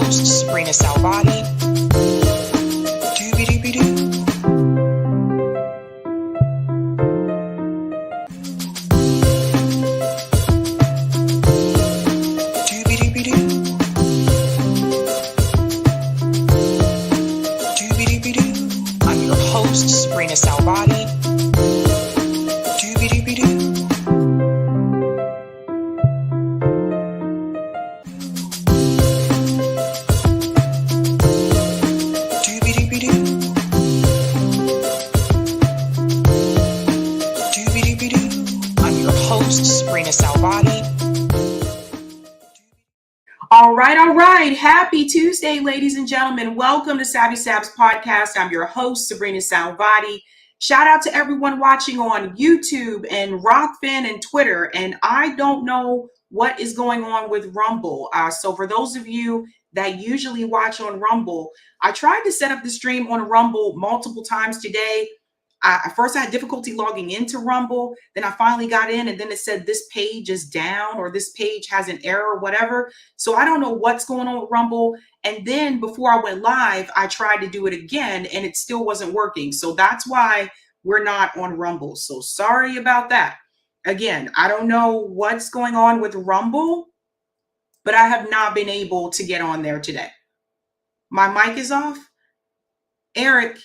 host, sabrinasalvati. Doobie-doobie-doo. I'm your host, sabrinasalvati. Doobie-doobie-doo. Doobie-doobie-doo. Doobie-doobie-doo. I'm your host, sabrinasalvati. All right. Happy Tuesday, ladies and gentlemen. Welcome to Sabs podcast. I'm your host, sabrinasalvati. Shout out to everyone watching on YouTube and Rockfin and Twitter. And I don't know what is going on with Rumble. So for those of you that usually watch on Rumble, I tried to set up the stream on Rumble multiple times today. At first I had difficulty logging into Rumble. Then I finally got in and then it said this page is down or this page has an error or whatever. So I don't know what's going on with Rumble. And then before I went live, I tried to do it again and it still wasn't working. So that's why we're not on Rumble. So sorry about that. Again, I don't know what's going on with Rumble, but I have not been able to get on there today. My mic is off. Eric,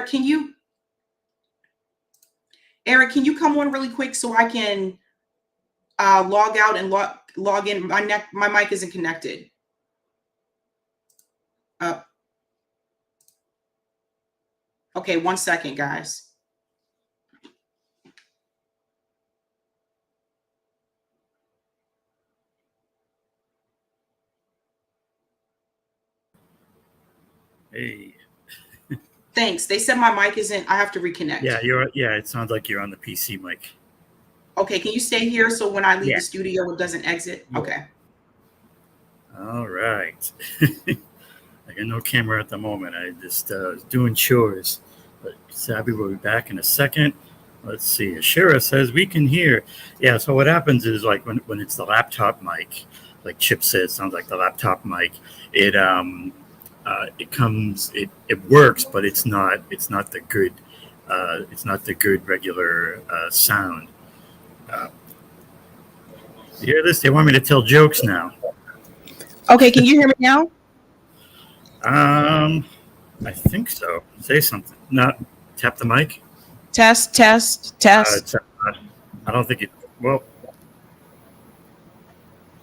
can you come on really quick so I can log out and log in? My mic isn't connected. Okay, 1 second, guys. Hey. Thanks. They said my mic isn't. I have to reconnect. Yeah, it sounds like you're on the PC mic. Okay, can you stay here so when I leave the studio it doesn't exit? Yeah. Okay. All right. I got no camera at the moment. I just was doing chores. But Sabby will be back in a second. Let's see. Ashira says we can hear. Yeah, so what happens is like when it's the laptop mic, like Chip said, sounds like the laptop mic, it works, but it's not the good regular sound. You hear this? They want me to tell jokes now. Okay, can you hear me now? I think so. Say something. Not tap the mic. Test. I don't think it. Well,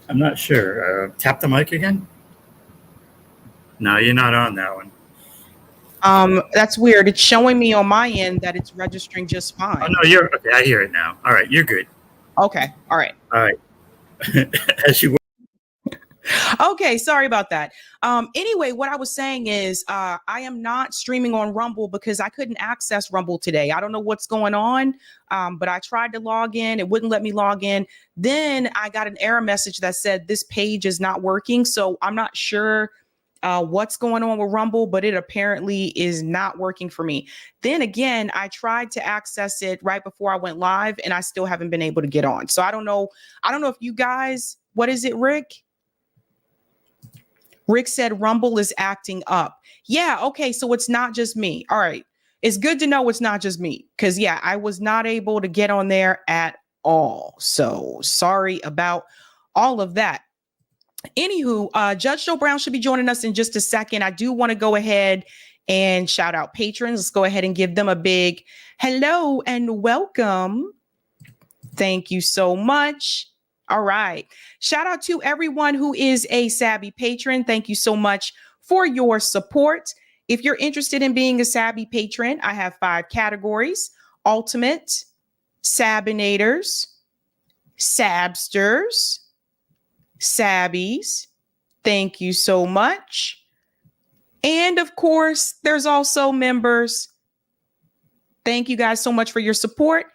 I'm not sure. Tap the mic again. No, you're not on that one. That's weird. It's showing me on my end that it's registering just fine. Oh no, you're okay. I hear it now. All right, you're good. Okay. All right. As you were. Okay, sorry about that. Anyway, what I was saying is I am not streaming on Rumble because I couldn't access Rumble today. I don't know what's going on, but I tried to log in. It wouldn't let me log in. Then I got an error message that said this page is not working. So I'm not sure what's going on with Rumble, but it apparently is not working for me. Then again, I tried to access it right before I went live and I still haven't been able to get on. So I don't know if you guys, what is it, Rick? Rick said Rumble is acting up. Yeah, okay, so it's not just me. All right. It's good to know it's not just me because, yeah, I was not able to get on there at all. So sorry about all of that. Anywho, Judge Joe Brown should be joining us in just a second. I do want to go ahead and shout out patrons. Let's go ahead and give them a big hello and welcome. Thank you so much. All right. Shout out to everyone who is a Sabby patron. Thank you so much for your support. If you're interested in being a Sabby patron, I have 5 categories: Ultimate, Sabinators, Sabsters, Sabbies. Thank you so much. And of course, there's also members. Thank you guys so much for your support.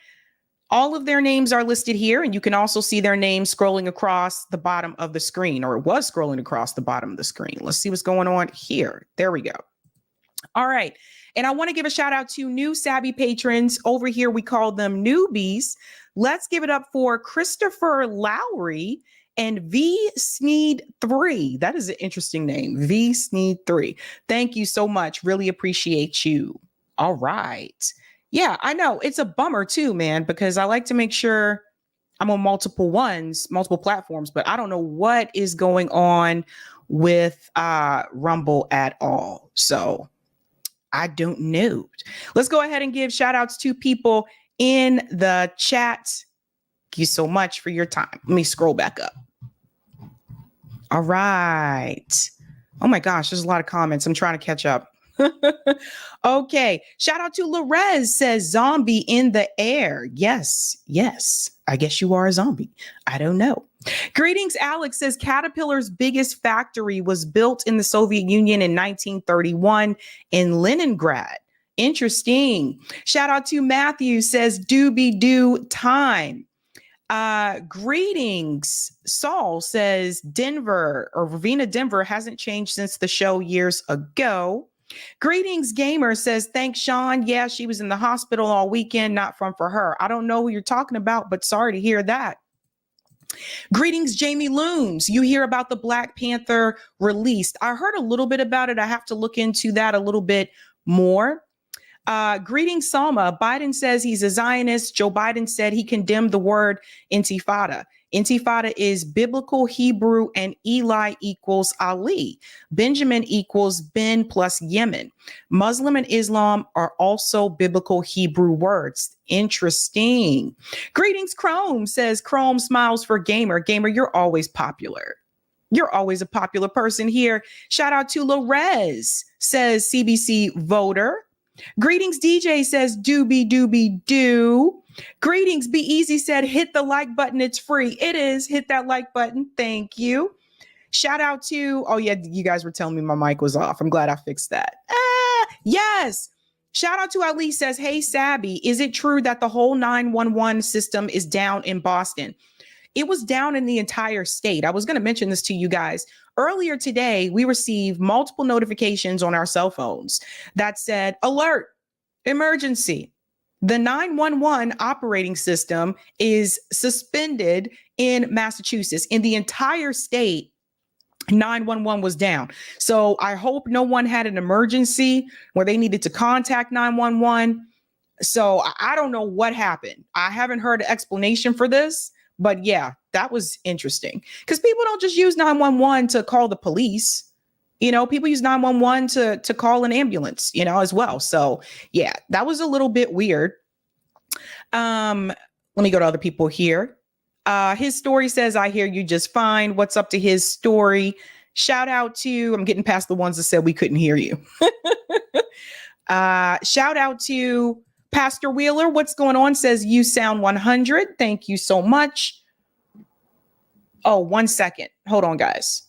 All of their names are listed here, and you can also see their names scrolling across the bottom of the screen, or it was scrolling across the bottom of the screen. Let's see what's going on here. There we go. All right. And I want to give a shout out to new Sabby patrons. Over here, we call them newbies. Let's give it up for Christopher Lowry and V Sneed 3. That is an interesting name. V Sneed 3. Thank you so much. Really appreciate you. All right. Yeah, I know. It's a bummer too, man, because I like to make sure I'm on multiple platforms, but I don't know what is going on with Rumble at all. So I don't know. Let's go ahead and give shout outs to people in the chat. Thank you so much for your time. Let me scroll back up. All right. Oh my gosh, there's a lot of comments. I'm trying to catch up. Okay. Shout out to Lorez, says zombie in the air. Yes. I guess you are a zombie. I don't know. Greetings, Alex, says Caterpillar's biggest factory was built in the Soviet Union in 1931 in Leningrad. Interesting. Shout out to Matthew, says doobie doo time. Greetings. Saul says Denver or Ravina Denver hasn't changed since the show years ago. Greetings Gamer says, thanks Sean. Yeah, she was in the hospital all weekend. Not fun for her. I don't know who you're talking about, but sorry to hear that. Greetings Jamie Looms. You hear about the Black Panther released. I heard a little bit about it. I have to look into that a little bit more. Greetings, Salma. Biden says he's a Zionist. Joe Biden said he condemned the word intifada. Intifada is biblical Hebrew and Eli equals Ali. Benjamin equals Ben plus Yemen. Muslim and Islam are also biblical Hebrew words. Interesting. Greetings, Chrome, says Chrome smiles for Gamer. Gamer, you're always popular. You're always a popular person here. Shout out to Lorez, says CBC voter. Greetings, DJ, says doobie doobie doo. Greetings, Be Easy said hit the like button. It's free. It is. Hit that like button. Thank you. Shout out to, oh yeah, you guys were telling me my mic was off. I'm glad I fixed that. Yes. Shout out to Ali says, hey, Sabby, is it true that the whole 911 system is down in Boston? It was down in the entire state. I was going to mention this to you guys. Earlier today, we received multiple notifications on our cell phones that said, alert, emergency. The 911 operating system is suspended in Massachusetts. In the entire state, 911 was down. So I hope no one had an emergency where they needed to contact 911. So I don't know what happened. I haven't heard an explanation for this. But yeah, that was interesting because people don't just use 911 to call the police. You know, people use 911 to call an ambulance, you know, as well. So yeah, that was a little bit weird. Let me go to other people here. His story says, I hear you just fine. What's up to his story? Shout out to, I'm getting past the ones that said we couldn't hear you. Shout out to Pastor Wheeler, what's going on? Says you sound 100. Thank you so much. Oh, 1 second. Hold on, guys.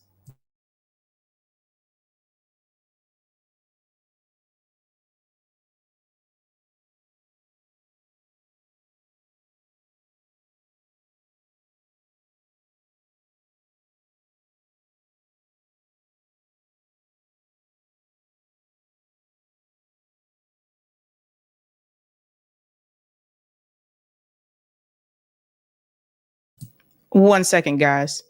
One second, guys.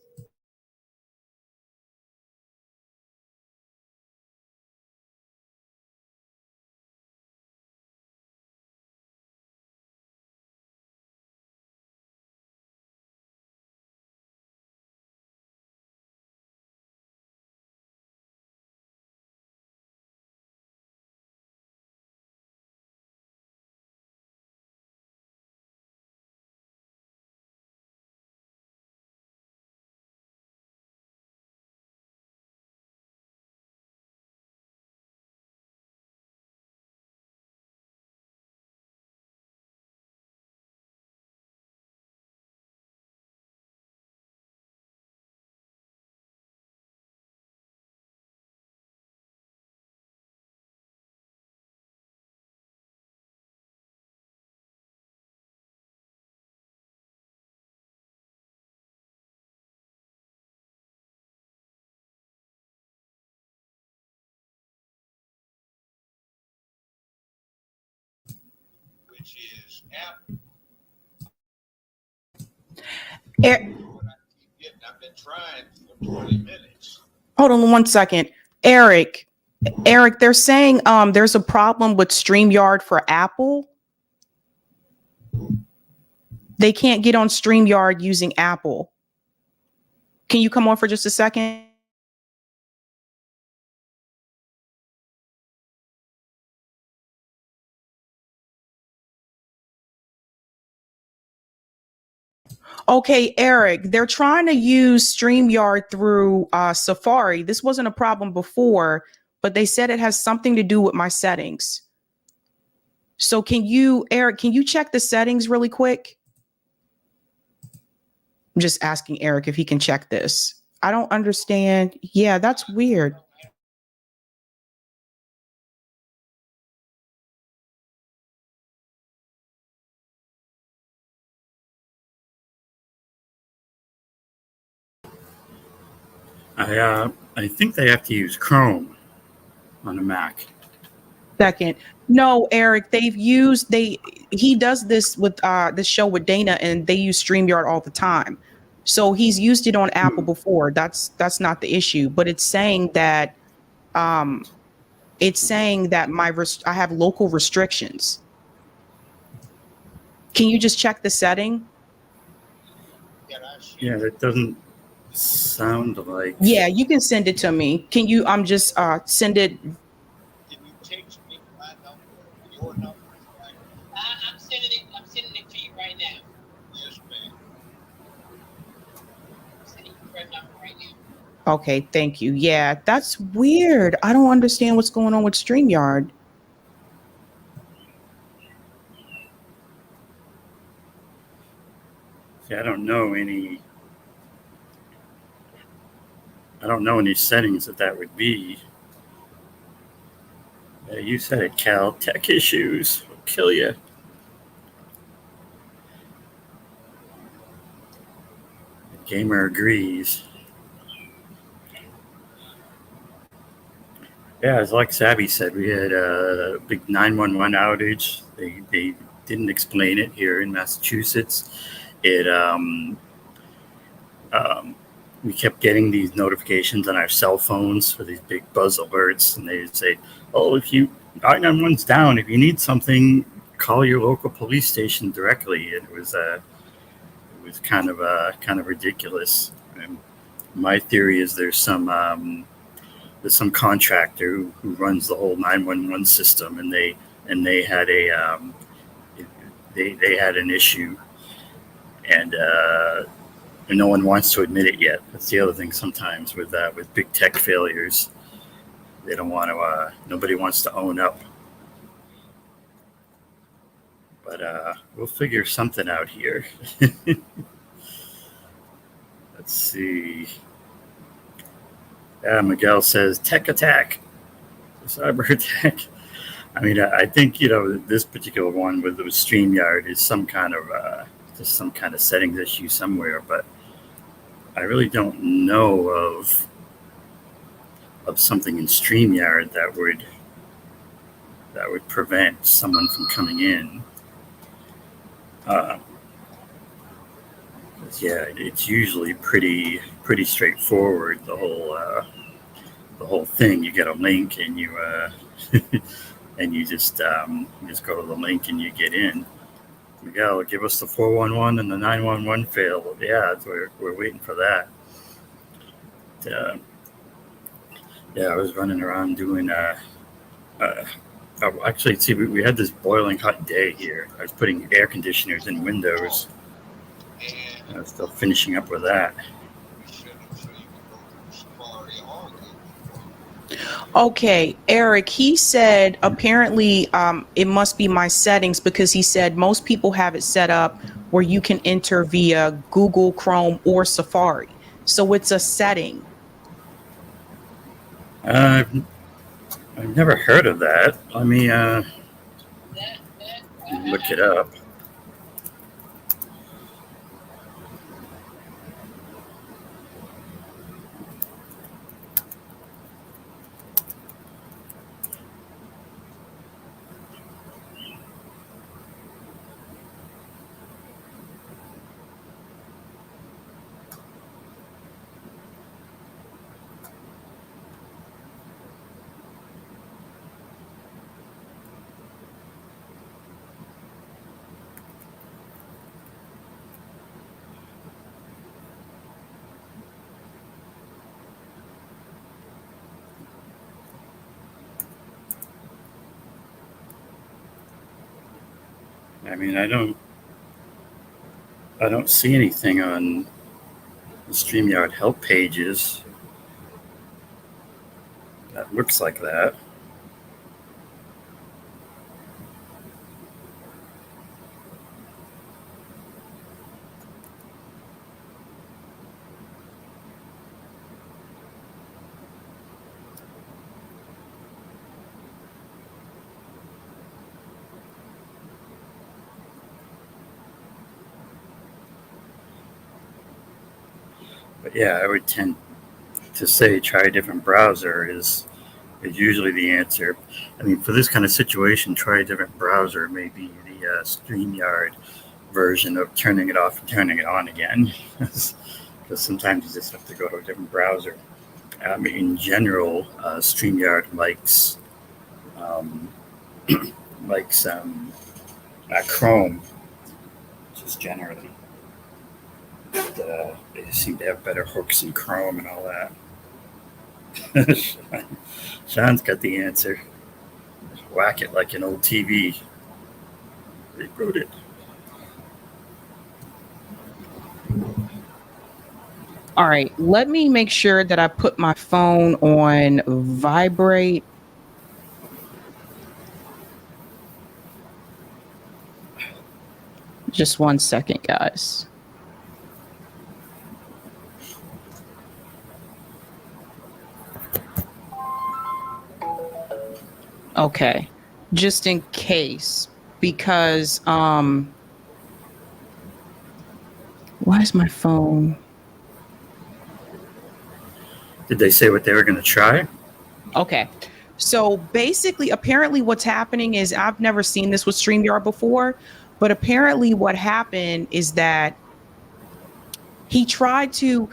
Which is Hold on 1 second. Eric, they're saying there's a problem with StreamYard for Apple. They can't get on StreamYard using Apple. Can you come on for just a second? Okay, Eric, they're trying to use StreamYard through Safari. This wasn't a problem before, but they said it has something to do with my settings. So Eric, can you check the settings really quick? I'm just asking Eric if he can check this. I don't understand. Yeah, that's weird. I think they have to use Chrome on a Mac. Second. No, Eric, he does this with this show with Dana, and they use StreamYard all the time. So he's used it on Apple before. That's not the issue. But it's saying that um I have local restrictions. Can you just check the setting? Yeah, that doesn't sound like. Yeah, you can send it to me. Can you just send it? Can you text me my number, your number? I'm sending it to you right now. Yes, ma'am. I'm sending you your number right now. Okay, thank you. Yeah, that's weird. I don't understand what's going on with StreamYard. See, I don't know any settings that would be. You said it, Cal. Tech issues will kill you. The gamer agrees. Yeah, it's like Sabby said, we had a big 911 outage. They didn't explain it here in Massachusetts. We kept getting these notifications on our cell phones for these big buzz alerts, and they say, "Oh, if 911's down, if you need something, call your local police station directly." And it was kind of ridiculous. And my theory is there's some contractor who runs the whole 911 system, and they had they had an issue, and no one wants to admit it yet. That's the other thing sometimes with big tech failures. They don't want to. Nobody wants to own up. But we'll figure something out here. Let's see. Miguel says tech attack, cyber attack. I mean, I think this particular one with StreamYard is some kind of settings issue somewhere, but I really don't know of something in StreamYard that would prevent someone from coming in. Yeah, it's usually pretty straightforward. The whole thing. You get a link and you and you just go to the link and you get in. Miguel, give us the 411 and the 911 fail. Yeah, we're waiting for that. Yeah, I was running around doing. Actually, see, we had this boiling hot day here. I was putting air conditioners in windows. I was still finishing up with that. Okay, Eric, he said apparently it must be my settings, because he said most people have it set up where you can enter via Google Chrome or Safari. So it's a setting. I've never heard of that. Let me look it up. I mean, I don't see anything on the StreamYard help pages that looks like that. But yeah, I would tend to say try a different browser is usually the answer. I mean, for this kind of situation, try a different browser. Maybe the StreamYard version of turning it off and turning it on again, because sometimes you just have to go to a different browser. In general, StreamYard likes Chrome, just generally. They seem to have better hooks in Chrome and all that. Sean's got the answer. Just whack it like an old TV. Reboot it. All right, let me make sure that I put my phone on vibrate. Just 1 second, guys. Okay, just in case, because why is my phone? Did they say what they were going to try? Okay, so basically, apparently what's happening is, I've never seen this with StreamYard before, but apparently what happened is that he tried to,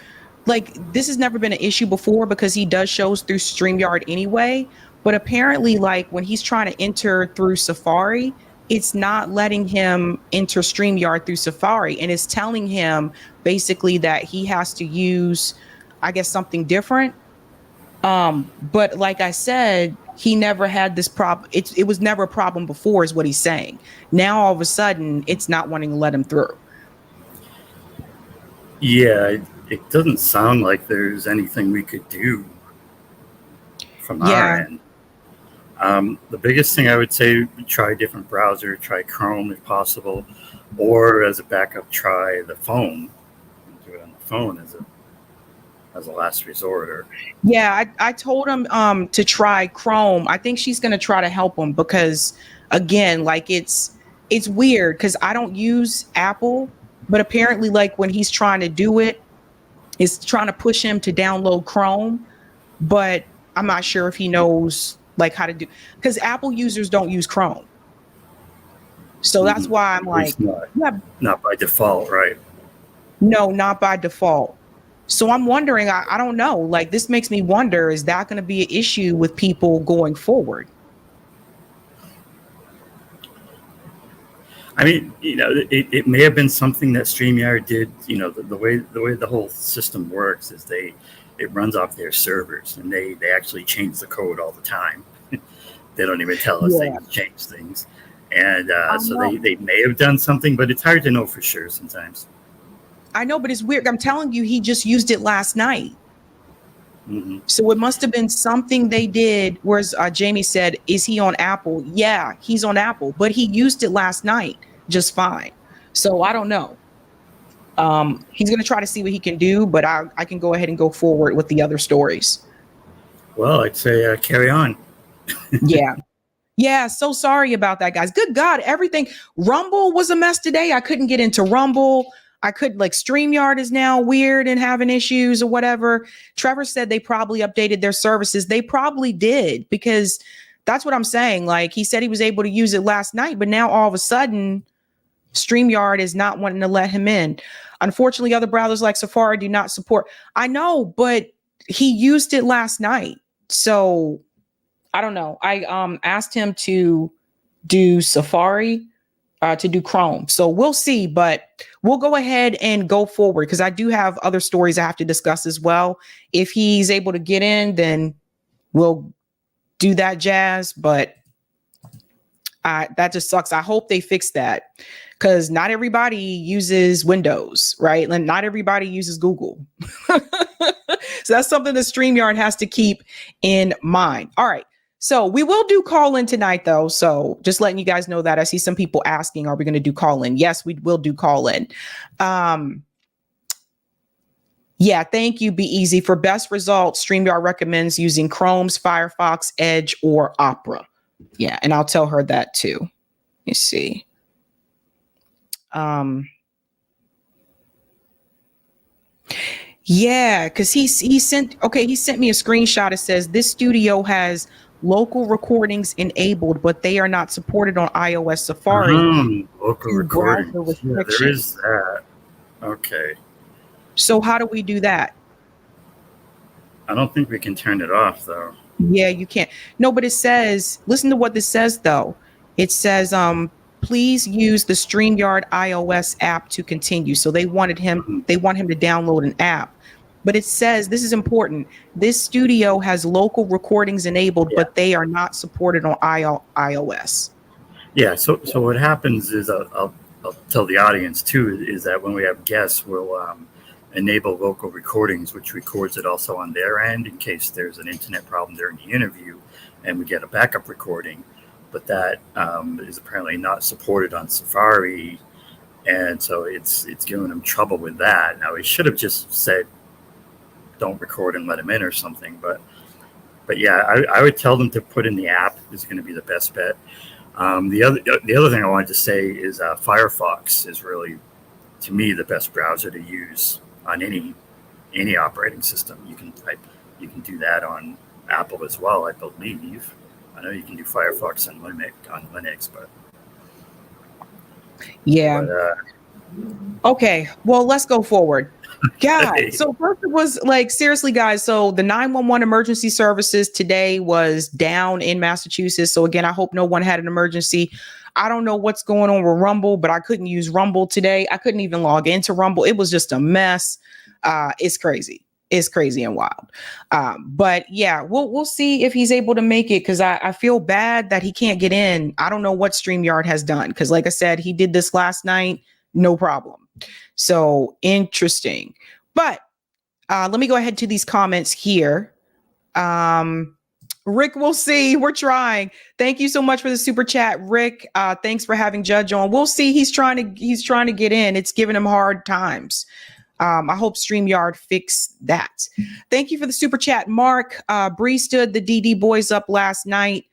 like, this has never been an issue before because he does shows through StreamYard anyway. But apparently, like, when he's trying to enter through Safari, it's not letting him enter StreamYard through Safari. And it's telling him basically that he has to use, I guess, something different. But like I said, he never had this problem. It was never a problem before, is what he's saying. Now, all of a sudden, it's not wanting to let him through. Yeah, it doesn't sound like there's anything we could do from our end. The biggest thing I would say, try a different browser, try Chrome if possible, or as a backup, try the phone. Do it on the phone as a last resort. Or yeah, I told him to try Chrome. I think she's gonna try to help him because, again, like, it's weird because I don't use Apple, but apparently, like, when he's trying to do it, it's trying to push him to download Chrome, but I'm not sure if he knows, like, how to do, because Apple users don't use Chrome. So that's why I'm like, not by default, right? No, not by default. So I'm wondering, I don't know, like, this makes me wonder, is that going to be an issue with people going forward? I mean, it may have been something that StreamYard did. The way the whole system works is it runs off their servers, and they actually change the code all the time. They don't even tell us they change things, and so they may have done something, but it's hard to know for sure sometimes. I know, but it's weird. I'm telling you, he just used it last night. Mm-hmm. So it must have been something they did. Whereas Jamie said, is he on Apple? Yeah, he's on Apple, but he used it last night just fine. So I don't know. He's going to try to see what he can do, but I can go ahead and go forward with the other stories. Well, I'd say carry on. Yeah. So sorry about that, guys. Good God, everything. Rumble was a mess today. I couldn't get into Rumble. I could, like, StreamYard is now weird and having issues or whatever. Trevor said they probably updated their services. They probably did, because that's what I'm saying. Like, he said he was able to use it last night, but now all of a sudden StreamYard is not wanting to let him in. Unfortunately, other browsers like Safari do not support. I know, but he used it last night. So I don't know. I asked him to do Safari, to do Chrome. So we'll see, but we'll go ahead and go forward because I do have other stories I have to discuss as well. If he's able to get in, then we'll do that jazz. But That just sucks. I hope they fix that, because not everybody uses Windows, right? And not everybody uses Google. So that's something that StreamYard has to keep in mind. All right. So we will do call in tonight, though. So just letting you guys know that. I see some people asking, are we going to do call in? Yes, we will do call in. Yeah, thank you, Be Easy. For best results, StreamYard recommends using Chrome's Firefox, Edge, or Opera. Yeah, and I'll tell her that too. Let me see. Yeah, because he sent me a screenshot. It says this studio has local recordings enabled, but they are not supported on iOS Safari. Local due to browser recordings. Yeah, there restrictions. is that. Okay. So how do we do that? I don't think we can turn it off, though. Yeah, you can't. No, but it says, listen to what this says, though. It says, please use the StreamYard iOS app to continue. So they want him to download an app. But it says, this is important, this studio has local recordings enabled, but they are not supported on iOS. Yeah, so what happens is, I'll tell the audience too, is that when we have guests, we'll enable local recordings, which records it also on their end in case there's an internet problem during the interview and we get a backup recording. But that is apparently not supported on Safari, and so it's giving them trouble with that. Now, it should have just said, don't record and let them in or something, but yeah, I would tell them to put in the app is going to be the best bet. The other thing I wanted to say is Firefox is really, to me, the best browser to use on any operating system. You can do that on Apple as well, I believe. I know you can do Firefox on Linux, but yeah. Okay, well, let's go forward. God, so first it was like, seriously, guys. So the 911 emergency services today was down in Massachusetts. So again, I hope no one had an emergency. I don't know what's going on with Rumble, but I couldn't use Rumble today. I couldn't even log into Rumble. It was just a mess. It's crazy. It's crazy and wild. But yeah, we'll see if he's able to make it, because I feel bad that he can't get in. I don't know what StreamYard has done, because like I said, he did this last night, no problem. So interesting. But let me go ahead to these comments here. Rick, we'll see. We're trying. Thank you so much for the super chat, Rick. Thanks for having Judge on. We'll see. He's trying to get in. It's giving him hard times. I hope StreamYard fix that. Thank you for the super chat, Mark. Bree stood the DD boys up last night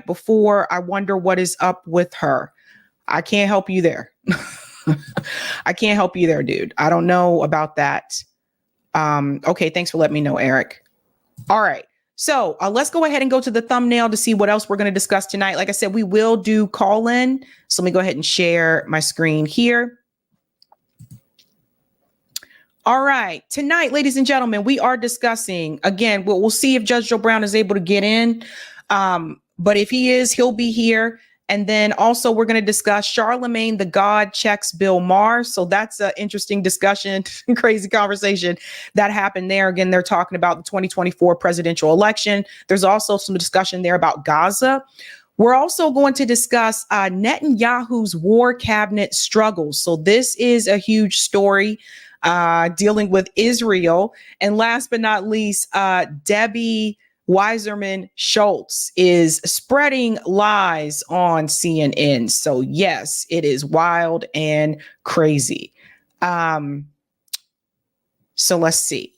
before. I wonder what is up with her. I can't help you there. I can't help you there, dude. I don't know about that. Okay, thanks for letting me know, Eric. All right. So let's go ahead and go to the thumbnail to see what else we're going to discuss tonight. Like I said, we will do call in. So let me go ahead and share my screen here. All right. Tonight, ladies and gentlemen, we are discussing, again, we'll see if Judge Joe Brown is able to get in. But if he is, he'll be here. And then also we're going to discuss Charlamagne the God checks Bill Maher. So that's an interesting discussion, crazy conversation that happened there. Again, they're talking about the 2024 presidential election. There's also some discussion there about Gaza. We're also going to discuss Netanyahu's war cabinet struggles. So this is a huge story dealing with Israel. And last but not least, Debbie Wasserman Schultz is spreading lies on CNN. So yes, it is wild and crazy. So let's see.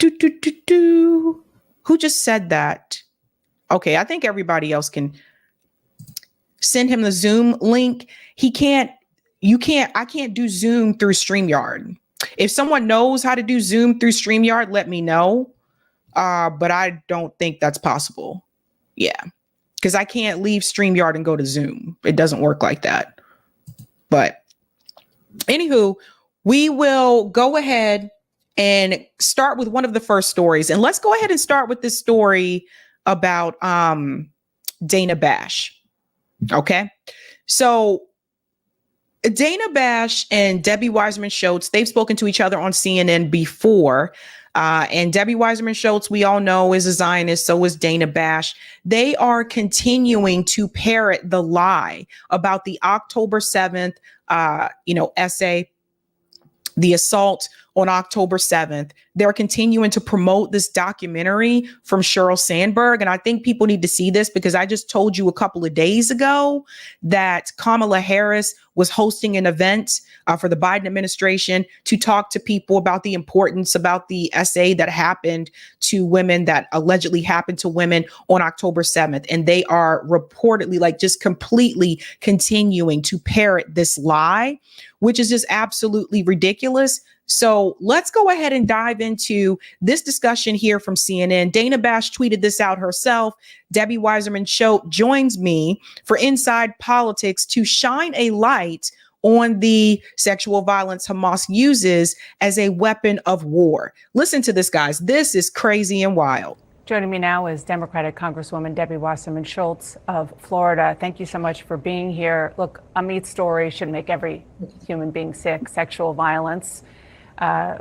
Who just said that? Okay, I think everybody else can send him the Zoom link. I can't do Zoom through StreamYard. If someone knows how to do Zoom through StreamYard, let me know. But I don't think that's possible. Yeah, because I can't leave StreamYard and go to Zoom. It doesn't work like that. But anywho, we will go ahead and start with one of the first stories. And let's go ahead and start with this story about Dana Bash. Okay, so Dana Bash and Debbie Wasserman Schultz, they've spoken to each other on CNN before. And Debbie Weiserman Schultz, we all know, is a Zionist. So is Dana Bash. They are continuing to parrot the lie about the October 7th, essay, the assault on October 7th. They're continuing to promote this documentary from Sheryl Sandberg. And I think people need to see this because I just told you a couple of days ago that Kamala Harris was hosting an event for the Biden administration to talk to people about the importance about the essay that happened to women, that allegedly happened to women on October 7th. And they are reportedly just completely continuing to parrot this lie, which is just absolutely ridiculous. So let's go ahead and dive into this discussion here from CNN. Dana Bash tweeted this out herself. Debbie Weiserman Schultz joins me for Inside Politics to shine a light on the sexual violence Hamas uses as a weapon of war. Listen to this, guys. This is crazy and wild. Joining me now is Democratic Congresswoman Debbie Wasserman Schultz of Florida. Thank you so much for being here. Look, Amit's story should make every human being sick. Sexual violence.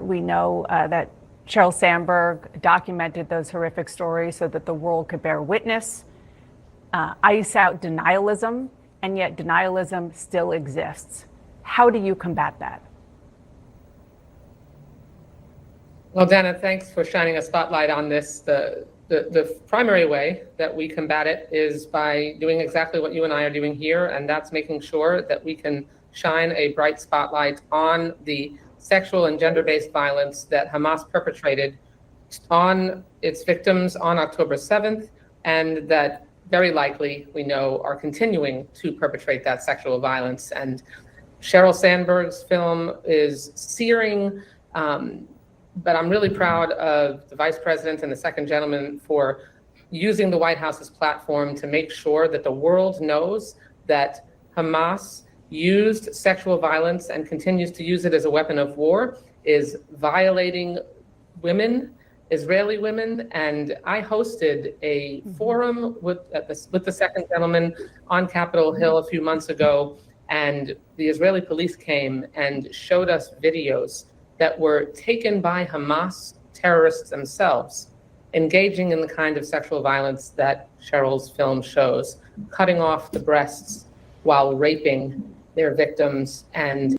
We know that Sheryl Sandberg documented those horrific stories so that the world could bear witness, ice out denialism, and yet denialism still exists. How do you combat that? Well, Dana, thanks for shining a spotlight on this. The primary way that we combat it is by doing exactly what you and I are doing here, and that's making sure that we can shine a bright spotlight on the sexual and gender-based violence that Hamas perpetrated on its victims on October 7th, and that very likely, we know, are continuing to perpetrate that sexual violence. And Sheryl Sandberg's film is searing, but I'm really proud of the Vice President and the Second Gentleman for using the White House's platform to make sure that the world knows that Hamas used sexual violence and continues to use it as a weapon of war, is violating women, Israeli women. And I hosted a forum with the Second Gentleman on Capitol Hill a few months ago, and the Israeli police came and showed us videos that were taken by Hamas terrorists themselves, engaging in the kind of sexual violence that Sheryl's film shows, cutting off the breasts while raping their victims. And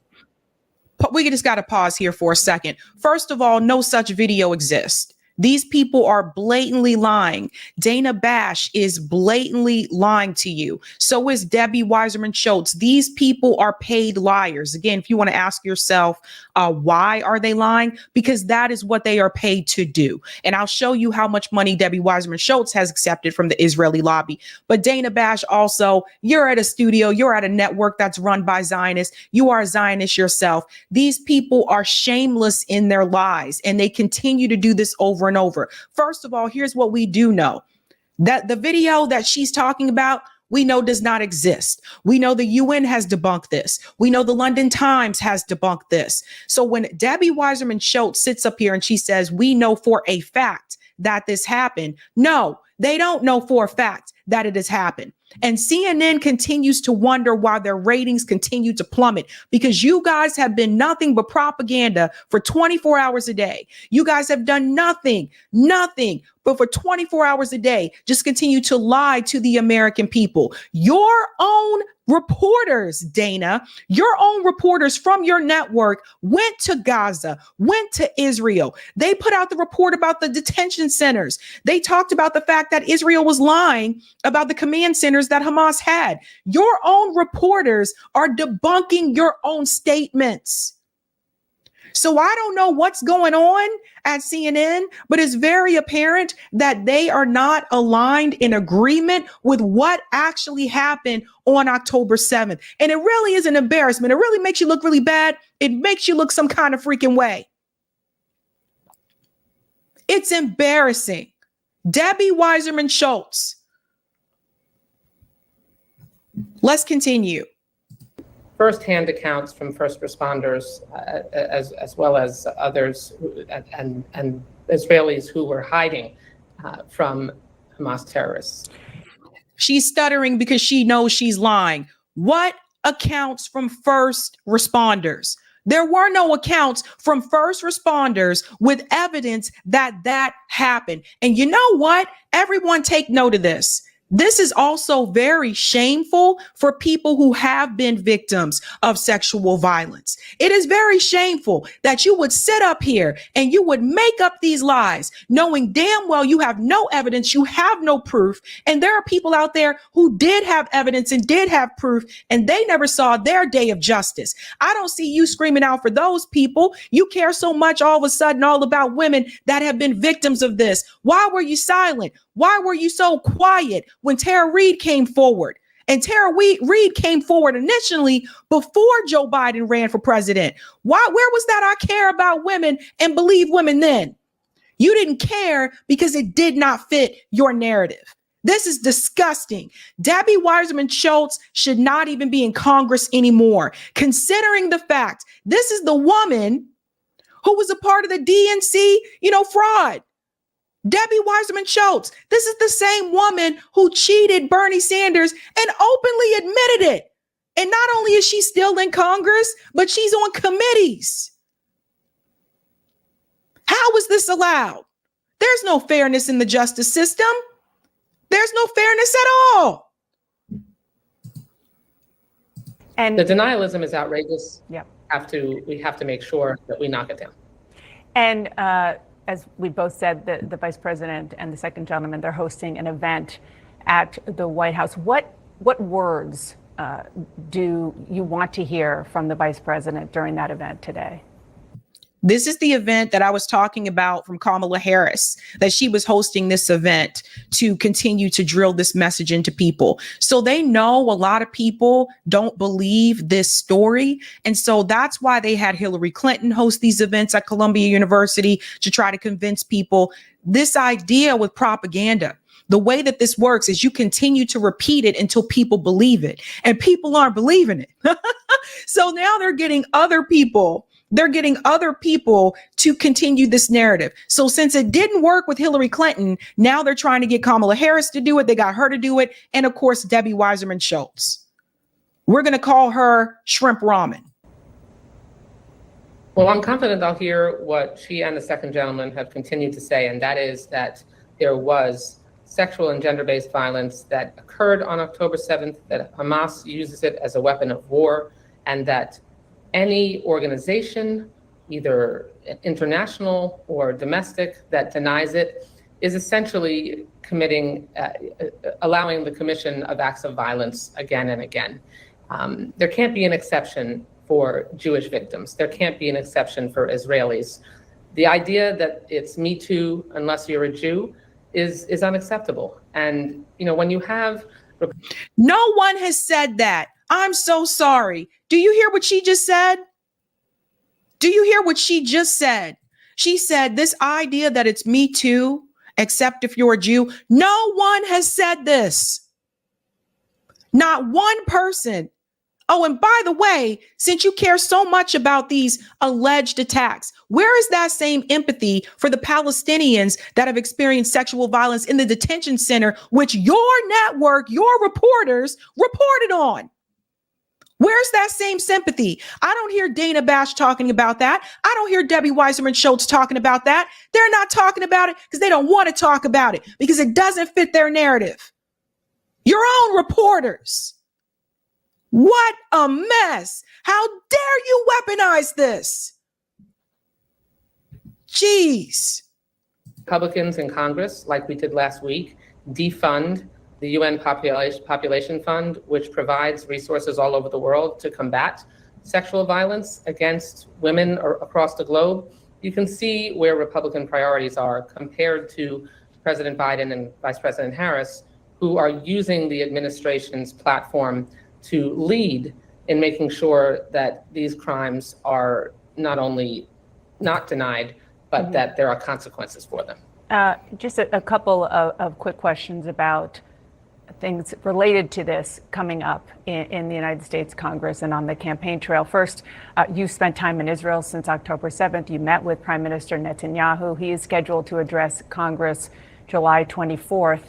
we just got to pause here for a second. First of all, no such video exists. These people are blatantly lying. Dana Bash is blatantly lying to you. So is Debbie Weiserman Schultz. These people are paid liars. Again, if you want to ask yourself, why are they lying? Because that is what they are paid to do. And I'll show you how much money Debbie Weiserman Schultz has accepted from the Israeli lobby. But Dana Bash also, you're at a studio, you're at a network that's run by Zionists. You are a Zionist yourself. These people are shameless in their lies, and they continue to do this over and over. First of all, here's what we do know. That the video that she's talking about, we know does not exist. We know the UN has debunked this. We know the London Times has debunked this. So when Debbie Weiserman Schultz sits up here and she says, we know for a fact that this happened. No, they don't know for a fact that it has happened. And CNN continues to wonder why their ratings continue to plummet, because you guys have been nothing but propaganda for 24 hours a day. You guys have done nothing, but for 24 hours a day, just continue to lie to the American people. Your own reporters, Dana, your own reporters from your network went to Gaza, went to Israel. They put out the report about the detention centers. They talked about the fact that Israel was lying about the command centers that Hamas had. Your own reporters are debunking your own statements. So I don't know what's going on at CNN, but it's very apparent that they are not aligned in agreement with what actually happened on October 7th. And it really is an embarrassment. It really makes you look really bad. It makes you look some kind of freaking way. It's embarrassing. Debbie Weiserman Schultz. Let's continue. First-hand accounts from first responders, as well as others and Israelis who were hiding from Hamas terrorists. She's stuttering because she knows she's lying. What accounts from first responders? There were no accounts from first responders with evidence that that happened. And you know what? Everyone take note of this. This is also very shameful for people who have been victims of sexual violence. It is very shameful that you would sit up here and you would make up these lies, knowing damn well you have no evidence, you have no proof. And there are people out there who did have evidence and did have proof, and they never saw their day of justice. I don't see you screaming out for those people. You care so much all of a sudden all about women that have been victims of this. Why were you silent? Why were you so quiet when Tara Reid came forward? And Tara Reid came forward initially before Joe Biden ran for president. Where was that I care about women and believe women then? You didn't care because it did not fit your narrative. This is disgusting. Debbie Wasserman Schultz should not even be in Congress anymore, considering the fact this is the woman who was a part of the DNC, fraud. Debbie Wasserman Schultz. This is the same woman who cheated Bernie Sanders and openly admitted it. And not only is she still in Congress, but she's on committees. How is this allowed? There's no fairness in the justice system. There's no fairness at all. And the denialism is outrageous. Yeah. We have to make sure that we knock it down. And as we both said, the vice president and the second gentleman, they're hosting an event at the White House. What words do you want to hear from the vice president during that event today? This is the event that I was talking about from Kamala Harris, that she was hosting this event to continue to drill this message into people. So they know a lot of people don't believe this story. And so that's why they had Hillary Clinton host these events at Columbia University to try to convince people this idea with propaganda. The way that this works is you continue to repeat it until people believe it, and people aren't believing it. So now they're getting other people to continue this narrative. So since it didn't work with Hillary Clinton, now they're trying to get Kamala Harris to do it. They got her to do it. And of course, Debbie Wasserman Schultz. We're going to call her Shrimp Ramen. Well, I'm confident I'll hear what she and the second gentleman have continued to say, and that is that there was sexual and gender-based violence that occurred on October 7th, that Hamas uses it as a weapon of war, and that any organization, either international or domestic, that denies it is essentially allowing the commission of acts of violence again and again. There can't be an exception for Jewish victims. There can't be an exception for Israelis. The idea that it's Me Too unless you're a Jew is unacceptable. And when you have... No one has said that. I'm so sorry. Do you hear what she just said? Do you hear what she just said? She said this idea that it's Me Too, except if you're a Jew. No one has said this. Not one person. Oh, and by the way, since you care so much about these alleged attacks, where is that same empathy for the Palestinians that have experienced sexual violence in the detention center, which your network, your reporters reported on? Where's that same sympathy? I don't hear Dana Bash talking about that. I don't hear Debbie Wasserman Schultz talking about that. They're not talking about it because they don't want to talk about it because it doesn't fit their narrative. Your own reporters. What a mess. How dare you weaponize this? Jeez. Republicans in Congress, like we did last week, defund the UN Population Fund, which provides resources all over the world to combat sexual violence against women across the globe. You can see where Republican priorities are compared to President Biden and Vice President Harris, who are using the administration's platform to lead in making sure that these crimes are not only not denied, but that there are consequences for them. Just a couple of quick questions about things related to this coming up in the United States Congress and on the campaign trail. First, you spent time in Israel since October 7th. You met with Prime Minister Netanyahu. He is scheduled to address Congress July 24th.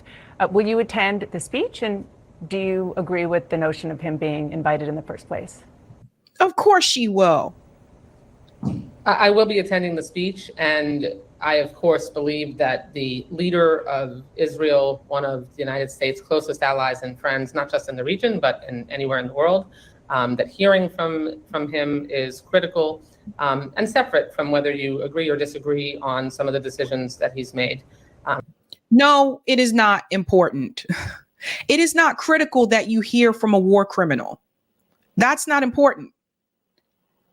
Will you attend the speech? And do you agree with the notion of him being invited in the first place? Of course she will. I will be attending the speech, and I, of course, believe that the leader of Israel, one of the United States' closest allies and friends, not just in the region, but anywhere in the world, that hearing from him is critical and separate from whether you agree or disagree on some of the decisions that he's made. No, it is not important. It is not critical that you hear from a war criminal. That's not important.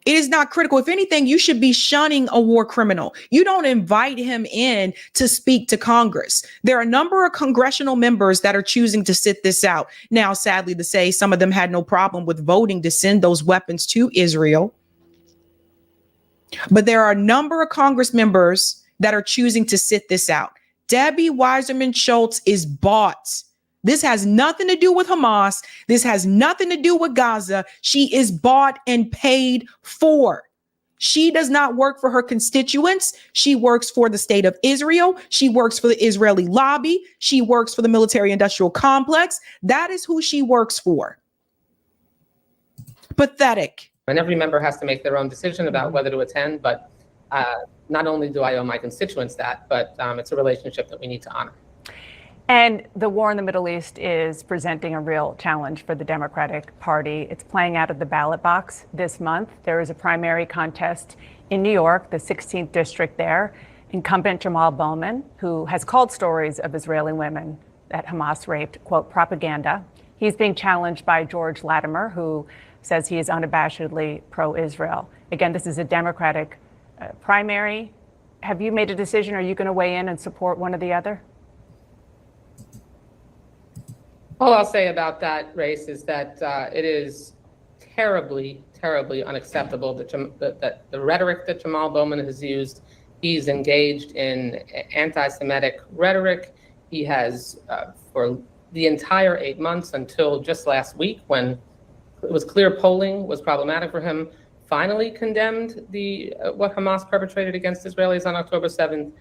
It is not critical. If anything, you should be shunning a war criminal. You don't invite him in to speak to Congress. There are a number of congressional members that are choosing to sit this out. Now, sadly to say, some of them had no problem with voting to send those weapons to Israel. But there are a number of Congress members that are choosing to sit this out. Debbie Wasserman Schultz is bought. This has nothing to do with Hamas. This has nothing to do with Gaza. She is bought and paid for. She does not work for her constituents. She works for the state of Israel. She works for the Israeli lobby. She works for the military industrial complex. That is who she works for. Pathetic. And every member has to make their own decision about whether to attend. But not only do I owe my constituents that, but it's a relationship that we need to honor. And the war in the Middle East is presenting a real challenge for the Democratic Party. It's playing out at the ballot box this month. There is a primary contest in New York, the 16th district there. Incumbent Jamal Bowman, who has called stories of Israeli women that Hamas raped, quote, propaganda. He's being challenged by George Latimer, who says he is unabashedly pro-Israel. Again, this is a Democratic primary. Have you made a decision? Are you going to weigh in and support one or the other? All I'll say about that race is that it is terribly, terribly unacceptable that the rhetoric that Jamal Bowman has used. He's engaged in anti-Semitic rhetoric. He has, for the entire 8 months until just last week, when it was clear polling was problematic for him, finally condemned what Hamas perpetrated against Israelis on October 7th.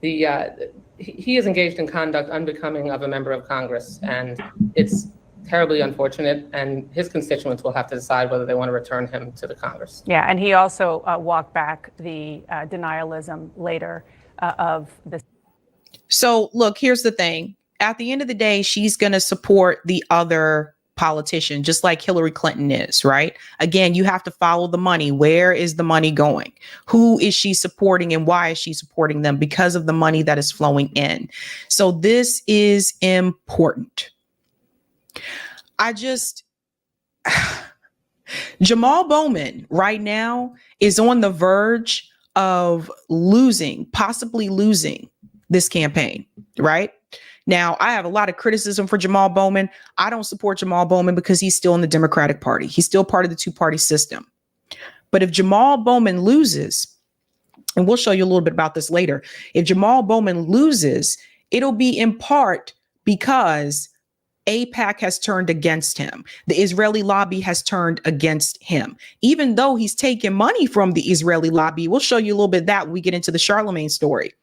He is engaged in conduct unbecoming of a member of Congress, and it's terribly unfortunate, and his constituents will have to decide whether they want to return him to the Congress. Yeah, and he also walked back the denialism later of this. So look, here's the thing. At the end of the day, she's going to support the other politician, just like Hillary Clinton is, right? Again, you have to follow the money. Where is the money going? Who is she supporting and why is she supporting them? Because of the money that is flowing in. So this is important. Jamal Bowman right now is on the verge of possibly losing this campaign, right? Now, I have a lot of criticism for Jamal Bowman. I don't support Jamal Bowman because he's still in the Democratic Party. He's still part of the two-party system. But if Jamal Bowman loses, and we'll show you a little bit about this later, if Jamal Bowman loses, it'll be in part because AIPAC has turned against him. The Israeli lobby has turned against him. Even though he's taken money from the Israeli lobby, we'll show you a little bit of that when we get into the CHARLAMAGNE story.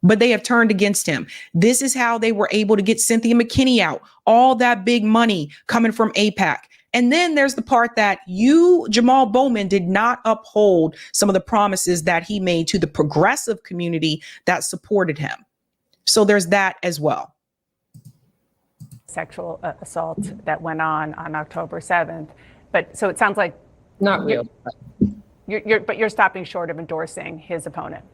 But they have turned against him. This is how they were able to get Cynthia McKinney out. All that big money coming from AIPAC. And then there's the part that Jamal Bowman, did not uphold some of the promises that he made to the progressive community that supported him. So there's that as well. Sexual assault that went on October 7th. But so it sounds like not real. You're stopping short of endorsing his opponent.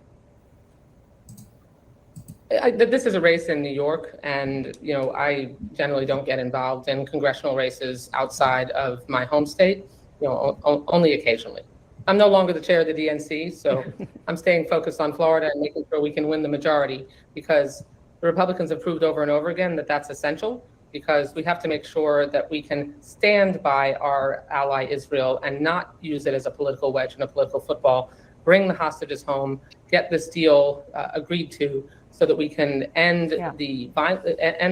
This is a race in New York, and I generally don't get involved in congressional races outside of my home state, only occasionally. I'm no longer the chair of the DNC, so I'm staying focused on Florida and making sure we can win the majority, because the Republicans have proved over and over again that that's essential, because we have to make sure that we can stand by our ally Israel and not use it as a political wedge and a political football, bring the hostages home, get this deal agreed to, so that we can end the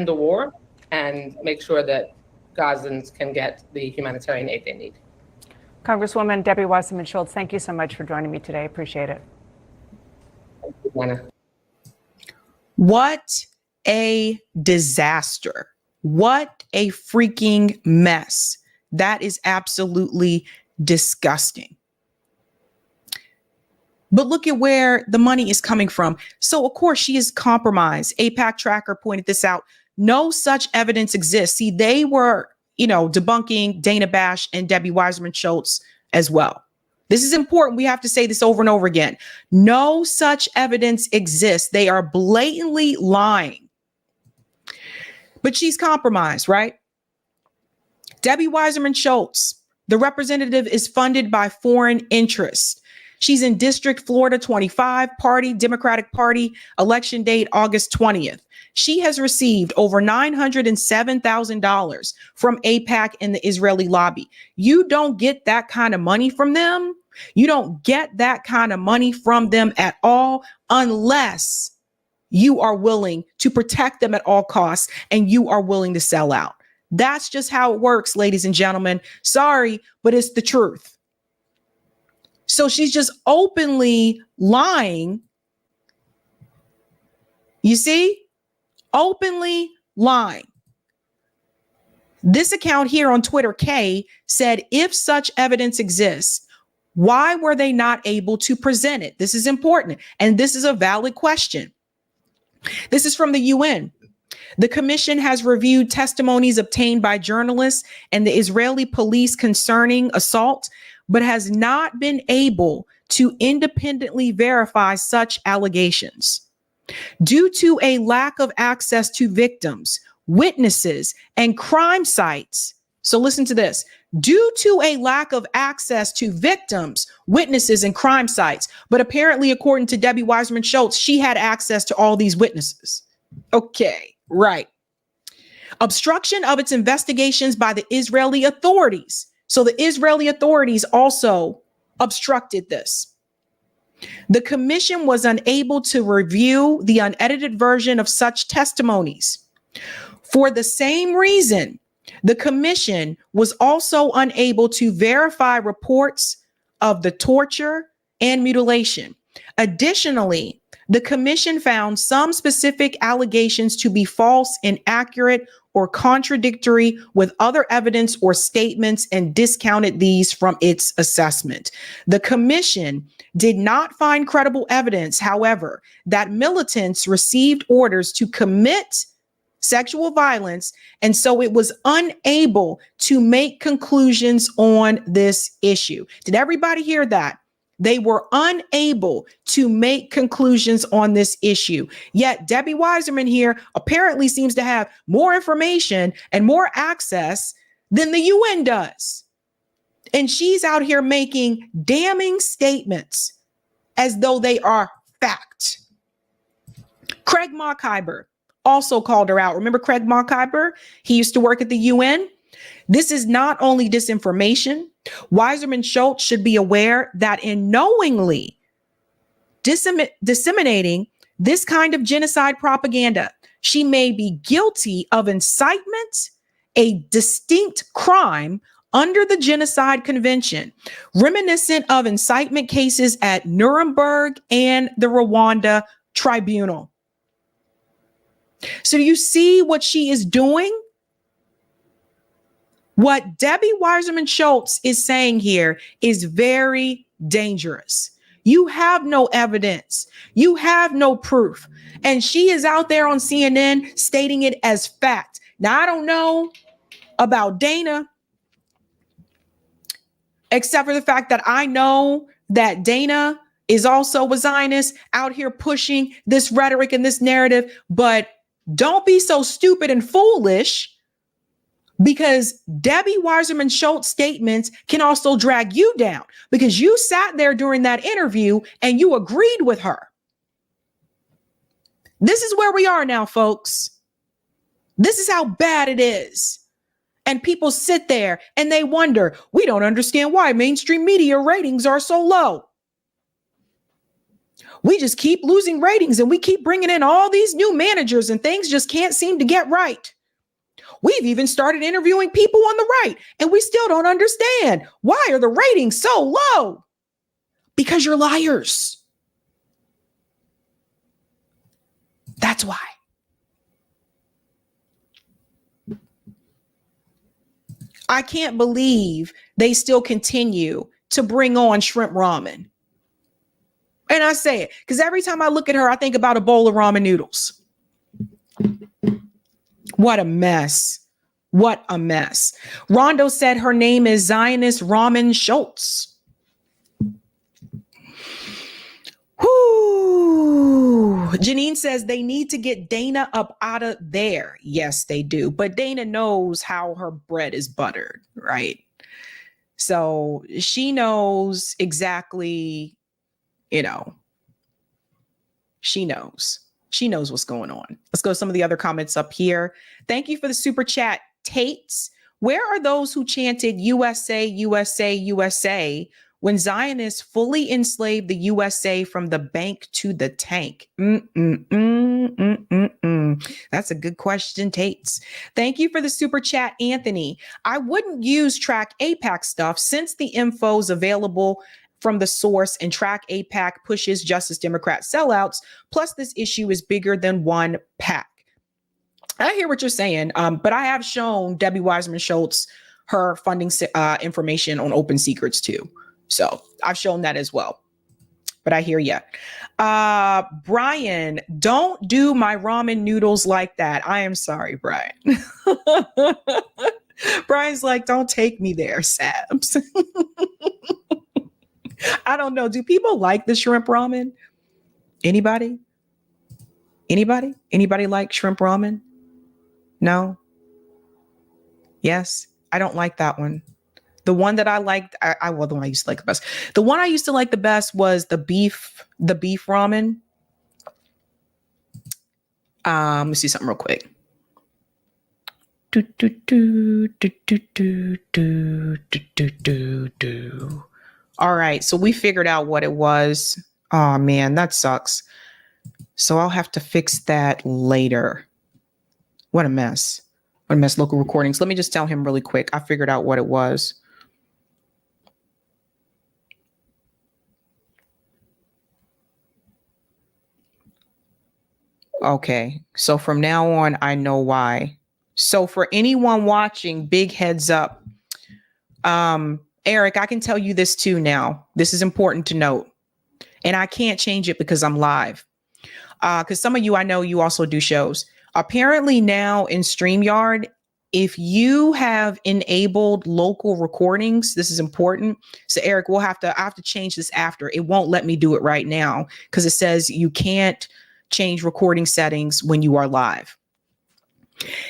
war and make sure that Gazans can get the humanitarian aid they need. Congresswoman Debbie Wasserman Schultz, thank you so much for joining me today. Appreciate it. Thank you, Anna. What a disaster. What a freaking mess. That is absolutely disgusting. But look at where the money is coming from. So, of course, she is compromised. APAC Tracker pointed this out. No such evidence exists. See, they were, debunking Dana Bash and Debbie Wasserman Schultz as well. This is important. We have to say this over and over again. No such evidence exists. They are blatantly lying. But she's compromised, right? Debbie Wasserman Schultz, the representative, is funded by foreign interests. She's in District Florida 25 party, Democratic Party, election date August 20th. She has received over $907,000 from AIPAC and the Israeli lobby. You don't get that kind of money from them. You don't get that kind of money from them at all unless you are willing to protect them at all costs and you are willing to sell out. That's just how it works, ladies and gentlemen. Sorry, but it's the truth. So she's just openly lying. You see? Openly lying. This account here on Twitter, K, said, if such evidence exists, why were they not able to present it? This is important. And this is a valid question. This is from the UN. The commission has reviewed testimonies obtained by journalists and the Israeli police concerning assault, but has not been able to independently verify such allegations. Due to a lack of access to victims, witnesses, and crime sites. So listen to this. Due to a lack of access to victims, witnesses, and crime sites. But apparently, according to Debbie Wasserman Schultz, she had access to all these witnesses. Okay, right. Obstruction of its investigations by the Israeli authorities. So the Israeli authorities also obstructed this. The commission was unable to review the unedited version of such testimonies. For the same reason, the commission was also unable to verify reports of the torture and mutilation. Additionally, the commission found some specific allegations to be false, inaccurate, or contradictory with other evidence or statements and discounted these from its assessment. The commission did not find credible evidence, however, that militants received orders to commit sexual violence, and so it was unable to make conclusions on this issue. Did everybody hear that? They were unable to make conclusions on this issue. Yet Debbie Wasserman here apparently seems to have more information and more access than the UN does. And she's out here making damning statements as though they are fact. Craig Markheimer also called her out. Remember Craig Markheimer? He used to work at the UN. This is not only disinformation. Wasserman Schultz should be aware that in knowingly disseminating this kind of genocide propaganda, she may be guilty of incitement, a distinct crime under the Genocide Convention, reminiscent of incitement cases at Nuremberg and the Rwanda Tribunal. So do you see what she is doing? What Debbie Wasserman Schultz is saying here is very dangerous. You have no evidence. You have no proof. And she is out there on CNN stating it as fact. Now, I don't know about Dana, except for the fact that I know that Dana is also a Zionist out here pushing this rhetoric and this narrative. But don't be so stupid and foolish, because Debbie Wasserman Schultz statements can also drag you down, because you sat there during that interview and you agreed with her. This is where we are now, folks. This is how bad it is. And people sit there and they wonder, we don't understand why mainstream media ratings are so low. We just keep losing ratings and we keep bringing in all these new managers and things just can't seem to get right. We've even started interviewing people on the right and we still don't understand. Why are the ratings so low? Because you're liars. That's why. I can't believe they still continue to bring on shrimp ramen. And I say it because every time I look at her, I think about a bowl of ramen noodles. What a mess. What a mess. Rondo said her name is Zionist Ramen Schultz. Whoo. Janine says they need to get Dana up out of there. Yes, they do. But Dana knows how her bread is buttered, right? So she knows exactly, you know, she knows. She knows what's going on. Let's go to some of the other comments up here. Thank you for the super chat, Tates. Where are those who chanted USA, USA, USA when Zionists fully enslaved the USA from the bank to the tank? That's a good question, Tates. Thank you for the super chat, Anthony. I wouldn't use Track APAC stuff since the info is available from the source and Track APAC pushes Justice Democrat sellouts. Plus, this issue is bigger than one PAC. I hear what you're saying, but I have shown Debbie Wasserman Schultz her funding information on Open Secrets too. So I've shown that as well. But I hear you. Brian, don't do my ramen noodles like that. I am sorry, Brian. Brian's like, don't take me there, Sabs. I don't know. Do people like the shrimp ramen? Anybody? Anybody like shrimp ramen? No? Yes? I don't like that one. The one that I liked, the one I used to like the best. The one I used to like the best was the beef ramen. Let me see something real quick. All right, so we figured out what it was. Oh man, that sucks. So I'll have to fix that later. What a mess. What a mess. Local recordings. Let me just tell him really quick. I figured out what it was. Okay, so from now on, I know why. So for anyone watching, big heads up. Eric, I can tell you this too now. This is important to note. And I can't change it because I'm live. Because some of you, I know you also do shows. Apparently now in StreamYard, if you have enabled local recordings, this is important. So Eric, I have to change this after. It won't let me do it right now because it says you can't change recording settings when you are live.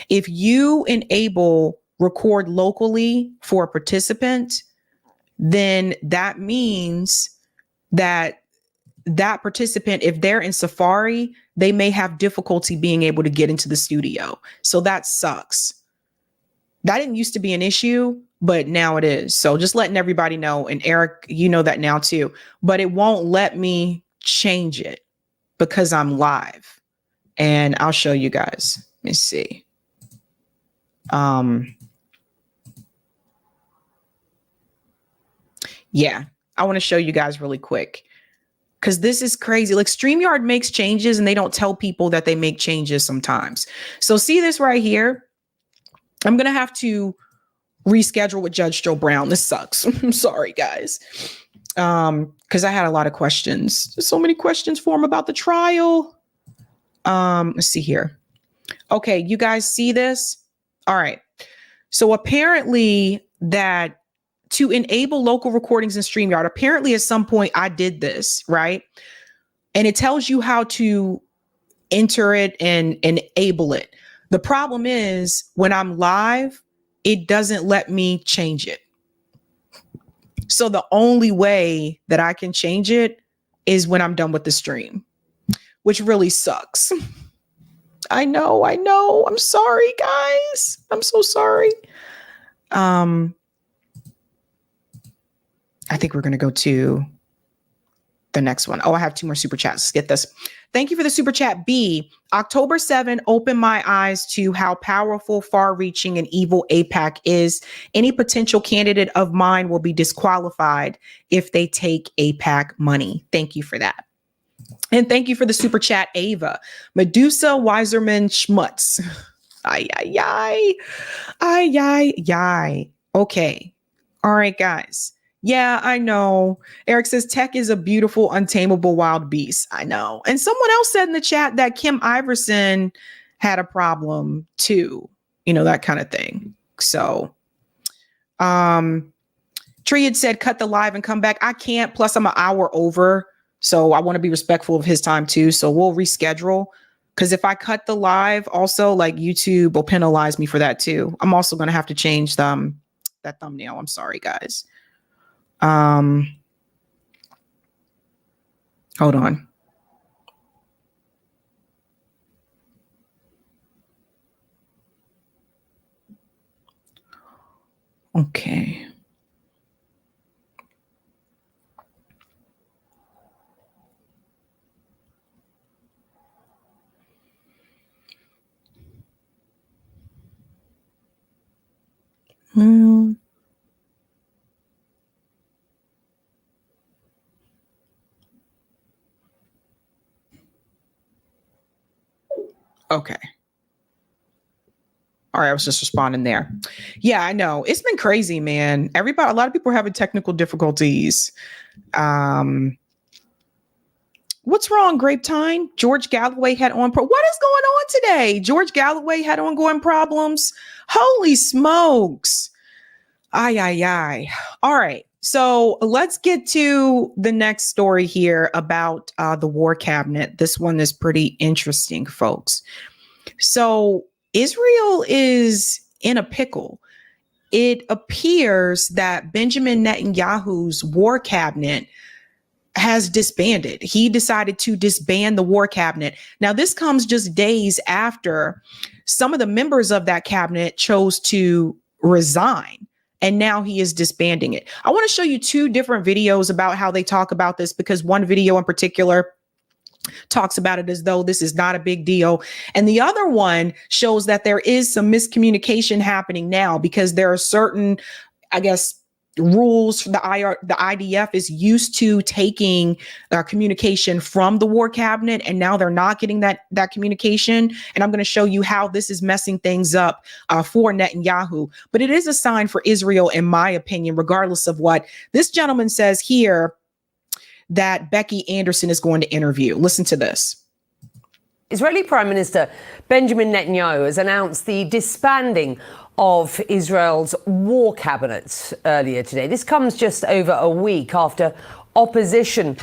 If you enable record locally for a participant, then that means that participant, if they're in Safari, they may have difficulty being able to get into the studio. So that sucks. That didn't used to be an issue, but now it is. So just letting everybody know. And Eric, you know that now too, but it won't let me change it because I'm live. And I'll show you guys. Let me see. Yeah, I want to show you guys really quick because this is crazy. Like StreamYard makes changes and they don't tell people that they make changes sometimes. So see this right here. I'm going to have to reschedule with Judge Joe Brown. This sucks. I'm sorry, guys. Because I had a lot of questions. There's so many questions for him about the trial. Let's see here. Okay, you guys see this? All right. So apparently that to enable local recordings in StreamYard, apparently at some point I did this, right? And it tells you how to enter it and enable it. The problem is when I'm live, it doesn't let me change it. So the only way that I can change it is when I'm done with the stream, which really sucks. I know. I'm sorry, guys. I'm so sorry. I think we're going to go to the next one. Oh, I have 2 more super chats. Let's get this. Thank you for the super chat. B, October 7 opened my eyes to how powerful, far-reaching, and evil AIPAC is. Any potential candidate of mine will be disqualified if they take AIPAC money. Thank you for that. And thank you for the super chat, Ava. Medusa Weiserman Schmutz. Ay. Okay. All right, guys. Yeah, I know. Eric says tech is a beautiful, untamable wild beast. I know. And someone else said in the chat that Kim Iverson had a problem too, that kind of thing. So, Tree had said, cut the live and come back. I can't. Plus, I'm an hour over. So I want to be respectful of his time too. So we'll reschedule. Because if I cut the live, also, like, YouTube will penalize me for that too. I'm also going to have to change that thumbnail. I'm sorry, guys. Hold on. Okay. Okay. All right, I was just responding there. Yeah, I know. It's been crazy, man. A lot of people are having technical difficulties. What's wrong, Grapetime? George Galloway had what is going on today? George Galloway had ongoing problems. Holy smokes. Ay. All right. So let's get to the next story here about the war cabinet. This one is pretty interesting, folks. So Israel is in a pickle. It appears that Benjamin Netanyahu's war cabinet has disbanded. He decided to disband the war cabinet. Now, this comes just days after some of the members of that cabinet chose to resign. And now he is disbanding it. I want to show you two different videos about how they talk about this, because one video in particular talks about it as though this is not a big deal. And the other one shows that there is some miscommunication happening now, because there are certain, I guess, rules. The IDF is used to taking communication from the war cabinet, and now they're not getting that communication. And I'm going to show you how this is messing things up for Netanyahu. But it is a sign for Israel, in my opinion, regardless of what this gentleman says here, that Becky Anderson is going to interview. Listen to this. Israeli Prime Minister Benjamin Netanyahu has announced the disbanding of Israel's war cabinet earlier today. This comes just over a week after opposition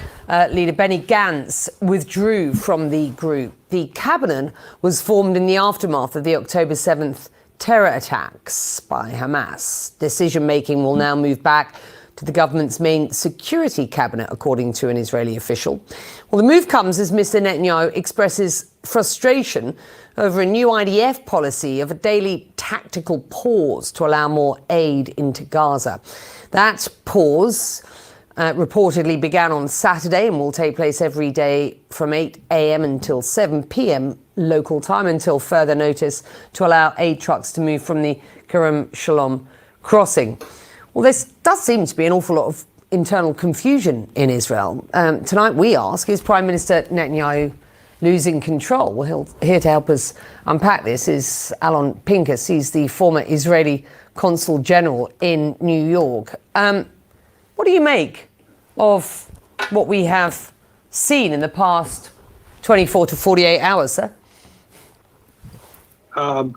leader Benny Gantz withdrew from the group. The cabinet was formed in the aftermath of the October 7th terror attacks by Hamas. Decision-making will now move back to the government's main security cabinet, according to an Israeli official. Well, the move comes as Mr. Netanyahu expresses frustration over a new IDF policy of a daily tactical pause to allow more aid into Gaza. That pause reportedly began on Saturday and will take place every day from 8 a.m. until 7 p.m. local time, until further notice, to allow aid trucks to move from the Kerem Shalom crossing. Well, this does seem to be an awful lot of internal confusion in Israel. Tonight we ask, is Prime Minister Netanyahu losing control? Well, here to help us unpack this is Alon Pincus. He's the former Israeli Consul General in New York. What do you make of what we have seen in the past 24 to 48 hours, sir?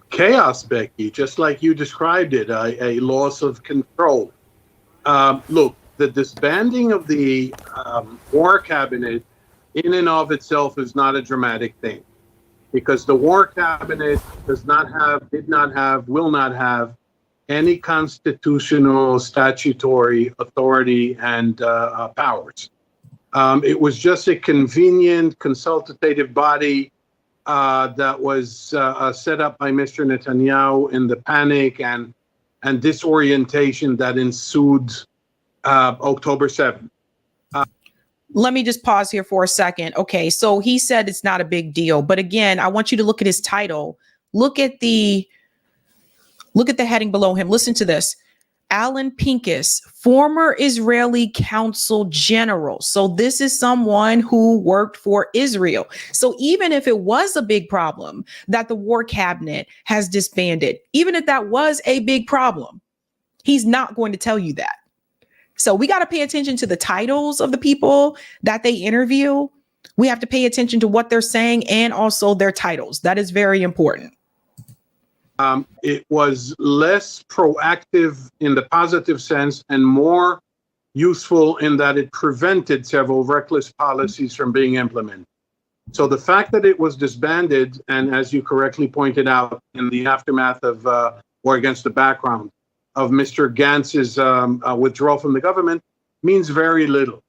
Chaos, Becky, just like you described it, a loss of control. Look, the disbanding of the war cabinet in and of itself is not a dramatic thing, because the war cabinet did not have, will not have any constitutional, statutory authority and powers. It was just a convenient consultative body that was set up by Mr. Netanyahu in the panic and disorientation that ensued October 7th. Let me just pause here for a second. Okay, so he said it's not a big deal, but again, I want you to look at his title. Look at the heading below him. Listen to this. Alon Pincus, former Israeli Consul General. So this is someone who worked for Israel. So even if it was a big problem that the war cabinet has disbanded, even if that was a big problem, he's not going to tell you that. So we got to pay attention to the titles of the people that they interview. We have to pay attention to what they're saying and also their titles. That is very important. It was less proactive in the positive sense and more useful in that it prevented several reckless policies from being implemented. So the fact that it was disbanded, and as you correctly pointed out, in the aftermath of, or against the background of Mr. Gantz's withdrawal from the government, means very little.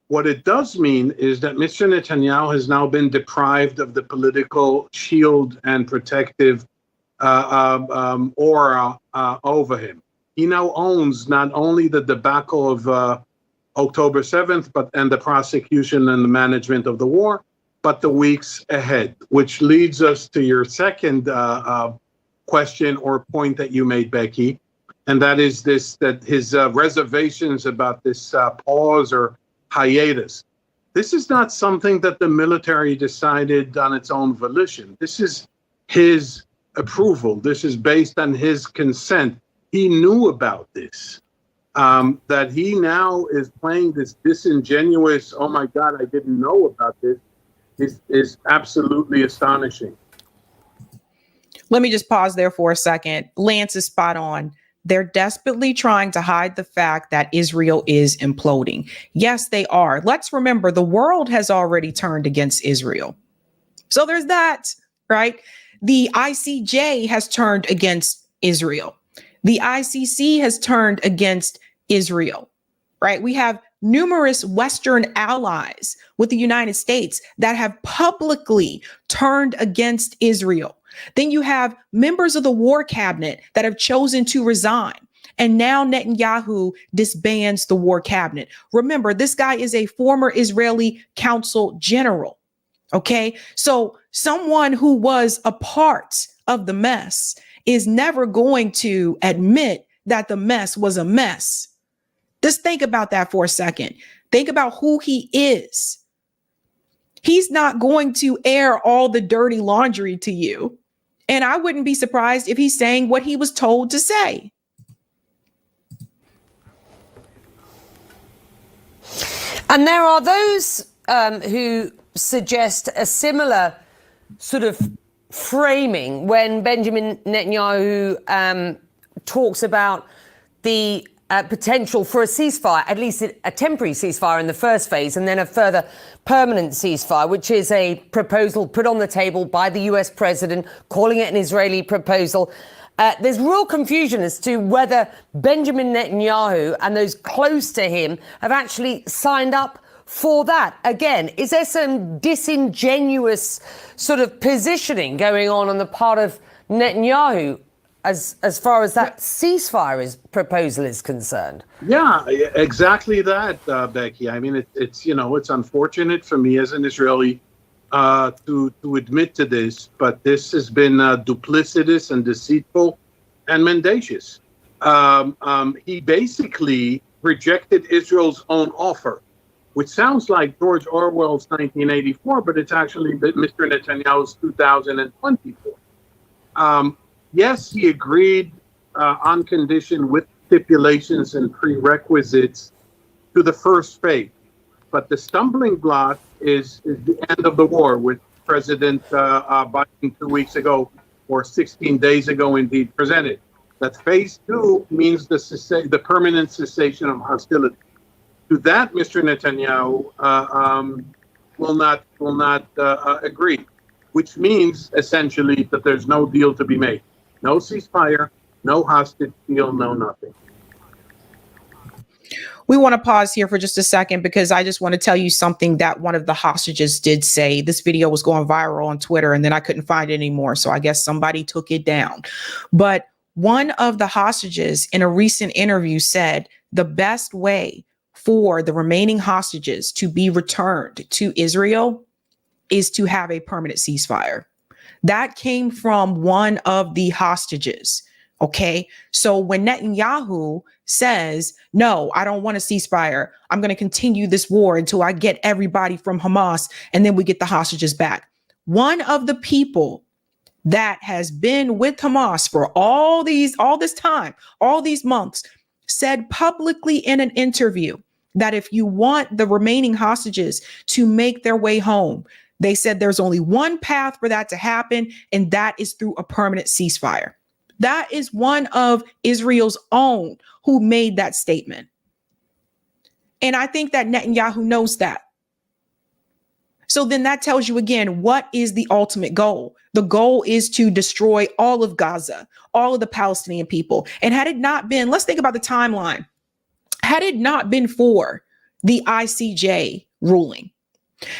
What it does mean is that Mr. Netanyahu has now been deprived of the political shield and protective aura over him. He now owns not only the debacle of October 7th, and the prosecution and the management of the war, but the weeks ahead, which leads us to your second question or point that you made, Becky, and that is this, that his reservations about this pause or hiatus. This is not something that the military decided on its own volition. This is his approval. This is based on his consent. He knew about this. That he now is playing this disingenuous, oh my God, I didn't know about this, is absolutely astonishing. Let me just pause there for a second. Lance is spot on. They're desperately trying to hide the fact that Israel is imploding. Yes, they are. Let's remember, the world has already turned against Israel. So there's that, right? The ICJ has turned against Israel. The ICC has turned against Israel, right? We have numerous Western allies with the United States that have publicly turned against Israel. Then you have members of the war cabinet that have chosen to resign. And now Netanyahu disbands the war cabinet. Remember, this guy is a former Israeli counsel general. Okay, so someone who was a part of the mess is never going to admit that the mess was a mess. Just think about that for a second. Think about who he is. He's not going to air all the dirty laundry to you. And I wouldn't be surprised if he's saying what he was told to say. And there are those who suggest a similar sort of framing when Benjamin Netanyahu talks about the potential for a ceasefire, at least a temporary ceasefire in the first phase, and then a further permanent ceasefire, which is a proposal put on the table by the US president, calling it an Israeli proposal. There's real confusion as to whether Benjamin Netanyahu and those close to him have actually signed up for that. Again, is there some disingenuous sort of positioning going on the part of Netanyahu as far as that ceasefire proposal is concerned? Yeah, exactly that, Becky. I mean, it's it's unfortunate for me as an Israeli to admit to this, but this has been duplicitous and deceitful and mendacious. He basically rejected Israel's own offer, which sounds like George Orwell's 1984, but it's actually Mr. Netanyahu's 2024. Yes, he agreed on condition with stipulations and prerequisites to the first phase, but the stumbling block is the end of the war, with President Biden 2 weeks ago, or 16 days ago indeed, presented. That phase 2 means the permanent cessation of hostility. To that, Mr. Netanyahu will not agree, which means essentially that there's no deal to be made. No ceasefire, no hostage deal, no nothing. We want to pause here for just a second because I just want to tell you something that one of the hostages did say. This video was going viral on Twitter and then I couldn't find it anymore. So I guess somebody took it down. But one of the hostages in a recent interview said the best way for the remaining hostages to be returned to Israel is to have a permanent ceasefire. That came from one of the hostages. Okay, so when Netanyahu says, no, I don't want a ceasefire, I'm going to continue this war until I get everybody from Hamas and then we get the hostages back. One of the people that has been with Hamas for all this time, all these months, said publicly in an interview that if you want the remaining hostages to make their way home, they said there's only one path for that to happen, and that is through a permanent ceasefire. That is one of Israel's own who made that statement. And I think that Netanyahu knows that. So then that tells you again, what is the ultimate goal? The goal is to destroy all of Gaza, all of the Palestinian people. And had it not been, let's think about the timeline. Had it not been for the ICJ ruling,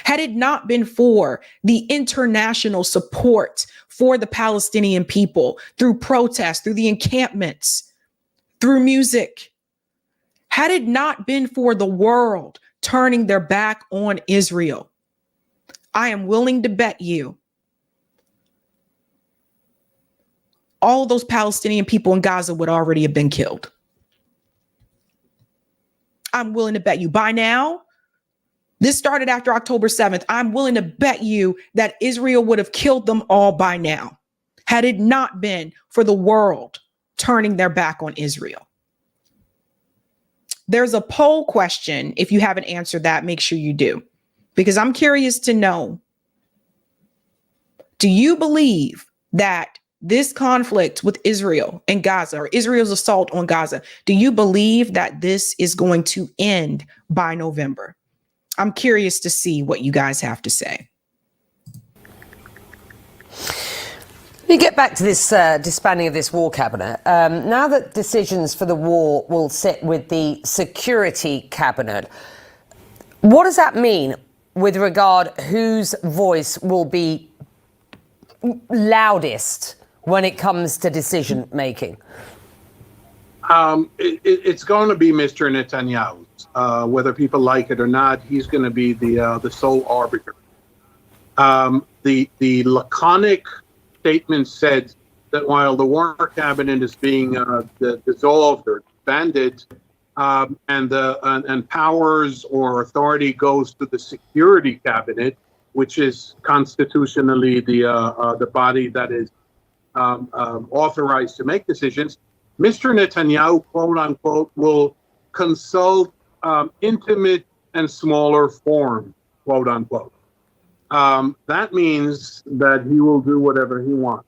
had it not been for the international support for the Palestinian people through protests, through the encampments, through music, had it not been for the world turning their back on Israel, I am willing to bet you all those Palestinian people in Gaza would already have been killed. I'm willing to bet you by now, this started after October 7th. I'm willing to bet you that Israel would have killed them all by now, had it not been for the world turning their back on Israel. There's a poll question. If you haven't answered that, make sure you do, because I'm curious to know, do you believe that this conflict with Israel and Gaza, or Israel's assault on Gaza, do you believe that this is going to end by November? I'm curious to see what you guys have to say. Let me get back to this disbanding of this war cabinet. Now that decisions for the war will sit with the security cabinet, what does that mean with regard whose voice will be loudest when it comes to decision making? It's going to be Mr. Netanyahu. Whether people like it or not, he's going to be the sole arbiter. The laconic statement said that while the war cabinet is being dissolved or disbanded, and powers or authority goes to the security cabinet, which is constitutionally the body that is authorized to make decisions, Mr. Netanyahu, quote unquote, will consult intimate and smaller form, quote unquote. That means that he will do whatever he wants,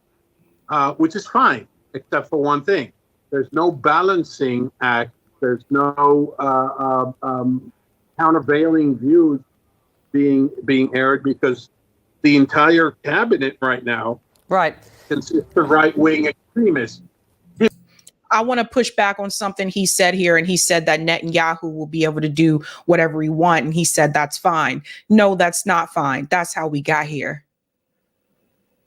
which is fine, except for one thing. There's no balancing act. There's no countervailing views being aired, because the entire cabinet right now consists of right-wing extremists. I want to push back on something he said here, and he said that Netanyahu will be able to do whatever he wants, and he said that's fine. No, that's not fine. That's how we got here.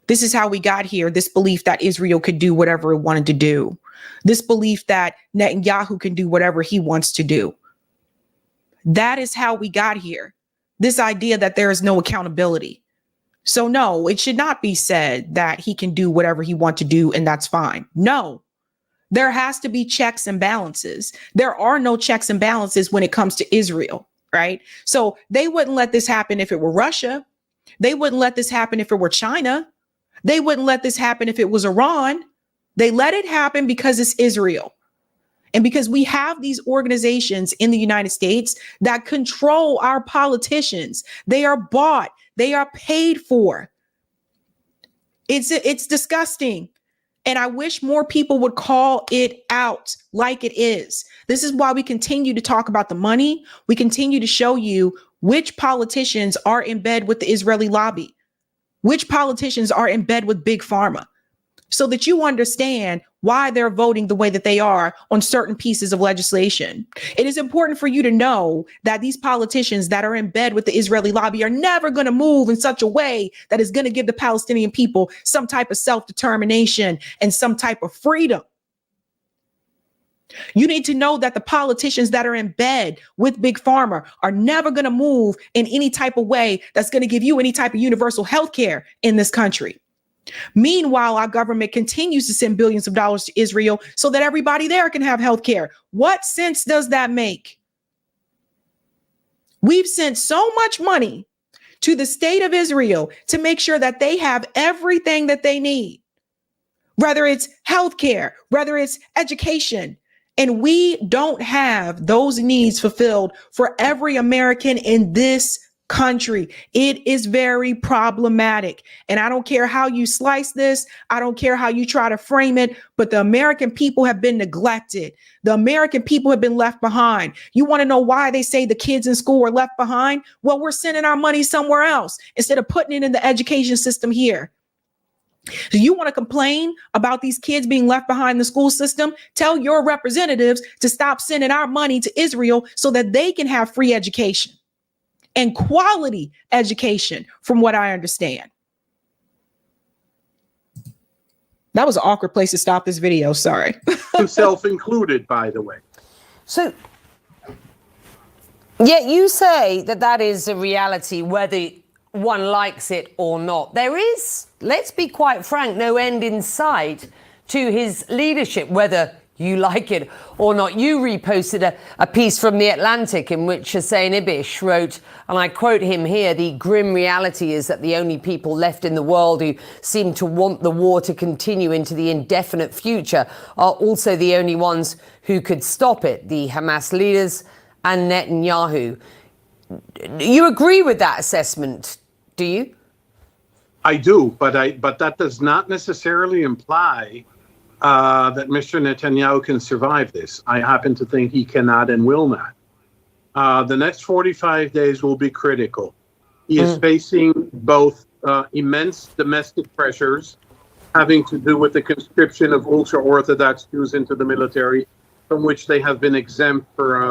This is how we got here. This belief that Israel could do whatever it wanted to do. This belief that Netanyahu can do whatever he wants to do. That is how we got here. This idea that there is no accountability. So no, it should not be said that he can do whatever he wants to do and that's fine. No, there has to be checks and balances. There are no checks and balances when it comes to Israel, right? So they wouldn't let this happen if it were Russia. They wouldn't let this happen if it were China. They wouldn't let this happen if it was Iran. They let it happen because it's Israel. And because we have these organizations in the United States that control our politicians. They are bought. They are paid for. It's disgusting. And I wish more people would call it out like it is. This is why we continue to talk about the money. We continue to show you which politicians are in bed with the Israeli lobby, which politicians are in bed with Big Pharma, so that you understand why they're voting the way that they are on certain pieces of legislation. It is important for you to know that these politicians that are in bed with the Israeli lobby are never going to move in such a way that is going to give the Palestinian people some type of self-determination and some type of freedom. You need to know that the politicians that are in bed with Big Pharma are never going to move in any type of way that's going to give you any type of universal health care in this country. Meanwhile, our government continues to send billions of dollars to Israel so that everybody there can have health care. What sense does that make? We've sent so much money to the state of Israel to make sure that they have everything that they need, whether it's health care, whether it's education. And we don't have those needs fulfilled for every American in this country. It is very problematic. And I don't care how you slice this. I don't care how you try to frame it, but the American people have been neglected. The American people have been left behind. You want to know why they say the kids in school are left behind? Well, we're sending our money somewhere else instead of putting it in the education system here. So you want to complain about these kids being left behind in the school system? Tell your representatives to stop sending our money to Israel so that they can have free education and quality education, from what I understand. That was an awkward place to stop this video. Sorry. Himself included, by the way. So, yeah, you say that that is a reality, whether one likes it or not. There is, let's be quite frank, no end in sight to his leadership, whether you like it or not. You reposted a piece from The Atlantic in which Hussein Ibish wrote, and I quote him here, "The grim reality is that the only people left in the world who seem to want the war to continue into the indefinite future are also the only ones who could stop it, the Hamas leaders and Netanyahu." You agree with that assessment, do you? I do, but that does not necessarily imply that Mr. Netanyahu can survive this. I happen to think he cannot and will not. The next 45 days will be critical. He is facing both immense domestic pressures having to do with the conscription of ultra-Orthodox Jews into the military, from which they have been exempt for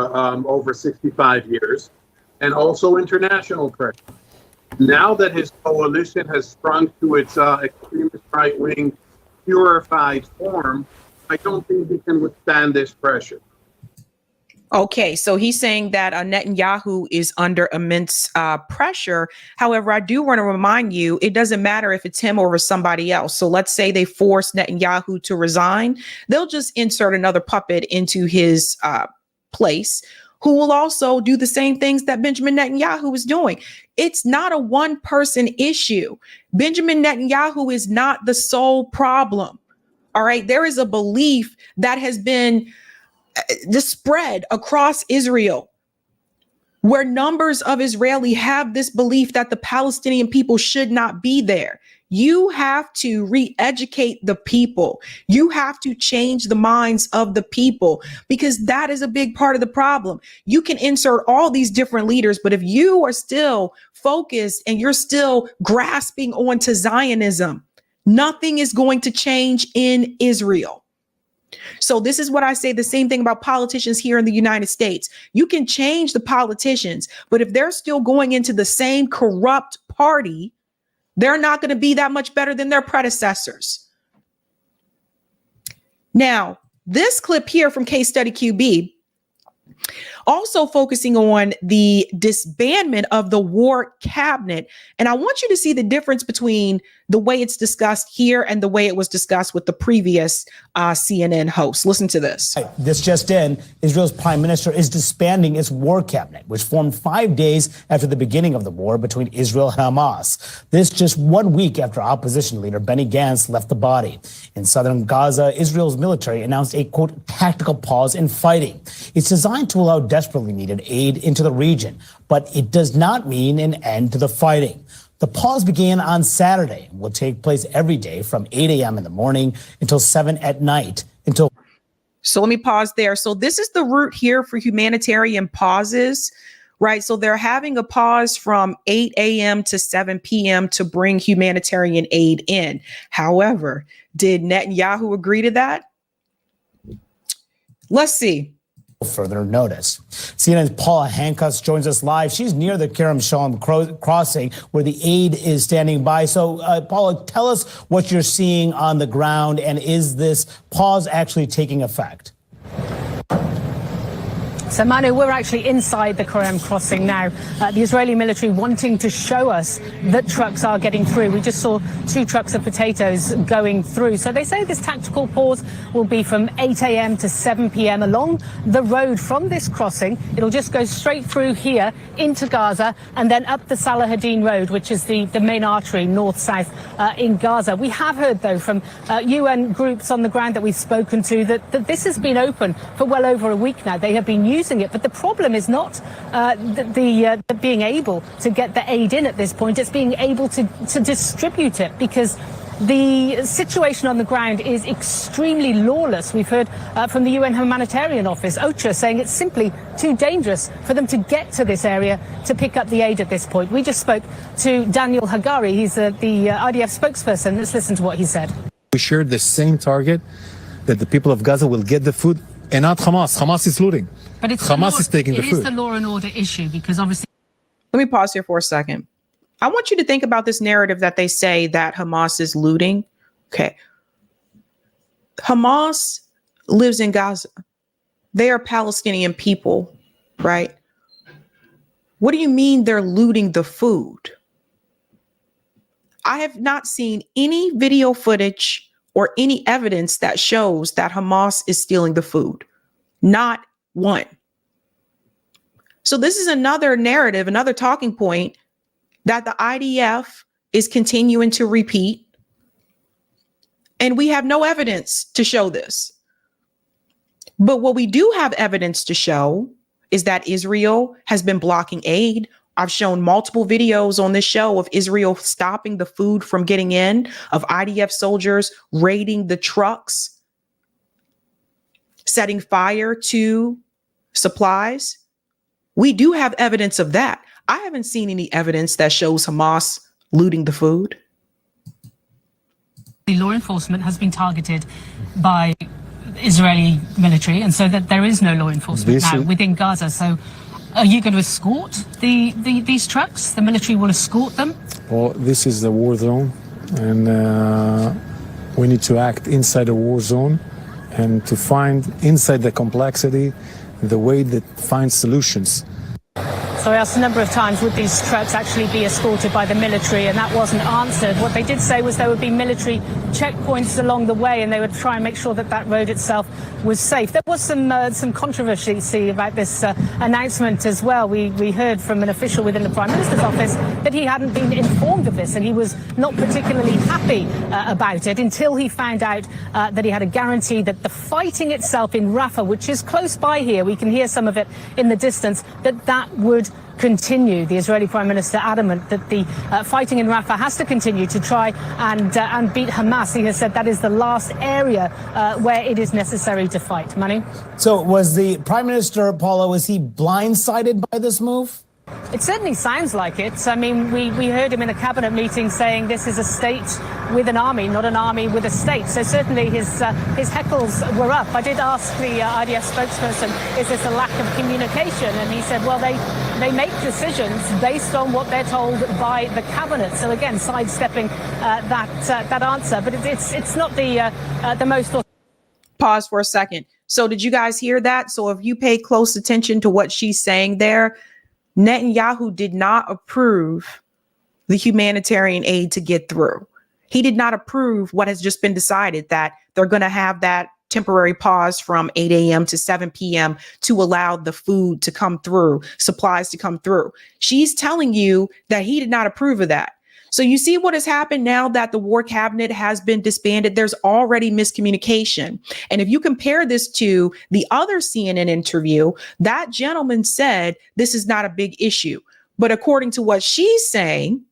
over 65 years, and also international pressure. Now that his coalition has sprung to its extremist right-wing purified form, I don't think he can withstand this pressure. Okay, so he's saying that Netanyahu is under immense pressure. However, I do want to remind you, it doesn't matter if it's him or somebody else. So let's say they force Netanyahu to resign. They'll just insert another puppet into his place who will also do the same things that Benjamin Netanyahu is doing. It's not a one-person issue. Benjamin Netanyahu is not the sole problem. All right, there is a belief that has been just spread across Israel, where numbers of Israeli have this belief that the Palestinian people should not be there. You have to re-educate the people. You have to change the minds of the people, because that is a big part of the problem. You can insert all these different leaders, but if you are still focused and you're still grasping onto Zionism, nothing is going to change in Israel. So this is what I say, the same thing about politicians here in the United States. You can change the politicians, but if they're still going into the same corrupt party, they're not going to be that much better than their predecessors. Now, this clip here from Case Study QB, also focusing on the disbandment of the war cabinet. And I want you to see the difference between the way it's discussed here and the way it was discussed with the previous CNN host. Listen to this. This just in, Israel's prime minister is disbanding its war cabinet, which formed 5 days after the beginning of the war between Israel and Hamas. This just 1 week after opposition leader Benny Gantz left the body. In southern Gaza, Israel's military announced a, quote, tactical pause in fighting. It's designed to allow desperately needed aid into the region, but it does not mean an end to the fighting. The pause began on Saturday and will take place every day from 8 a.m. in the morning until 7 at night. So let me pause there. So this is the route here for humanitarian pauses, right? So they're having a pause from 8 a.m. to 7 p.m. to bring humanitarian aid in. However, did Netanyahu agree to that? Let's see. Further notice. CNN's Paula Hancuss joins us live. She's near the Kerem Shalom crossing where the aid is standing by. So, Paula, tell us what you're seeing on the ground, and is this pause actually taking effect? So Manu, we're actually inside the Kerem crossing now. The Israeli military wanting to show us that trucks are getting through. We just saw 2 trucks of potatoes going through. So they say this tactical pause will be from 8 a.m. to 7 p.m. along the road from this crossing. It'll just go straight through here into Gaza and then up the Salahadin Road, which is the main artery north-south in Gaza. We have heard, though, from UN groups on the ground that we've spoken to that this has been open for well over a week now. They have been using it, but the problem is not the being able to get the aid in at this point. It's being able to distribute it, because the situation on the ground is extremely lawless. We've heard from the UN Humanitarian Office, OCHA, saying it's simply too dangerous for them to get to this area to pick up the aid at this point. We just spoke to Daniel Hagari. He's the IDF spokesperson. Let's listen to what he said. We share the same target, that the people of Gaza will get the food, and not Hamas. Hamas is looting. But it's Hamas is taking the food. It is the law and order issue, because obviously... Let me pause here for a second. I want you to think about this narrative that they say that Hamas is looting. Okay. Hamas lives in Gaza. They are Palestinian people, right? What do you mean they're looting the food? I have not seen any video footage or any evidence that shows that Hamas is stealing the food. Not one. So this is another narrative, another talking point that the IDF is continuing to repeat. And we have no evidence to show this. But what we do have evidence to show is that Israel has been blocking aid. I've shown multiple videos on this show of Israel stopping the food from getting in, of IDF soldiers raiding the trucks, setting fire to supplies. We do have evidence of that. I haven't seen any evidence that shows Hamas looting the food. The law enforcement has been targeted by Israeli military, and so that there is no law enforcement now within Gaza. So are you going to escort these trucks? The military will escort them? Well, this is the war zone, and we need to act inside the war zone and to find inside the complexity the way that finds solutions. So I asked a number of times, would these trucks actually be escorted by the military, and that wasn't answered. What they did say was there would be military checkpoints along the way, and they would try and make sure that that road itself was safe. There was some controversy about this announcement as well. We heard from an official within the Prime Minister's office that he hadn't been informed of this, and he was not particularly happy about it until he found out that he had a guarantee that the fighting itself in Rafah, which is close by here, we can hear some of it in the distance, that would continue. The Israeli Prime Minister adamant that the fighting in Rafah has to continue to try and beat Hamas. He has said that is the last area where it is necessary to fight. Manu? So was the Prime Minister, Paula, was he blindsided by this move? It certainly sounds like it. I mean, we heard him in a cabinet meeting saying this is a state with an army, not an army with a state. So certainly his heckles were up. I did ask the IDF spokesperson, is this a lack of communication? And he said, well, they make decisions based on what they're told by the cabinet. So again, sidestepping that answer. But it's not the most... Pause for a second. So did you guys hear that? So if you pay close attention to what she's saying there, Netanyahu did not approve the humanitarian aid to get through. He did not approve what has just been decided, that they're going to have that temporary pause from 8 a.m. to 7 p.m. to allow the food to come through, supplies to come through. She's telling you that he did not approve of that. So you see what has happened now that the war cabinet has been disbanded. There's already miscommunication. And if you compare this to the other CNN interview, that gentleman said this is not a big issue. But according to what she's saying,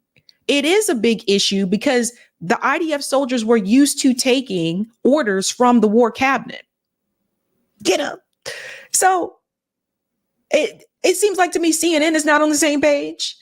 it is a big issue because the IDF soldiers were used to taking orders from the war cabinet. Get up. So it seems like to me CNN is not on the same page.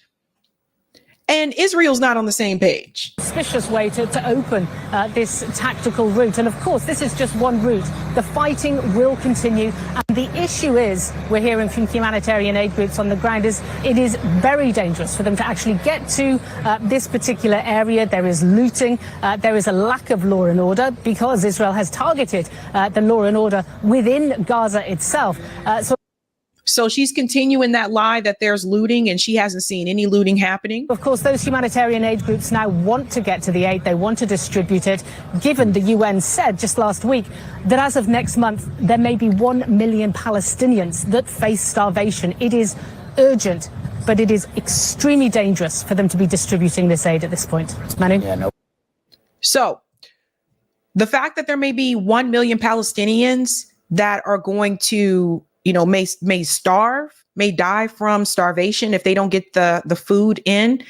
And Israel's not on the same page. Suspicious way to open this tactical route. And of course, this is just one route. The fighting will continue. And the issue is, we're hearing from humanitarian aid groups on the ground, is it is very dangerous for them to actually get to this particular area. There is looting. There is a lack of law and order because Israel has targeted the law and order within Gaza itself. So she's continuing that lie that there's looting and she hasn't seen any looting happening. Of course, those humanitarian aid groups now want to get to the aid. They want to distribute it, given the UN said just last week that as of next month, there may be 1 million Palestinians that face starvation. It is urgent, but it is extremely dangerous for them to be distributing this aid at this point. Manu? Yeah, no. So the fact that there may be 1 million Palestinians that are going to, may starve, may die from starvation if they don't get the food in.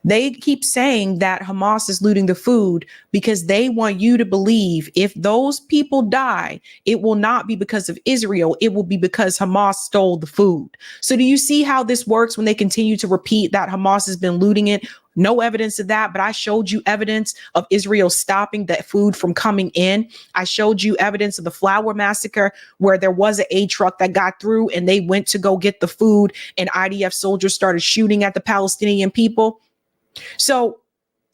They keep saying that Hamas is looting the food because they want you to believe if those people die, it will not be because of Israel. It will be because Hamas stole the food. So do you see how this works when they continue to repeat that Hamas has been looting it? No evidence of that, but I showed you evidence of Israel stopping that food from coming in. I showed you evidence of the flour massacre where there was an aid truck that got through and they went to go get the food and IDF soldiers started shooting at the Palestinian people. So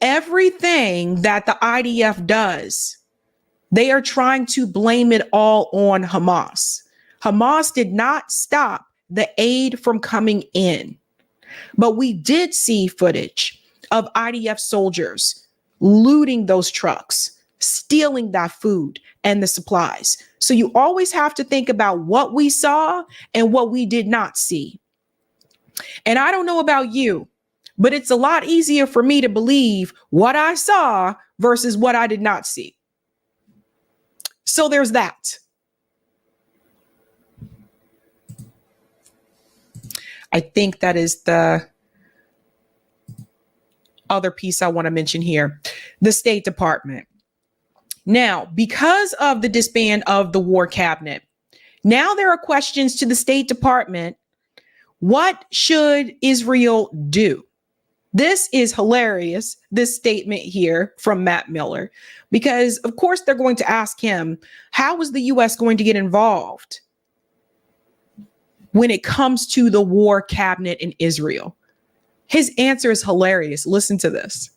everything that the IDF does, they are trying to blame it all on Hamas. Hamas did not stop the aid from coming in, but we did see footage of IDF soldiers looting those trucks, stealing that food and the supplies. So you always have to think about what we saw and what we did not see. And I don't know about you, but it's a lot easier for me to believe what I saw versus what I did not see. So there's that. I think that is the other piece I want to mention here, the State Department. Now, because of the disband of the war cabinet, now there are questions to the State Department. What should Israel do? This is hilarious, this statement here from Matt Miller, because of course they're going to ask him, how is the U.S. going to get involved when it comes to the war cabinet in Israel? His answer is hilarious. Listen to this.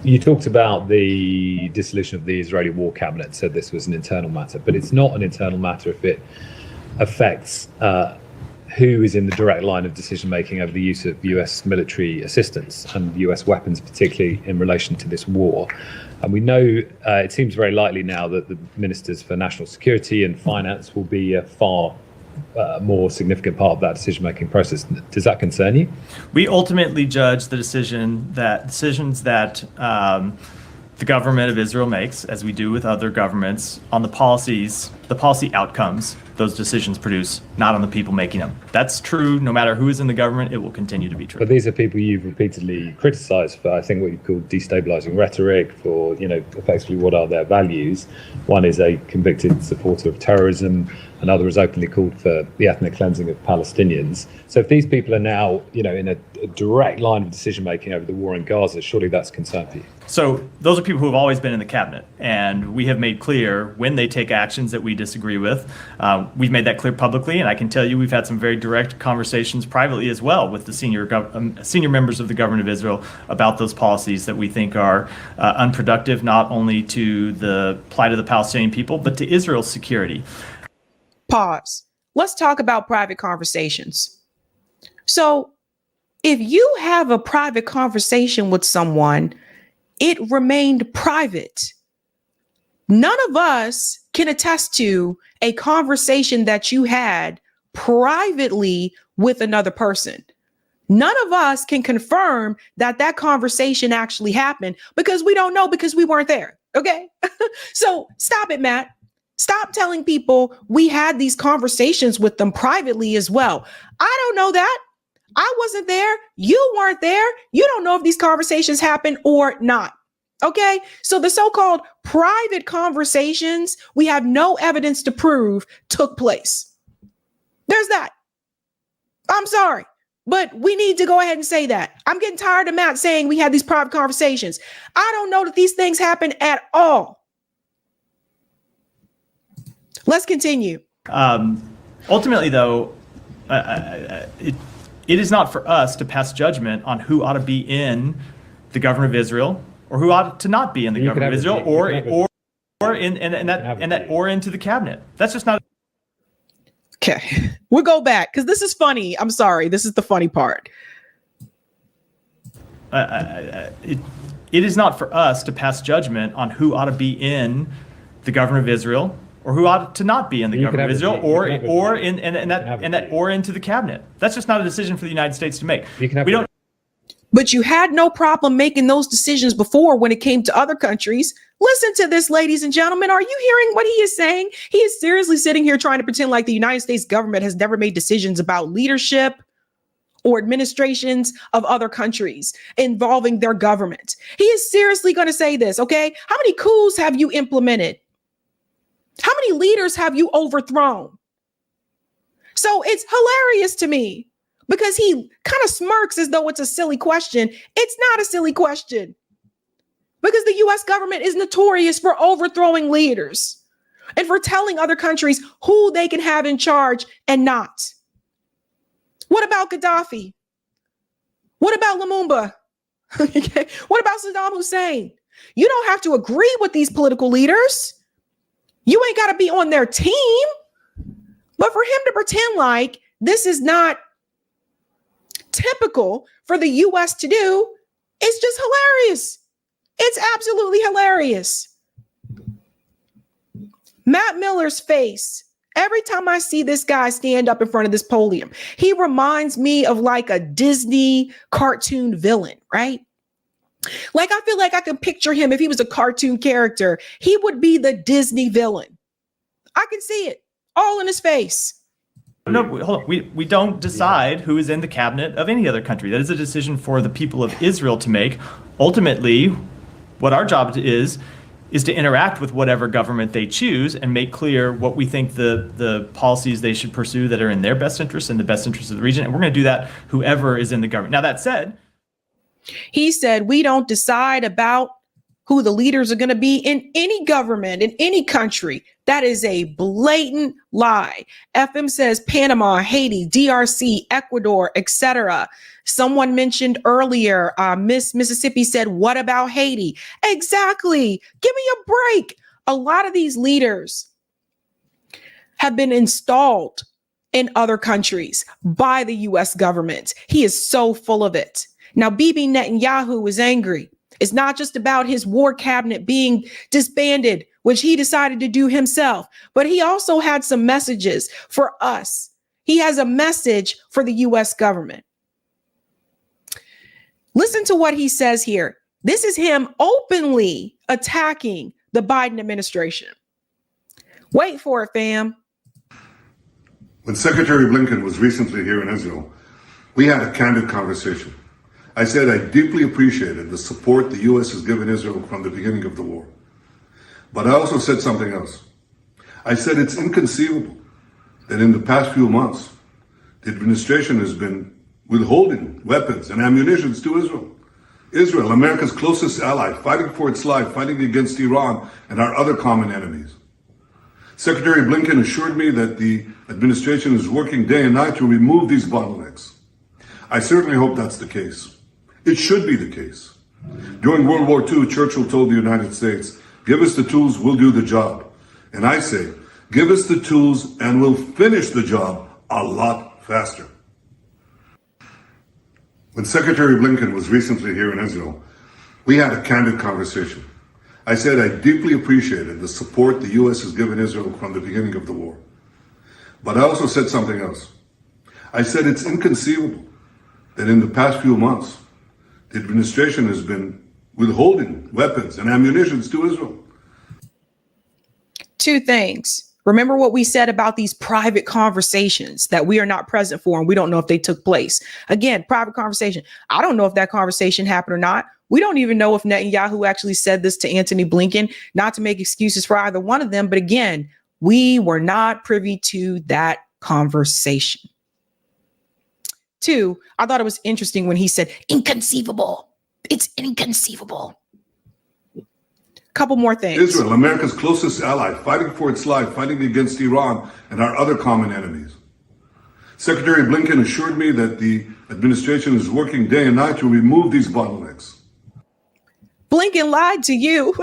You talked about the dissolution of the Israeli war cabinet, said this was an internal matter, but it's not an internal matter if it affects who is in the direct line of decision making over the use of US military assistance and US weapons, particularly in relation to this war. And we know it seems very likely now that the ministers for national security and finance will be a far more significant part of that decision making process. Does that concern you? We ultimately judge the decisions that the government of Israel makes, as we do with other governments, on the policy outcomes those decisions produce, not on the people making them. That's true no matter who is in the government. It will continue to be true. But these are people you've repeatedly criticized for, I think, what you call destabilizing rhetoric, for, effectively what are their values. One is a convicted supporter of terrorism. Another has openly called for the ethnic cleansing of Palestinians. So if these people are now, in a direct line of decision-making over the war in Gaza, surely that's a concern for you. So those are people who have always been in the cabinet, and we have made clear when they take actions that we disagree with. We've made that clear publicly, and I can tell you we've had some very direct conversations privately as well with the senior members of the government of Israel about those policies that we think are unproductive, not only to the plight of the Palestinian people, but to Israel's security. Pause. Let's talk about private conversations. So if you have a private conversation with someone, it remained private. None of us can attest to a conversation that you had privately with another person. None of us can confirm that that conversation actually happened because we don't know, because we weren't there. Okay. So stop it, Matt. Stop telling people we had these conversations with them privately as well. I don't know that. I wasn't there. You weren't there. You don't know if these conversations happened or not. Okay. So the so-called private conversations, we have no evidence to prove took place. There's that. I'm sorry, but we need to go ahead and say that. I'm getting tired of Matt saying we had these private conversations. I don't know that these things happen at all. Let's continue. Ultimately, though, it is not for us to pass judgment on who ought to be in the government of Israel or who ought to not be in the government of Israel or into the cabinet. That's just not. Okay, we'll go back because this is funny. I'm sorry. This is the funny part. It is not for us to pass judgment on who ought to be in the government of Israel or who ought to not be in the government of Israel or into the cabinet. That's just not a decision for the United States to make. We don't. But you had no problem making those decisions before when it came to other countries. Listen to this, ladies and gentlemen. Are you hearing what he is saying? He is seriously sitting here trying to pretend like the United States government has never made decisions about leadership or administrations of other countries involving their government. He is seriously going to say this, okay? How many coups have you implemented? How many leaders have you overthrown? So it's hilarious to me because he kind of smirks as though it's a silly question. It's not a silly question because the US government is notorious for overthrowing leaders and for telling other countries who they can have in charge and not. What about Gaddafi? What about Lumumba? Okay. What about Saddam Hussein? You don't have to agree with these political leaders. You ain't got to be on their team. But for him to pretend like this is not typical for the US to do, it's just hilarious. It's absolutely hilarious. Matt Miller's face. Every time I see this guy stand up in front of this podium, he reminds me of like a Disney cartoon villain, right? Like I feel like I could picture him if he was a cartoon character. He would be the Disney villain. I can see it all in his face. No, hold on. We don't decide who is in the cabinet of any other country. That is a decision for the people of Israel to make. Ultimately, what our job is to interact with whatever government they choose and make clear what we think the policies they should pursue that are in their best interest and the best interest of the region. And we're going to do that whoever is in the government. Now, that said, he said, we don't decide about who the leaders are going to be in any government, in any country. That is a blatant lie. FM says Panama, Haiti, DRC, Ecuador, etc. Someone mentioned earlier, Mississippi said, what about Haiti? Exactly. Give me a break. A lot of these leaders have been installed in other countries by the US government. He is so full of it. Now, Bibi Netanyahu is angry. It's not just about his war cabinet being disbanded, which he decided to do himself, but he also had some messages for us. He has a message for the US government. Listen to what he says here. This is him openly attacking the Biden administration. Wait for it, fam. When Secretary Blinken was recently here in Israel, we had a candid conversation. I said I deeply appreciated the support the U.S. has given Israel from the beginning of the war. But I also said something else. I said it's inconceivable that in the past few months, the administration has been withholding weapons and ammunition to Israel. Israel, America's closest ally, fighting for its life, fighting against Iran and our other common enemies. Secretary Blinken assured me that the administration is working day and night to remove these bottlenecks. I certainly hope that's the case. It should be the case. During World War II, Churchill told the United States, give us the tools, we'll do the job. And I say, give us the tools and we'll finish the job a lot faster. When Secretary Blinken was recently here in Israel, we had a candid conversation. I said I deeply appreciated the support the U.S. has given Israel from the beginning of the war. But I also said something else. I said it's inconceivable that in the past few months, the administration has been withholding weapons and ammunition to Israel. Two things. Remember what we said about these private conversations that we are not present for and we don't know if they took place. Again, private conversation. I don't know if that conversation happened or not. We don't even know if Netanyahu actually said this to Antony Blinken, not to make excuses for either one of them. But again, we were not privy to that conversation. Two, I thought it was interesting when he said, inconceivable. It's inconceivable. Couple more things. Israel, America's closest ally, fighting for its life, fighting against Iran and our other common enemies. Secretary Blinken assured me that the administration is working day and night to remove these bottlenecks. Blinken lied to you.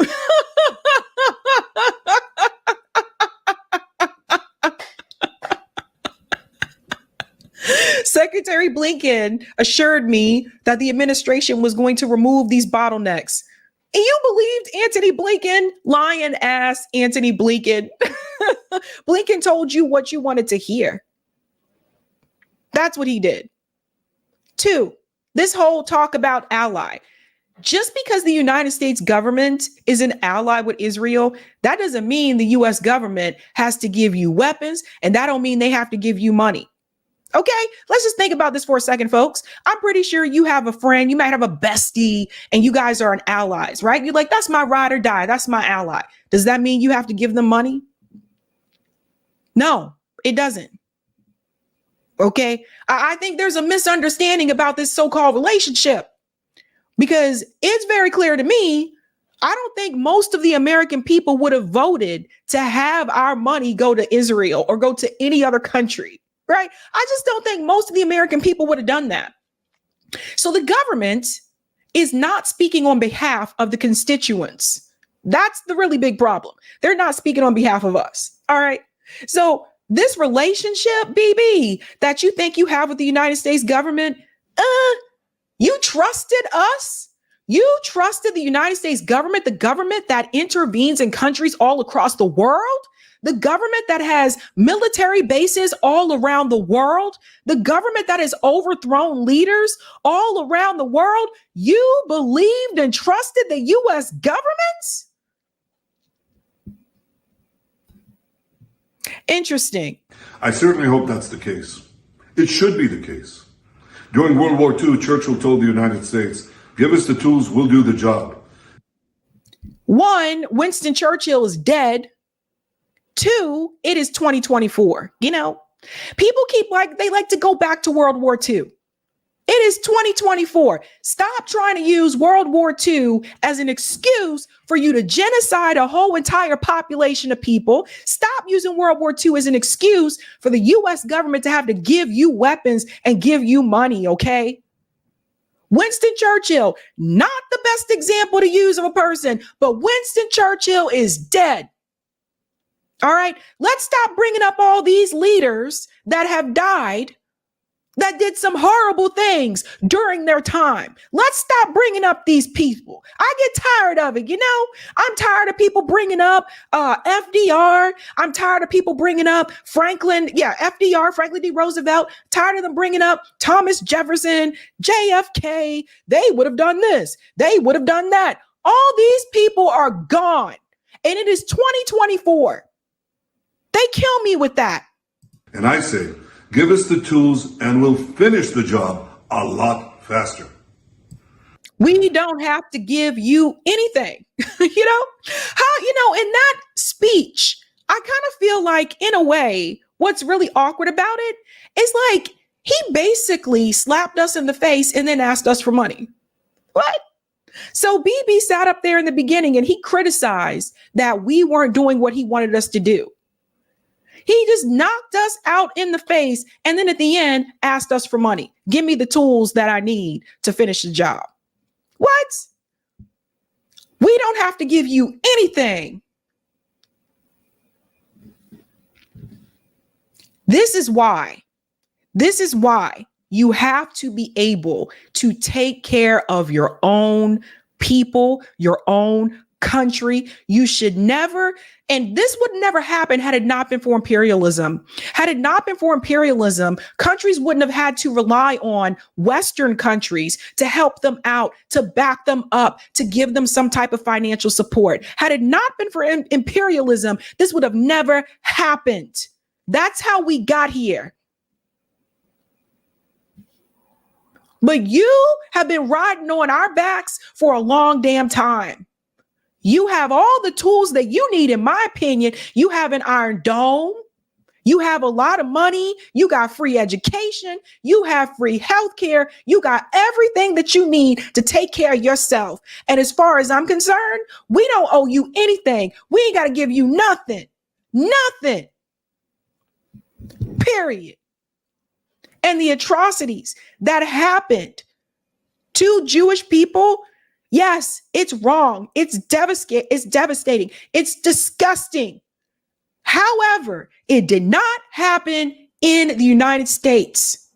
Secretary Blinken assured me that the administration was going to remove these bottlenecks. And you believed Anthony Blinken? Lying ass Anthony Blinken. Blinken told you what you wanted to hear. That's what he did. 2, this whole talk about ally. Just because the United States government is an ally with Israel, that doesn't mean the US government has to give you weapons, and that don't mean they have to give you money. Okay, let's just think about this for a second, folks. I'm pretty sure you have a friend, you might have a bestie, and you guys are allies, right? You're like, that's my ride or die. That's my ally. Does that mean you have to give them money? No, it doesn't. Okay, I think there's a misunderstanding about this so-called relationship, because it's very clear to me, I don't think most of the American people would have voted to have our money go to Israel or go to any other country. Right? I just don't think most of the American people would have done that. So the government is not speaking on behalf of the constituents. That's the really big problem. They're not speaking on behalf of us. All right. So this relationship, BB, that you think you have with the United States government, you trusted us. You trusted the United States government, the government that intervenes in countries all across the world. The government that has military bases all around the world, the government that has overthrown leaders all around the world, you believed and trusted the U.S. government? Interesting. I certainly hope that's the case. It should be the case. During World War II, Churchill told the United States, "Give us the tools, we'll do the job." 1, Winston Churchill is dead. 2, it is 2024. You know, people they like to go back to World War II. It is 2024. Stop trying to use World War II as an excuse for you to genocide a whole entire population of people. Stop using World War II as an excuse for the U.S. government to have to give you weapons and give you money, okay? Winston Churchill, not the best example to use of a person, but Winston Churchill is dead. All right, let's stop bringing up all these leaders that have died, that did some horrible things during their time. Let's stop bringing up these people. I get tired of it. You know, I'm tired of people bringing up FDR. I'm tired of people bringing up FDR, Franklin D. Roosevelt. Tired of them bringing up Thomas Jefferson, JFK. They would have done this. They would have done that. All these people are gone. And it is 2024. They kill me with that. And I say, give us the tools and we'll finish the job a lot faster. We don't have to give you anything. In that speech, I kind of feel like, in a way, what's really awkward about it is like he basically slapped us in the face and then asked us for money. What? So BB sat up there in the beginning and he criticized that we weren't doing what he wanted us to do. He just knocked us out in the face and then at the end asked us for money. Give me the tools that I need to finish the job. What? We don't have to give you anything. This is why you have to be able to take care of your own people, your own country. You should never, and this would never happen had it not been for imperialism. Had it not been for imperialism, countries wouldn't have had to rely on Western countries to help them out, to back them up, to give them some type of financial support. Had it not been for imperialism, this would have never happened. That's how we got here. But you have been riding on our backs for a long damn time. You have all the tools that you need, in my opinion. You have an Iron Dome. You have a lot of money. You got free education. You have free healthcare. You got everything that you need to take care of yourself. And as far as I'm concerned, we don't owe you anything. We ain't got to give you nothing. Nothing. Period. And the atrocities that happened to Jewish people, yes, it's wrong. It's devastating. It's disgusting. However, it did not happen in the United States.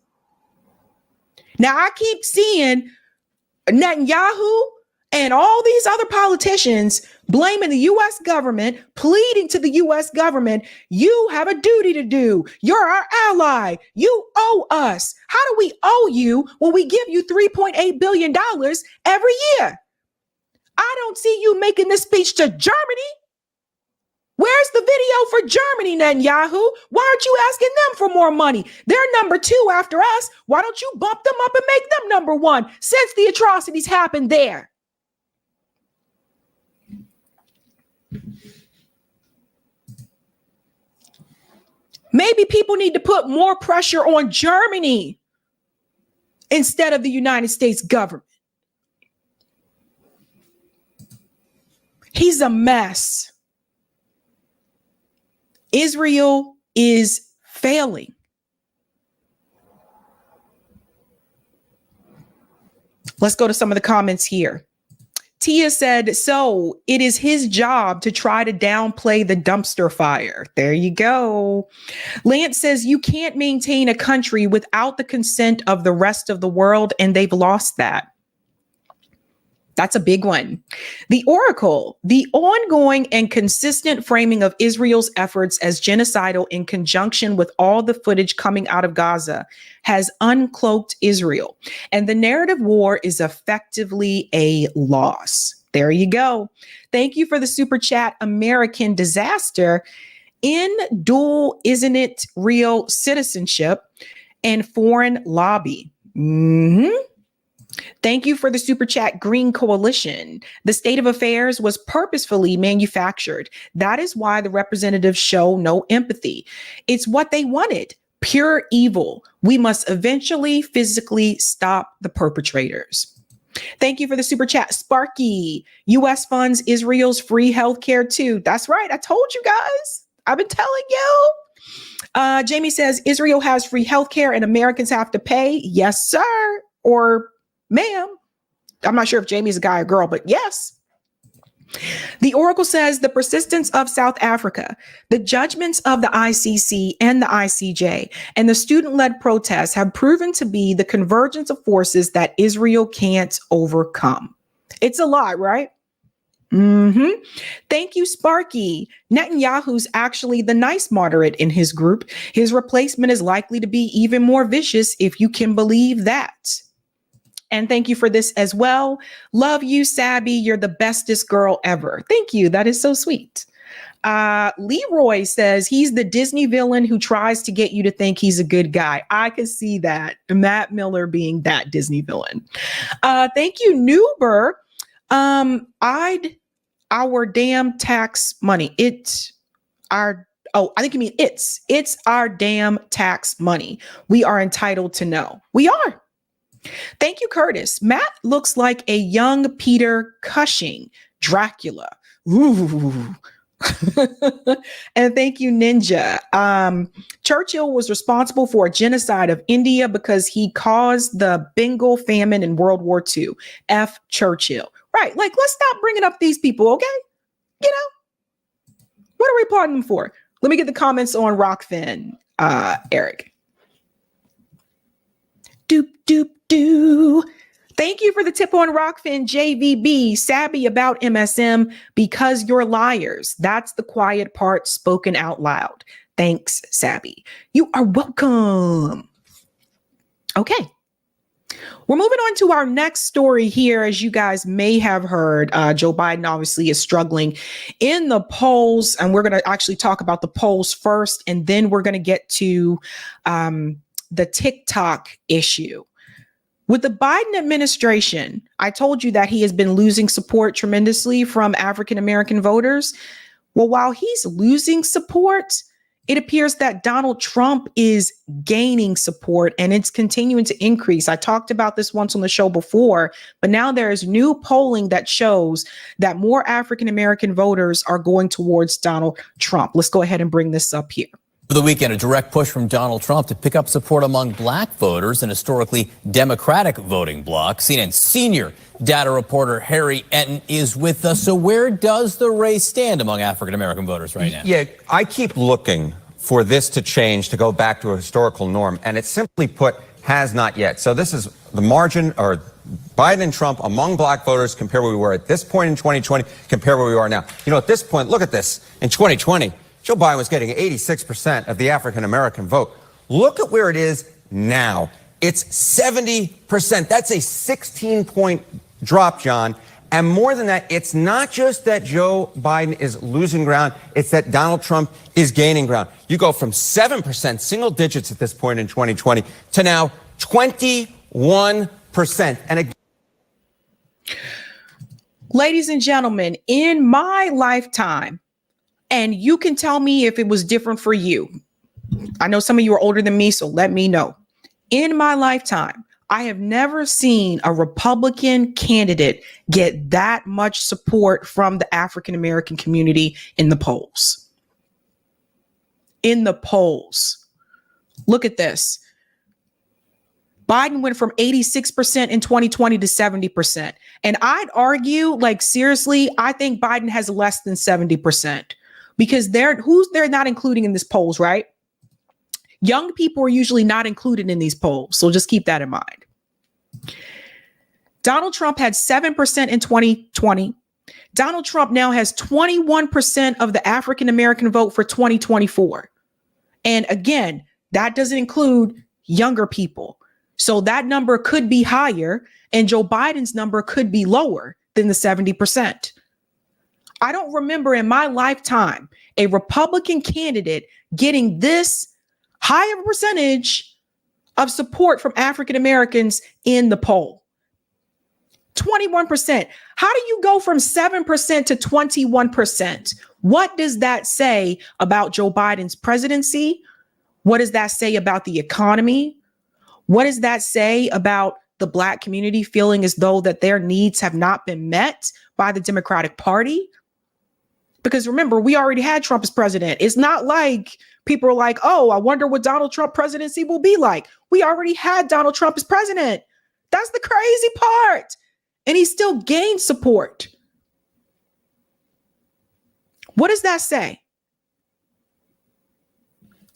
Now, I keep seeing Netanyahu and all these other politicians blaming the U.S. government, pleading to the U.S. government, you have a duty to do. You're our ally. You owe us. How do we owe you when we give you $3.8 billion every year? I don't see you making this speech to Germany. Where's the video for Germany, Netanyahu? Why aren't you asking them for more money? They're number 2 after us. Why don't you bump them up and make them number 1 since the atrocities happened there? Maybe people need to put more pressure on Germany instead of the United States government. He's a mess. Israel is failing. Let's go to some of the comments here. Tia said, so it is his job to try to downplay the dumpster fire. There you go. Lance says, you can't maintain a country without the consent of the rest of the world, and they've lost that. That's a big one. The Oracle, the ongoing and consistent framing of Israel's efforts as genocidal in conjunction with all the footage coming out of Gaza has uncloaked Israel. And the narrative war is effectively a loss. There you go. Thank you for the super chat, American Disaster. In dual, isn't it real citizenship and foreign lobby? Thank you for the super chat, Green Coalition. The state of affairs was purposefully manufactured. That is why the representatives show no empathy. It's what they wanted. Pure evil. We must eventually physically stop the perpetrators. Thank you for the super chat, Sparky. U.S. funds Israel's free healthcare too. That's right. I told you guys. I've been telling you. Jamie says Israel has free healthcare and Americans have to pay. Yes, sir. Or ma'am. I'm not sure if Jamie's a guy or girl, but yes. The Oracle says the persistence of South Africa, the judgments of the ICC and the ICJ, and the student-led protests have proven to be the convergence of forces that Israel can't overcome. It's a lot, right? Thank you, Sparky. Netanyahu's actually the nice moderate in his group. His replacement is likely to be even more vicious, if you can believe that. And thank you for this as well. Love you, Sabby. You're the bestest girl ever. Thank you. That is so sweet. Leroy says he's the Disney villain who tries to get you to think he's a good guy. I can see that. Matt Miller being that Disney villain. Thank you, Nuber. Our damn tax money. I think you mean it's our damn tax money. We are entitled to know. We are. Thank you, Curtis. Matt looks like a young Peter Cushing, Dracula. Ooh. And thank you, Ninja. Churchill was responsible for a genocide of India because he caused the Bengal famine in World War II. F. Churchill. Right. Like, let's stop bringing up these people, okay? You know, what are we pardoning them for? Let me get the comments on Rockfin, Eric. Doop, doop, doo. Thank you for the tip on Rockfin, JVB. Sabby about MSM because you're liars. That's the quiet part spoken out loud. Thanks, Sabby. You are welcome. Okay. We're moving on to our next story here. As you guys may have heard, Joe Biden obviously is struggling in the polls, and we're going to actually talk about the polls first, and then we're going to get to the TikTok issue. With the Biden administration, I told you that he has been losing support tremendously from African-American voters. Well, while he's losing support, it appears that Donald Trump is gaining support and it's continuing to increase. I talked about this once on the show before, but now there is new polling that shows that more African-American voters are going towards Donald Trump. Let's go ahead and bring this up here. Over the weekend, a direct push from Donald Trump to pick up support among black voters, an historically Democratic voting bloc. CNN senior data reporter Harry Enton is with us. So where does the race stand among African-American voters right now? Yeah, I keep looking for this to change, to go back to a historical norm. And it's simply put, has not yet. So this is the margin, or Biden and Trump among black voters, compare where we were at this point in 2020, compare where we are now. You know, at this point, look at this. In 2020, Joe Biden was getting 86% of the African-American vote. Look at where it is now. It's 70%. That's a 16-point drop, John. And more than that, it's not just that Joe Biden is losing ground, it's that Donald Trump is gaining ground. You go from 7%, single digits at this point in 2020, to now 21%. And again, ladies and gentlemen, in my lifetime, and you can tell me if it was different for you. I know some of you are older than me, so let me know. In my lifetime, I have never seen a Republican candidate get that much support from the African-American community in the polls. In the polls. Look at this. Biden went from 86% in 2020 to 70%. And I'd argue, like, seriously, I think Biden has less than 70% because they're not including in these polls, right? Young people are usually not included in these polls. So just keep that in mind. Donald Trump had 7% in 2020. Donald Trump now has 21% of the African-American vote for 2024. And again, that doesn't include younger people. So that number could be higher and Joe Biden's number could be lower than the 70%. I don't remember in my lifetime a Republican candidate getting this high of a percentage of support from African Americans in the poll. 21%. How do you go from 7% to 21%? What does that say about Joe Biden's presidency? What does that say about the economy? What does that say about the Black community feeling as though that their needs have not been met by the Democratic Party? Because remember, we already had Trump as president. It's not like people are like, oh, I wonder what Donald Trump presidency will be like. We already had Donald Trump as president. That's the crazy part. And he still gained support. What does that say?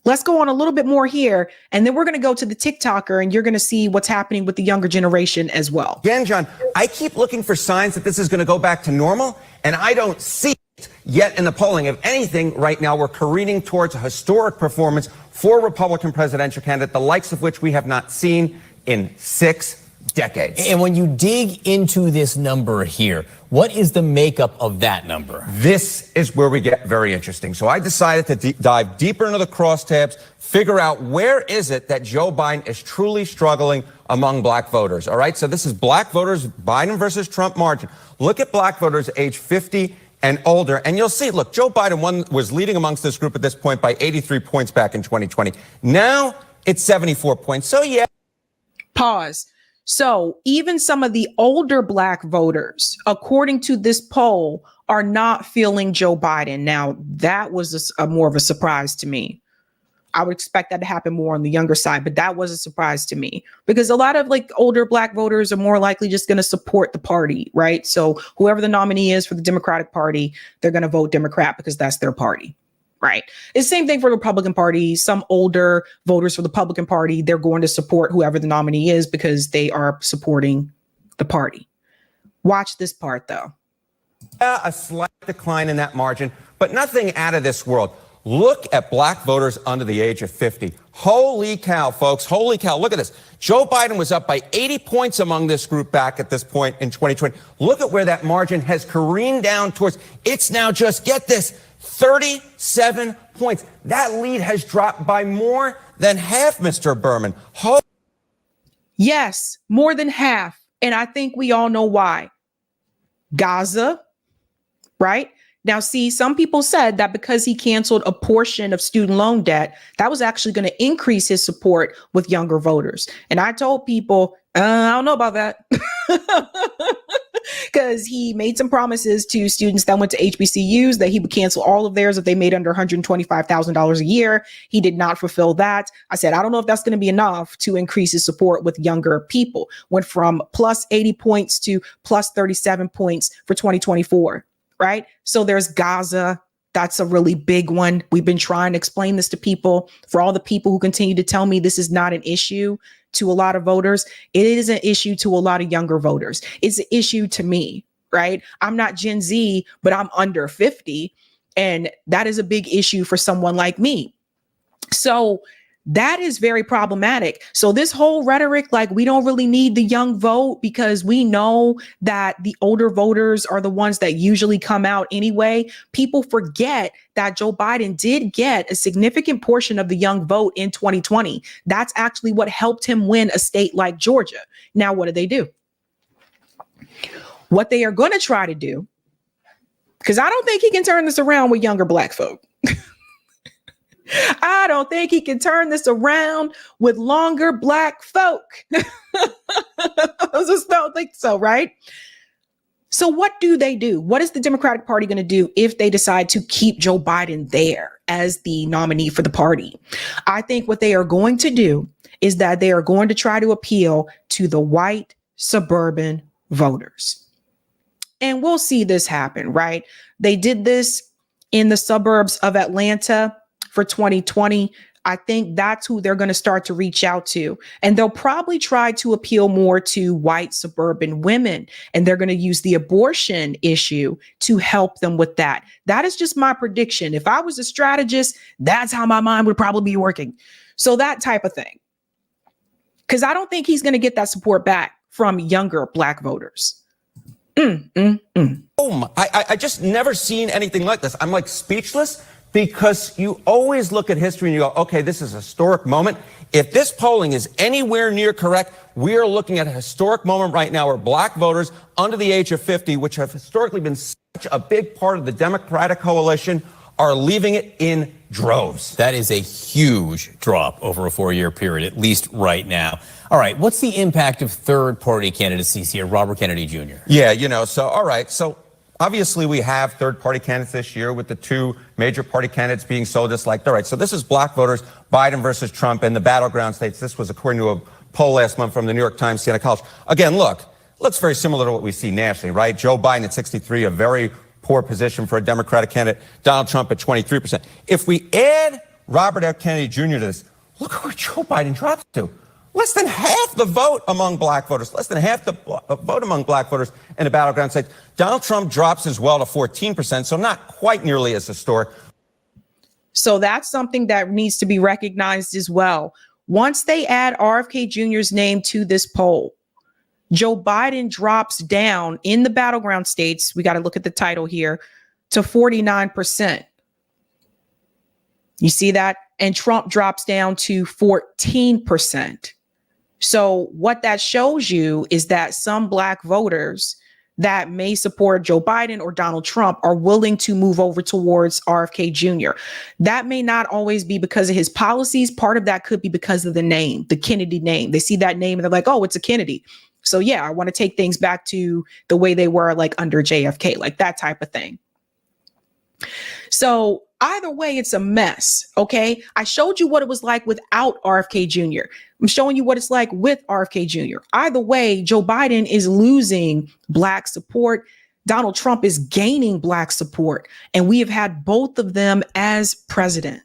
Let's go on a little bit more here, and then we're going to go to the TikToker, and you're going to see what's happening with the younger generation as well. Again, John, I keep looking for signs that this is going to go back to normal, and I don't see it yet in the polling. If anything, right now, we're careening towards a historic performance for a Republican presidential candidate, the likes of which we have not seen in 6 decades. And when you dig into this number here, what is the makeup of that number? This is where we get very interesting. So I decided to dive deeper into the crosstabs, figure out where is it that Joe Biden is truly struggling among black voters. All right. So this is black voters, Biden versus Trump margin. Look at black voters age 50 and older, and you'll see, look, Joe Biden was leading amongst this group at this point by 83 points back in 2020. Now it's 74 points. So yeah. Pause. So even some of the older black voters, according to this poll, are not feeling Joe Biden. Now, that was a more of a surprise to me. I would expect that to happen more on the younger side, but that was a surprise to me because a lot of like older black voters are more likely just going to support the party, right? So whoever the nominee is for the Democratic Party, they're going to vote Democrat because that's their party. Right. It's the same thing for the Republican Party. Some older voters for the Republican Party, they're going to support whoever the nominee is because they are supporting the party. Watch this part, though. A slight decline in that margin, but nothing out of this world. Look at black voters under the age of 50. Holy cow, folks. Holy cow. Look at this. Joe Biden was up by 80 points among this group back at this point in 2020. Look at where that margin has careened down towards. It's now just, get this, 37 points. That lead has dropped by more than half, Mr. Berman. Yes, more than half. And I think we all know why. Gaza, right? Now, see, some people said that because he canceled a portion of student loan debt, that was actually going to increase his support with younger voters. And I told people, I don't know about that. Because he made some promises to students that went to HBCUs that he would cancel all of theirs if they made under $125,000 a year. He did not fulfill that. I said, I don't know if that's going to be enough to increase his support with younger people. Went from plus 80 points to plus 37 points for 2024, right? So there's Gaza. That's a really big one. We've been trying to explain this to people. For all the people who continue to tell me this is not an issue, to a lot of voters, it is an issue to a lot of younger voters. It's an issue to me, right? I'm not Gen Z, but I'm under 50. And that is a big issue for someone like me. So that is very problematic. So this whole rhetoric, like we don't really need the young vote because we know that the older voters are the ones that usually come out anyway. People forget that Joe Biden did get a significant portion of the young vote in 2020. That's actually what helped him win a state like Georgia. Now, what do? What they are going to try to do, because I don't think he can turn this around with younger black folk. I don't think he can turn this around with longer black folk. I just don't think so, right? So what do? What is the Democratic Party going to do if they decide to keep Joe Biden there as the nominee for the party? I think what they are going to do is that they are going to try to appeal to the white suburban voters. And we'll see this happen, right? They did this in the suburbs of Atlanta for 2020. I think that's who they're going to start to reach out to. And they'll probably try to appeal more to white suburban women. And they're going to use the abortion issue to help them with that. That is just my prediction. If I was a strategist, that's how my mind would probably be working. So that type of thing. Because I don't think he's going to get that support back from younger black voters. I just never seen anything like this. I'm like speechless. Because you always look at history and you go, okay, this is a historic moment. If this polling is anywhere near correct, we're looking at a historic moment right now where black voters under the age of 50, which have historically been such a big part of the Democratic coalition, are leaving it in droves. That is a huge drop over a 4-year period, at least right now. All right, what's the impact of third-party candidacies here? Robert Kennedy Jr. Yeah, all right, so obviously, we have third-party candidates this year with the two major party candidates being so disliked. All right, so this is black voters, Biden versus Trump in the battleground states. This was according to a poll last month from the New York Times, Siena College. Again, looks very similar to what we see nationally, right? Joe Biden at 63, a very poor position for a Democratic candidate. Donald Trump at 23%. If we add Robert F. Kennedy Jr. to this, look where Joe Biden drops to. Less than half the vote among black voters, less than half the vote among black voters in the battleground states. Donald Trump drops as well to 14%, so not quite nearly as historic. So that's something that needs to be recognized as well. Once they add RFK Jr.'s name to this poll, Joe Biden drops down in the battleground states, we got to look at the title here, to 49%. You see that? And Trump drops down to 14%. So what that shows you is that some black voters that may support Joe Biden or Donald Trump are willing to move over towards RFK Jr. That may not always be because of his policies. Part of that could be because of the name, the Kennedy name. They see that name and they're like, oh, it's a Kennedy. So yeah, I want to take things back to the way they were like under JFK, like that type of thing. So either way, it's a mess. Okay. I showed you what it was like without RFK Jr. I'm showing you what it's like with RFK Jr. Either way, Joe Biden is losing black support. Donald Trump is gaining black support. And we have had both of them as president.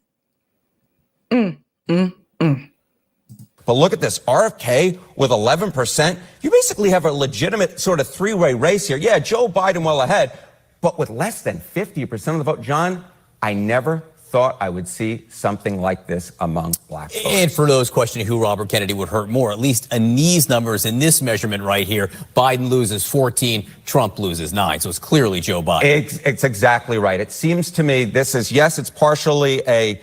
But look at this, RFK with 11%. You basically have a legitimate sort of three-way race here. Yeah, Joe Biden well ahead, but with less than 50% of the vote. John, I never thought I would see something like this among black voters. And for those questioning who Robert Kennedy would hurt more, at least in these numbers, in this measurement right here, Biden loses 14, Trump loses 9. So it's clearly Joe Biden. It's exactly right. It seems to me this is, yes, it's partially a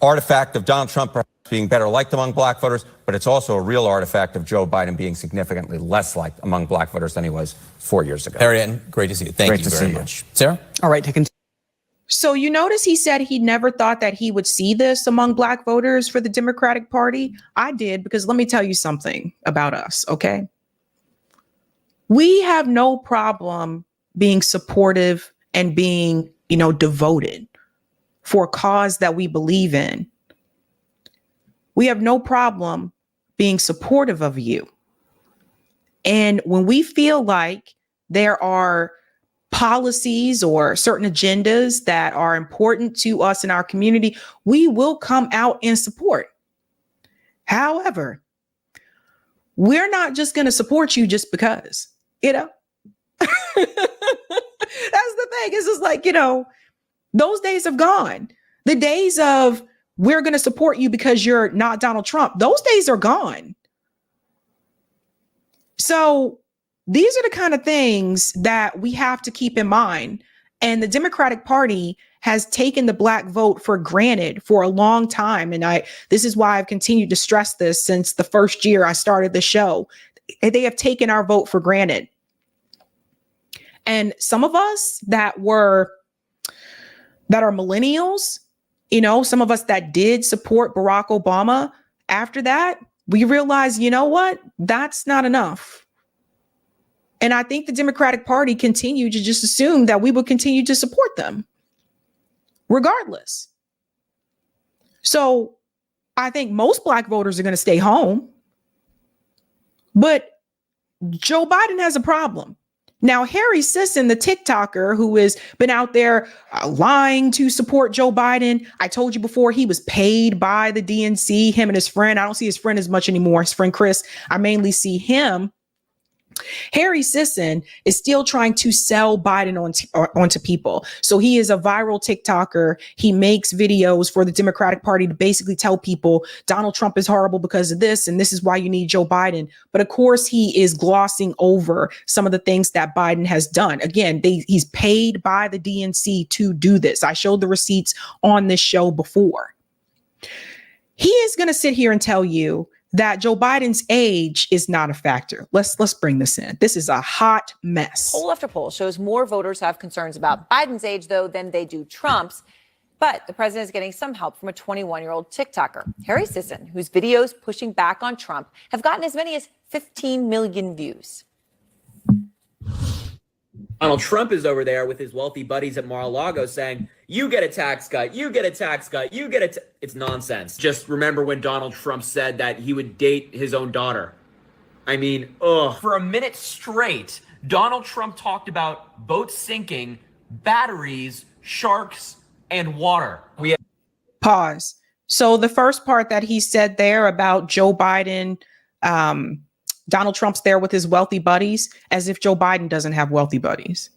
artifact of Donald Trump perhaps being better liked among black voters, but it's also a real artifact of Joe Biden being significantly less liked among black voters than he was 4 years ago. Harriet, great to see you. Thank you very much. Sarah? All right, to continue. So you notice he said he never thought that he would see this among black voters for the Democratic Party. I did, because let me tell you something about us, okay? We have no problem being supportive and being, devoted for a cause that we believe in. We have no problem being supportive of you. And when we feel like there are policies or certain agendas that are important to us in our community, we will come out and support. However, we're not just going to support you just because, you know. That's the thing. It's just like, you know, those days have gone. The days of we're going to support you because you're not Donald Trump, those days are gone. So these are the kind of things that we have to keep in mind. And the Democratic Party has taken the black vote for granted for a long time. And this is why I've continued to stress this since the first year I started the show. They have taken our vote for granted. And some of us that are millennials, you know, some of us that did support Barack Obama, after that, we realized, you know what? That's not enough. And I think the Democratic Party continued to just assume that we would continue to support them regardless. So I think most black voters are going to stay home. But Joe Biden has a problem. Now, Harry Sisson, the TikToker who has been out there lying to support Joe Biden. I told you before, he was paid by the DNC, him and his friend. I don't see his friend as much anymore. His friend, Chris, I mainly see him. Harry Sisson is still trying to sell Biden onto people. So he is a viral TikToker. He makes videos for the Democratic Party to basically tell people Donald Trump is horrible because of this, and this is why you need Joe Biden. But of course, he is glossing over some of the things that Biden has done. Again, he's paid by the DNC to do this. I showed the receipts on this show before. He is going to sit here and tell you that Joe Biden's age is not a factor. Let's bring this in. This is a hot mess. Poll after poll shows more voters have concerns about Biden's age, though, than they do Trump's. But the president is getting some help from a 21-year-old TikToker, Harry Sisson, whose videos pushing back on Trump have gotten as many as 15 million views. Donald Trump is over there with his wealthy buddies at Mar-a-Lago saying, you get a tax cut, you get a tax cut, you get a It's nonsense. Just remember when Donald Trump said that he would date his own daughter. I mean, ugh. For a minute straight, Donald Trump talked about boats sinking, batteries, sharks, and water. Pause. So the first part that he said there about Joe Biden, Donald Trump's there with his wealthy buddies, as if Joe Biden doesn't have wealthy buddies.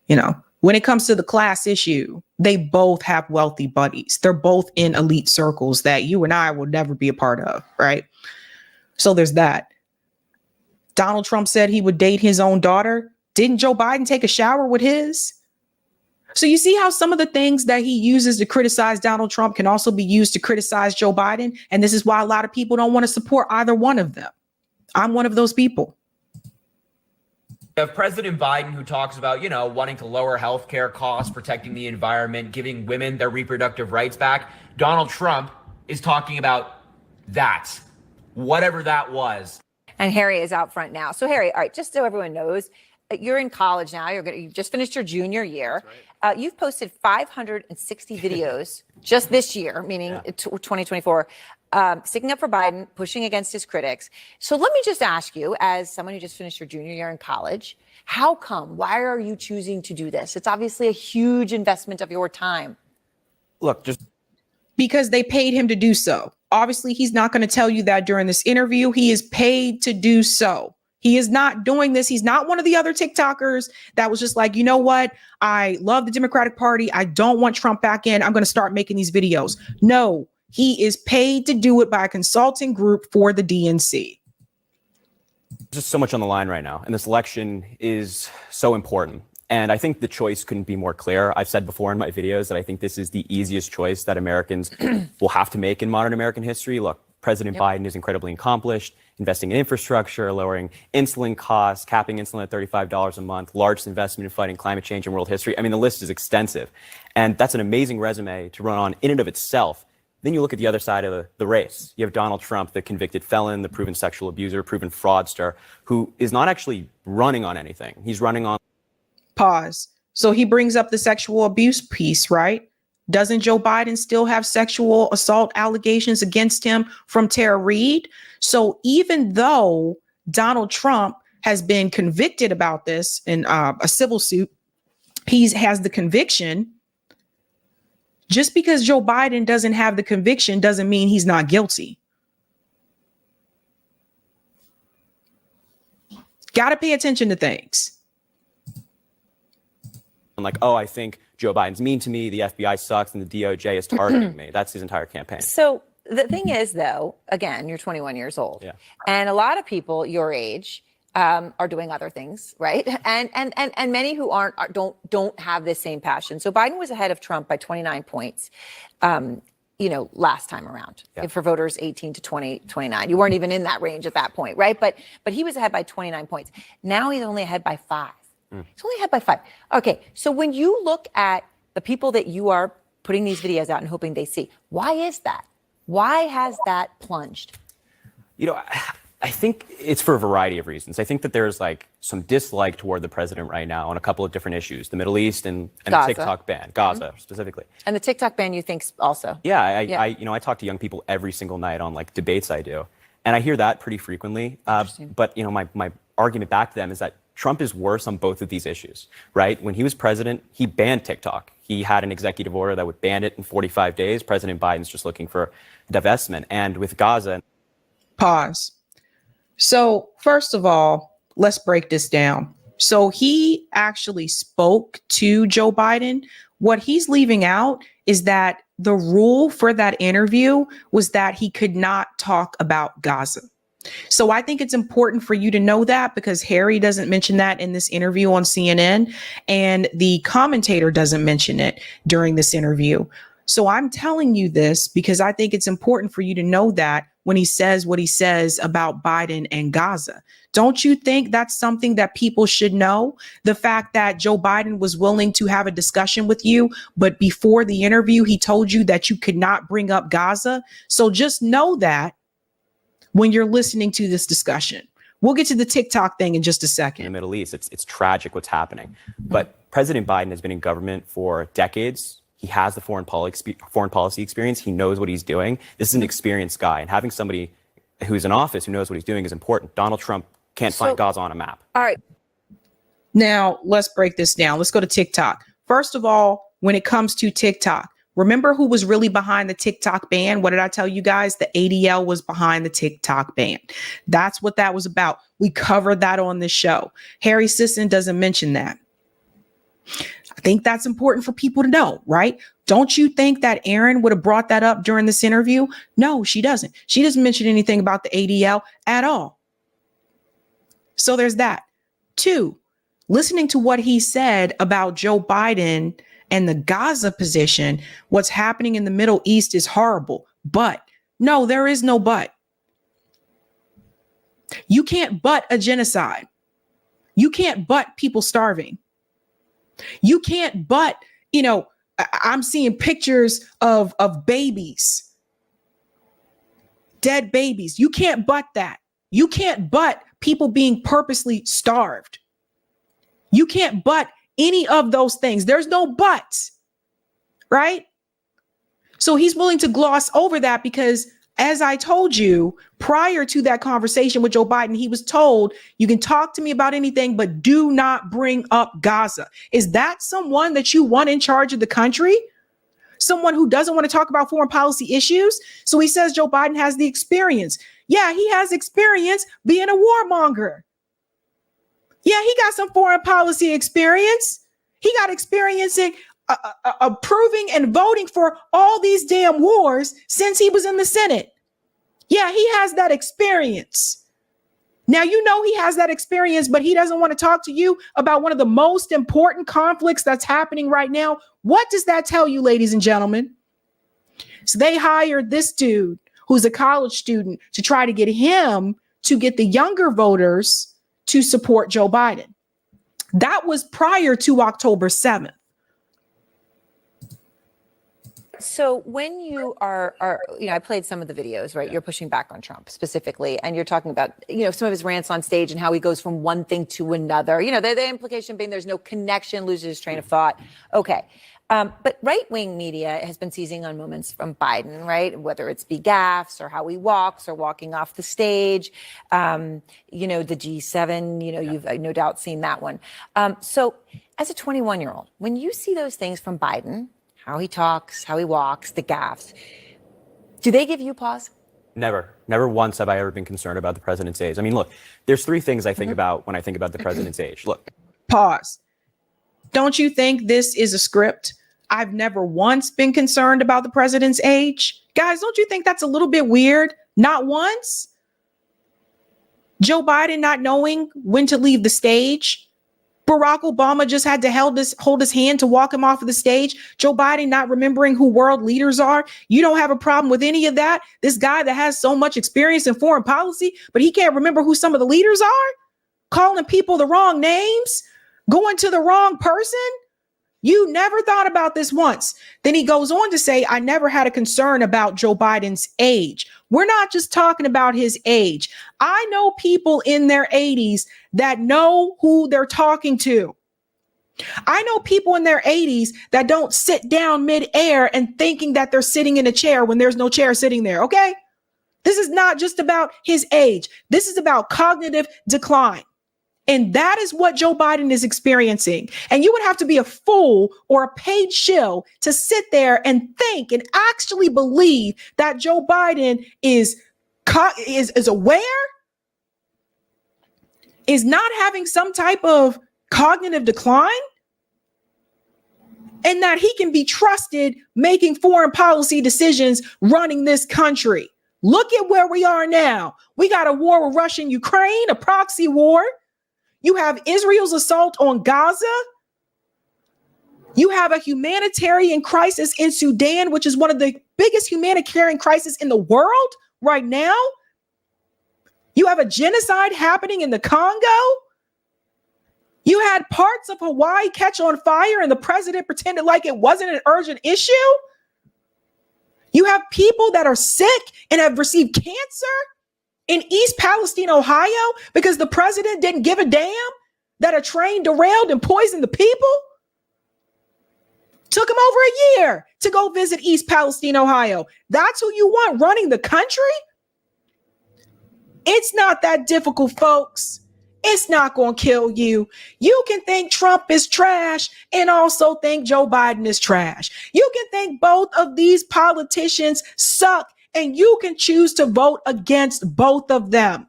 You know, when it comes to the class issue, they both have wealthy buddies. They're both in elite circles that you and I will never be a part of, right? So there's that. Donald Trump said he would date his own daughter. Didn't Joe Biden take a shower with his? So you see how some of the things that he uses to criticize Donald Trump can also be used to criticize Joe Biden. And this is why a lot of people don't want to support either one of them. I'm one of those people. You have President Biden who talks about, you know, wanting to lower healthcare costs, protecting the environment, giving women their reproductive rights back. Donald Trump is talking about that, whatever that was. And Harry is out front now. So Harry, all right, just so everyone knows, you're in college now. You just finished your junior year. Right. You've posted 560 videos just this year, meaning 2024, sticking up for Biden, pushing against his critics. So let me just ask you, as someone who just finished your junior year in college, how come? Why are you choosing to do this? It's obviously a huge investment of your time. Look, just because they paid him to do so. Obviously, he's not going to tell you that during this interview. He is paid to do so. He is not doing this. He's not one of the other TikTokers that was just like, you know what? I love the Democratic Party. I don't want Trump back in. I'm going to start making these videos. No, he is paid to do it by a consulting group for the DNC. Just so much on the line right now. And this election is so important. And I think the choice couldn't be more clear. I've said before in my videos that I think this is the easiest choice that Americans will have to make in modern American history. Look, President Biden is incredibly accomplished, investing in infrastructure, lowering insulin costs, capping insulin at $35 a month, largest investment in fighting climate change in world history. I mean, the list is extensive. And that's an amazing resume to run on in and of itself. Then you look at the other side of the race. You have Donald Trump, the convicted felon, the proven sexual abuser, proven fraudster, who is not actually running on anything. He's running on... Pause. So he brings up the sexual abuse piece, right? Doesn't Joe Biden still have sexual assault allegations against him from Tara Reid? So even though Donald Trump has been convicted about this in a civil suit, he has the conviction. Just because Joe Biden doesn't have the conviction doesn't mean he's not guilty. Got to pay attention to things. I'm like, oh, I think Joe Biden's mean to me, the FBI sucks, and the DOJ is targeting me. That's his entire campaign. So the thing is, though, again, you're 21 years old. Yeah. And a lot of people your age are doing other things, right? And many who don't have this same passion. So Biden was ahead of Trump by 29 points. Last time around, for voters 18 to 29. You weren't even in that range at that point, right? But he was ahead by 29 points. Now he's only ahead by 5. He's only ahead by 5. Okay, so when you look at the people that you are putting these videos out and hoping they see, why is that? Why has that plunged? I think it's for a variety of reasons. I think that there's like some dislike toward the president right now on a couple of different issues, the Middle East and the TikTok ban, Gaza specifically. And the TikTok ban, you think also? Yeah, I talk to young people every single night on like debates I do, and I hear that pretty frequently. But my argument back to them is that Trump is worse on both of these issues, right? When he was president, he banned TikTok. He had an executive order that would ban it in 45 days. President Biden's just looking for divestment. And with Gaza. Pause. So first of all, let's break this down. So he actually spoke to Joe Biden. What he's leaving out is that the rule for that interview was that he could not talk about Gaza. So I think it's important for you to know that, because Harry doesn't mention that in this interview on CNN, and the commentator doesn't mention it during this interview. So I'm telling you this because I think it's important for you to know that when he says what he says about Biden and Gaza. Don't you think that's something that people should know? The fact that Joe Biden was willing to have a discussion with you, but before the interview, he told you that you could not bring up Gaza. So just know that when you're listening to this discussion. We'll get to the TikTok thing in just a second. In the Middle East, it's tragic what's happening. But President Biden has been in government for decades. He has the foreign policy experience. He knows what he's doing. This is an experienced guy. And having somebody who's in office who knows what he's doing is important. Donald Trump can't find Gaza on a map. All right. Now, let's break this down. Let's go to TikTok. First of all, when it comes to TikTok, remember who was really behind the TikTok ban? What did I tell you guys? The ADL was behind the TikTok ban. That's what that was about. We covered that on this show. Harry Sisson doesn't mention that. I think that's important for people to know, right? Don't you think that Aaron would have brought that up during this interview? No, she doesn't. She doesn't mention anything about the ADL at all. So there's that. 2, listening to what he said about Joe Biden and the Gaza position, what's happening in the Middle East is horrible. But no, there is no but. You can't but a genocide. You can't but people starving. You can't but, I'm seeing pictures of babies, dead babies. You can't but that. You can't but people being purposely starved. You can't but any of those things. There's no buts, right? So he's willing to gloss over that because, as I told you, prior to that conversation with Joe Biden, he was told, you can talk to me about anything, but do not bring up Gaza. Is that someone that you want in charge of the country? Someone who doesn't want to talk about foreign policy issues? So he says Joe Biden has the experience. Yeah, he has experience being a warmonger. Yeah, he got some foreign policy experience. He got experience in approving and voting for all these damn wars since he was in the Senate. Yeah, he has that experience. Now, you know he has that experience, but he doesn't want to talk to you about one of the most important conflicts that's happening right now. What does that tell you, ladies and gentlemen? So they hired this dude who's a college student to try to get him to get the younger voters to support Joe Biden. That was prior to October 7th. So when you are, I played some of the videos, right? You're pushing back on Trump specifically, and you're talking about, some of his rants on stage and how he goes from one thing to another. The implication being there's no connection, loses his train of thought. Okay. But right-wing media has been seizing on moments from Biden, right? Whether it's be gaffes or how he walks or walking off the stage, the G7, you've no doubt seen that one. So as a 21-year-old, when you see those things from Biden, how he talks, how he walks, the gaffes, do they give you pause? Never once have I ever been concerned about the president's age. I mean, look, there's three things I think about when I think about the president's age. Look. Pause. Don't you think this is a script? I've never once been concerned about the president's age. Guys, don't you think that's a little bit weird? Not once. Joe Biden not knowing when to leave the stage. Barack Obama just had to hold his hand to walk him off of the stage. Joe Biden not remembering who world leaders are. You don't have a problem with any of that. This guy that has so much experience in foreign policy, but he can't remember who some of the leaders are? Calling people the wrong names? Going to the wrong person? You never thought about this once. Then he goes on to say, I never had a concern about Joe Biden's age. We're not just talking about his age. I know people in their 80s that know who they're talking to. I know people in their 80s that don't sit down midair and thinking that they're sitting in a chair when there's no chair sitting there, okay? This is not just about his age. This is about cognitive decline. And that is what Joe Biden is experiencing. And you would have to be a fool or a paid shill to sit there and think and actually believe that Joe Biden is aware, is not having some type of cognitive decline, and that he can be trusted making foreign policy decisions running this country. Look at where we are now. We got a war with Russia and Ukraine, a proxy war. You have Israel's assault on Gaza. You have a humanitarian crisis in Sudan, which is one of the biggest humanitarian crises in the world right now. You have a genocide happening in the Congo. You had parts of Hawaii catch on fire and the president pretended like it wasn't an urgent issue. You have people that are sick and have received cancer in East Palestine, Ohio, because the president didn't give a damn that a train derailed and poisoned the people. Took him over a year to go visit East Palestine, Ohio. That's who you want running the country? It's not that difficult, folks. It's not going to kill you. You can think Trump is trash and also think Joe Biden is trash. You can think both of these politicians suck and you can choose to vote against both of them.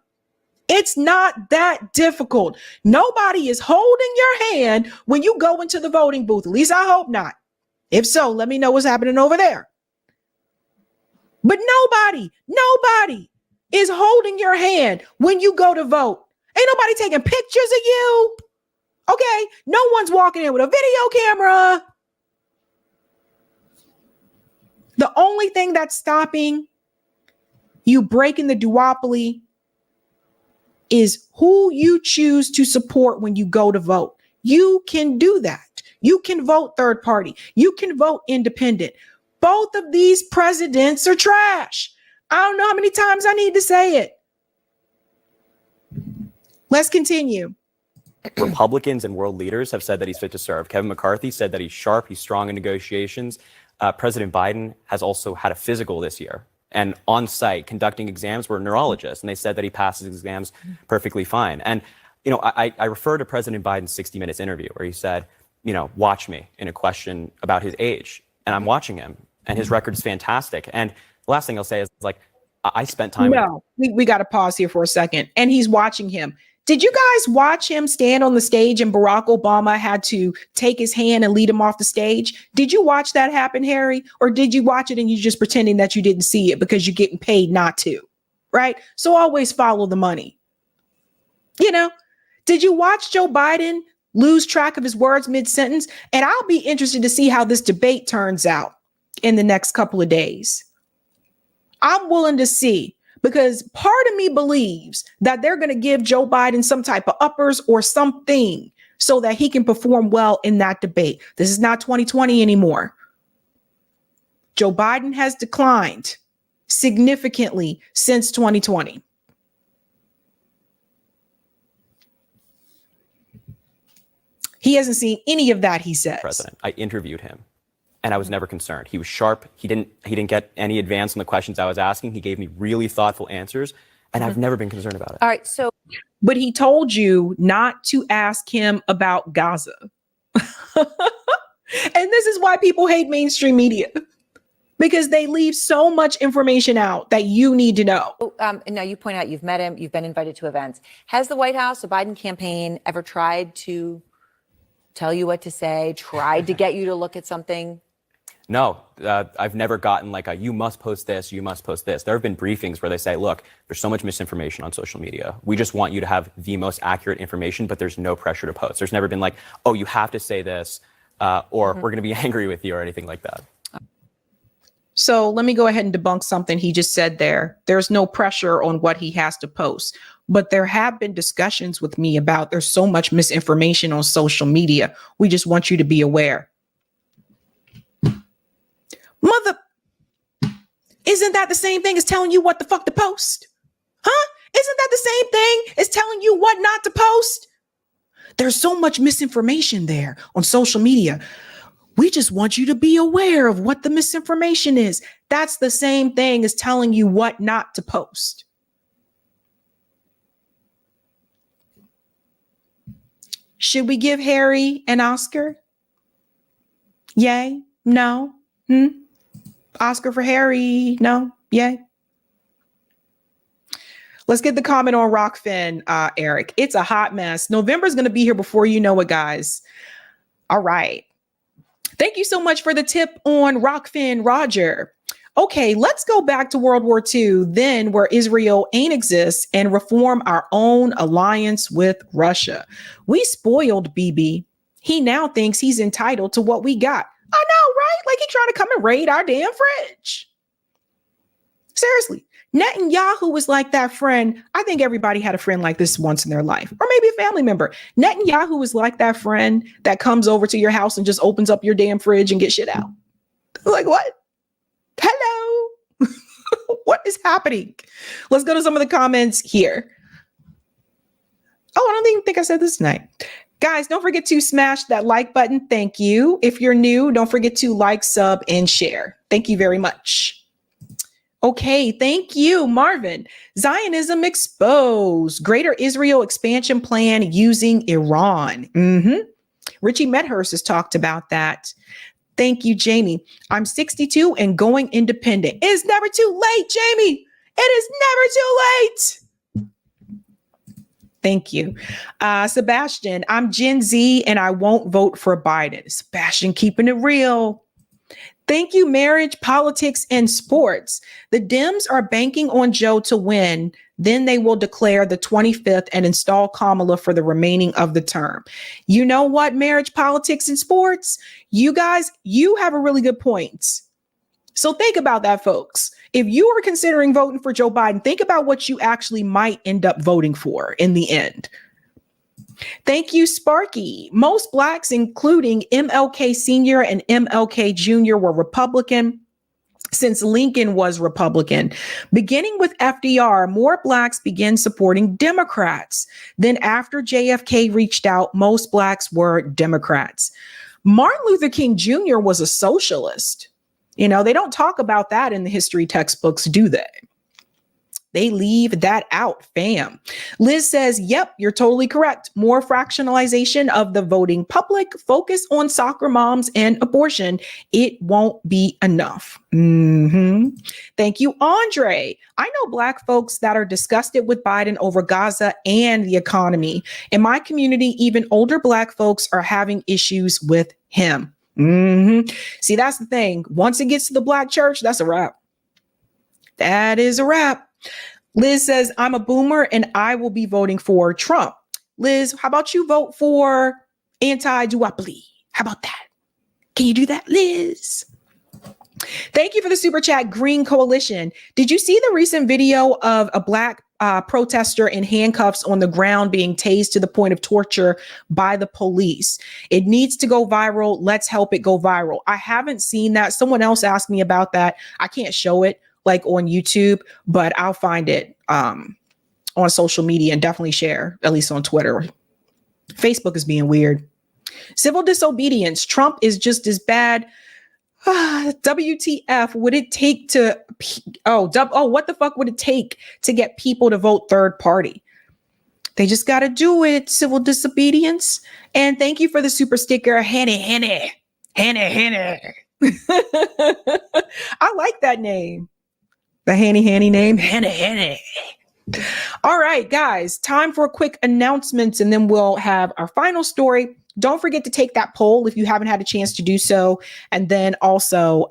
It's not that difficult. Nobody is holding your hand when you go into the voting booth. At least I hope not. If so, let me know what's happening over there. But nobody is holding your hand when you go to vote. Ain't nobody taking pictures of you. Okay, no one's walking in with a video camera. The only thing that's stopping you breaking the duopoly is who you choose to support when you go to vote. You can do that. You can vote third party. You can vote independent. Both of these presidents are trash. I don't know how many times I need to say it. Let's continue. Republicans and world leaders have said that he's fit to serve. Kevin McCarthy said that he's sharp, he's strong in negotiations. President Biden has also had a physical this year. And on site conducting exams were neurologists, and they said that he passes exams perfectly fine. And, you know, I refer to President Biden's 60 Minutes interview where he said, you know, watch me in a question about his age. And I'm watching him, and his record is fantastic. And the last thing I'll say is, like, I spent time. No, we got to pause here for a second. And he's watching him. Did you guys watch him stand on the stage and Barack Obama had to take his hand and lead him off the stage? Did you watch that happen, Harry? Or did you watch it and you just pretending that you didn't see it because you're getting paid not to, right? So always follow the money. You know, did you watch Joe Biden lose track of his words mid-sentence? And I'll be interested to see how this debate turns out in the next couple of days. I'm willing to see. Because part of me believes that they're going to give Joe Biden some type of uppers or something so that he can perform well in that debate. This is not 2020 anymore. Joe Biden has declined significantly since 2020. He hasn't seen any of that, he says. President, I interviewed him. And I was never concerned. He was sharp. He didn't get any advance on the questions I was asking. He gave me really thoughtful answers, and I've never been concerned about it. All right, so but he told you not to ask him about Gaza. And this is why people hate mainstream media. because they leave so much information out that you need to know. Now, you point out you've met him, you've been invited to events. Has the White House, the Biden campaign, ever tried to tell you what to say, tried to get you to look at something? No, I've never gotten like you must post this, you must post this. There have been briefings where they say, look, there's so much misinformation on social media. We just want you to have the most accurate information, but there's no pressure to post. There's never been like, oh, you have to say this, or we're going to be angry with you or anything like that. So let me go ahead and debunk something he just said there. There's no pressure on what he has to post, but there have been discussions with me about there's so much misinformation on social media. We just want you to be aware. Mother, isn't that the same thing as telling you what the fuck to post? Huh? Isn't that the same thing as telling you what not to post? There's so much misinformation there on social media. We just want you to be aware of what the misinformation is. That's the same thing as telling you what not to post. Should we give Harry an Oscar? Yay? No? Oscar for Harry? No? Yay? Let's get the comment on Rockfin, Eric. It's a hot mess. November's going to be here before you know it, guys. All right. Thank you so much for the tip on Rockfin, Roger. Okay, let's go back to World War II, then where Israel ain't exists, and reform our own alliance with Russia. We spoiled Bibi. He now thinks he's entitled to what we got. I know, right? Like he trying to come and raid our damn fridge. Seriously, Netanyahu was like that friend. I think everybody had a friend like this once in their life, or maybe a family member. Netanyahu was like that friend that comes over to your house and just opens up your damn fridge and gets shit out. Like, what? Hello? What is happening? Let's go to some of the comments here. Oh, I don't even think I said this tonight. Guys, don't forget to smash that like button. Thank you. If you're new, don't forget to like, sub, and share. Thank you very much. Okay, thank you, Marvin. Zionism exposed. Greater Israel expansion plan using Iran. Richie Medhurst has talked about that. Thank you, Jamie. I'm 62 and going independent. It is never too late, Jamie. It is never too late. Thank you. Sebastian, I'm Gen Z and I won't vote for Biden. Sebastian, keeping it real. Thank you, marriage, politics, and sports. The Dems are banking on Joe to win. Then they will declare the 25th and install Kamala for the remaining of the term. You know what, marriage, politics, and sports? You guys, you have a really good point. So think about that, folks. If you are considering voting for Joe Biden, think about what you actually might end up voting for in the end. Thank you, Sparky. Most Blacks, including MLK Sr. and MLK Jr., were Republican since Lincoln was Republican. Beginning with FDR, more Blacks began supporting Democrats. Then after JFK reached out, most Blacks were Democrats. Martin Luther King Jr. was a socialist. You know, they don't talk about that in the history textbooks, do they? They leave that out, fam. Liz says, yep, you're totally correct. More fractionalization of the voting public, focus on soccer moms and abortion. It won't be enough. Thank you, Andre. I know Black folks that are disgusted with Biden over Gaza and the economy. In my community, even older Black folks are having issues with him. See, that's the thing. Once it gets to the Black church, that's a wrap. That is a wrap. Liz says, I'm a boomer and I will be voting for Trump. Liz, how about you vote for anti-duopoly? How about that? Can you do that, Liz? Thank you for the super chat, Green Coalition. Did you see the recent video of a Black protester in handcuffs on the ground being tased to the point of torture by the police? It needs to go viral. Let's help it go viral. I haven't seen that. Someone else asked me about that. I can't show it like on YouTube, but I'll find it on social media and definitely share, at least on Twitter. Facebook is being weird. Civil disobedience. Trump is just as bad. WTF would it take to, what the fuck would it take to get people to vote third party? They just got to do it. Civil disobedience. And thank you for the super sticker, Henny. I like that name. The Hanny name. Hanny. All right, guys, time for quick announcements, and then we'll have our final story. Don't forget to take that poll if you haven't had a chance to do so. And then also,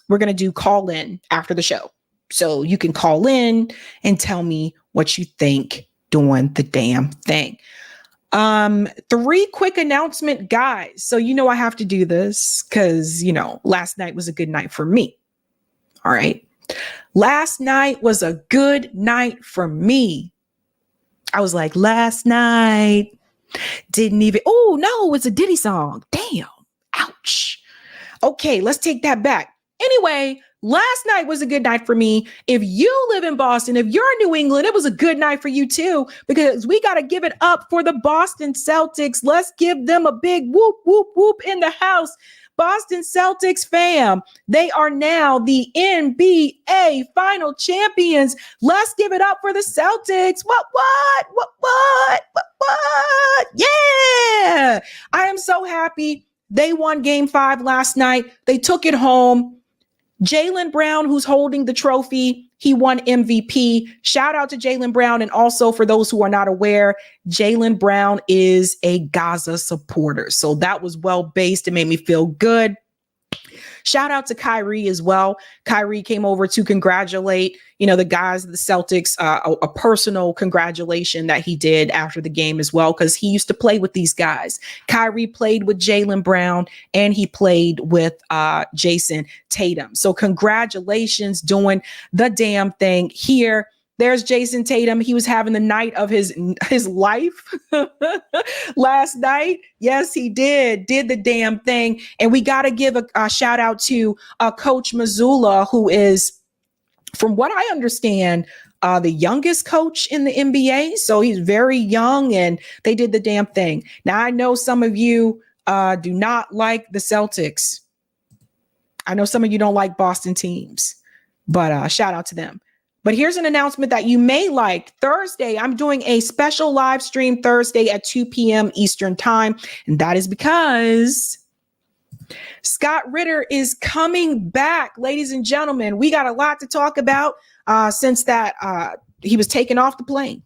we're going to do call in after the show. So you can call in and tell me what you think doing the damn thing. 3 quick announcement, guys. So, I have to do this because, last night was a good night for me. All right. Last night was a good night for me. I was like, last night didn't even, oh no, it's a Diddy song. Damn. Ouch. Okay, let's take that back. Anyway, last night was a good night for me. If you live in Boston, if you're in New England, it was a good night for you too, because we got to give it up for the Boston Celtics. Let's give them a big whoop, whoop, whoop in the house. Boston Celtics fam, they are now the NBA final champions. Let's give it up for the Celtics. What? Yeah. I am so happy. They won game 5 last night. They took it home. Jaylen Brown, who's holding the trophy, he won MVP. Shout out to Jaylen Brown. And also, for those who are not aware, Jaylen Brown is a Gaza supporter. So that was well-based. It made me feel good. Shout out to Kyrie as well. Kyrie came over to congratulate, the guys of the Celtics, a personal congratulation that he did after the game as well, because he used to play with these guys. Kyrie played with Jaylen Brown and he played with Jason Tatum. So congratulations, doing the damn thing here. There's Jason Tatum. He was having the night of his life last night. Yes, he did the damn thing. And we got to give a shout out to Coach Mazzulla, who is, from what I understand, the youngest coach in the NBA. So he's very young and they did the damn thing. Now, I know some of you do not like the Celtics. I know some of you don't like Boston teams, but shout out to them. But here's an announcement that you may like. Thursday, I'm doing a special live stream Thursday at 2 p.m. Eastern time. And that is because Scott Ritter is coming back. Ladies and gentlemen, we got a lot to talk about since that he was taken off the plane.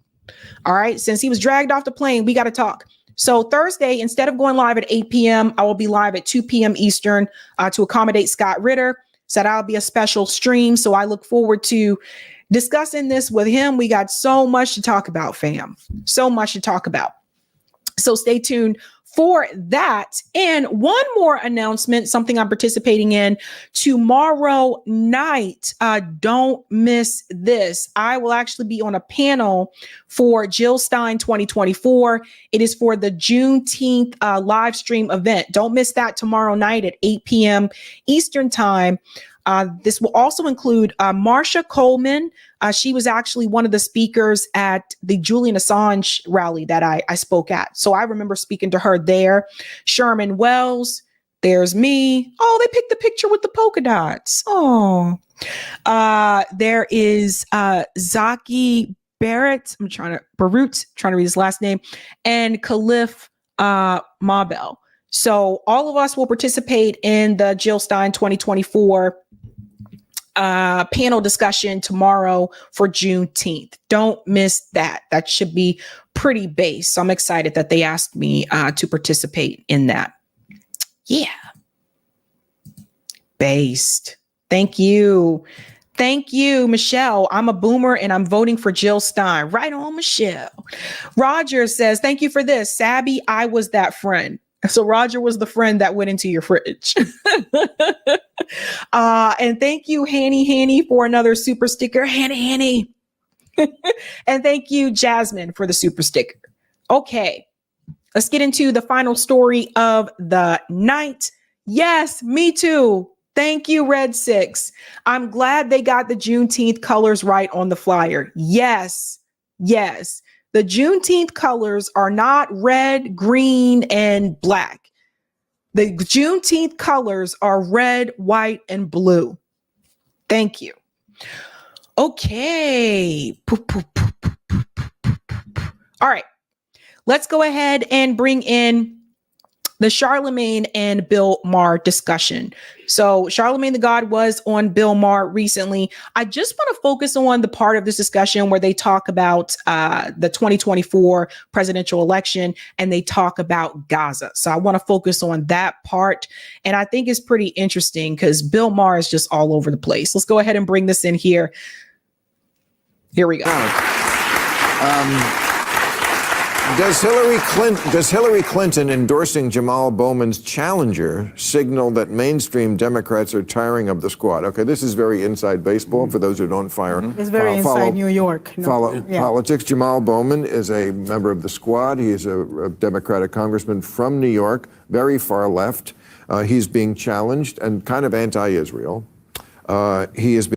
All right. Since he was dragged off the plane, we got to talk. So Thursday, instead of going live at 8 p.m., I will be live at 2 p.m. Eastern to accommodate Scott Ritter. So that'll be a special stream. So I look forward to discussing this with him. We got so much to talk about, fam. So much to talk about. So stay tuned for that. And one more announcement, something I'm participating in tomorrow night. Don't miss this. I will actually be on a panel for Jill Stein 2024. It is for the Juneteenth live stream event. Don't miss that tomorrow night at 8 p.m. Eastern time. This will also include Marsha Coleman. She was actually one of the speakers at the Julian Assange rally that I spoke at. So I remember speaking to her there. Sherman Wells, there's me. Oh, they picked the picture with the polka dots. Oh, there is Zaki Barrett. Barut, trying to read his last name, and Khalif Mabel. So all of us will participate in the Jill Stein 2024 panel discussion tomorrow for Juneteenth. Don't miss that. That should be pretty base. So I'm excited that they asked me to participate in that. Yeah. Based. Thank you. Thank you, Michelle. I'm a boomer and I'm voting for Jill Stein. Right on, Michelle. Roger says, thank you for this. Sabby, I was that friend. So Roger was the friend that went into your fridge. And thank you, Hanny, for another super sticker. Hanny. And thank you, Jasmine, for the super sticker. Okay, let's get into the final story of the night. Yes, me too. Thank you, Red 6. I'm glad they got the Juneteenth colors right on the flyer. Yes. The Juneteenth colors are not red, green, and black. The Juneteenth colors are red, white, and blue. Thank you. Okay. All right. Let's go ahead and bring in the Charlamagne and Bill Maher discussion. So Charlamagne the God was on Bill Maher recently. I just want to focus on the part of this discussion where they talk about the 2024 presidential election and they talk about Gaza. So I want to focus on that part. And I think it's pretty interesting because Bill Maher is just all over the place. Let's go ahead and bring this in here. Here we go. Does Hillary Clinton endorsing Jamal Bowman's challenger signal that mainstream Democrats are tiring of the squad? Okay, this is very inside baseball for those who don't It's very inside New York. Follow politics. Jamal Bowman is a member of the squad. He is a Democratic congressman from New York, very far left. He's being challenged and kind of anti-Israel. He is.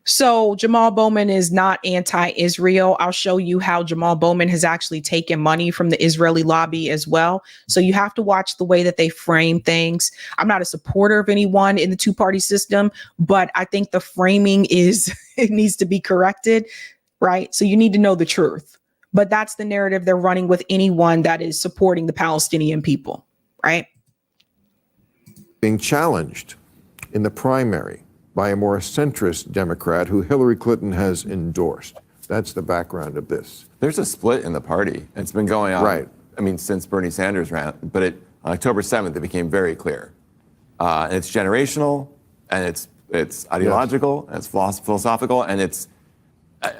So Jamal Bowman is not anti-Israel. I'll show you how Jamal Bowman has actually taken money from the Israeli lobby as well. So you have to watch the way that they frame things. I'm not a supporter of anyone in the two-party system, but I think the framing it needs to be corrected, right? So you need to know the truth. But that's the narrative they're running with anyone that is supporting the Palestinian people, right? Being challenged in the primary by a more centrist Democrat who Hillary Clinton has endorsed. That's the background of this. There's a split in the party. It's been going on, right. I mean, since Bernie Sanders ran, but on October 7th, it became very clear. And it's generational, and it's ideological, and it's philosophical, and I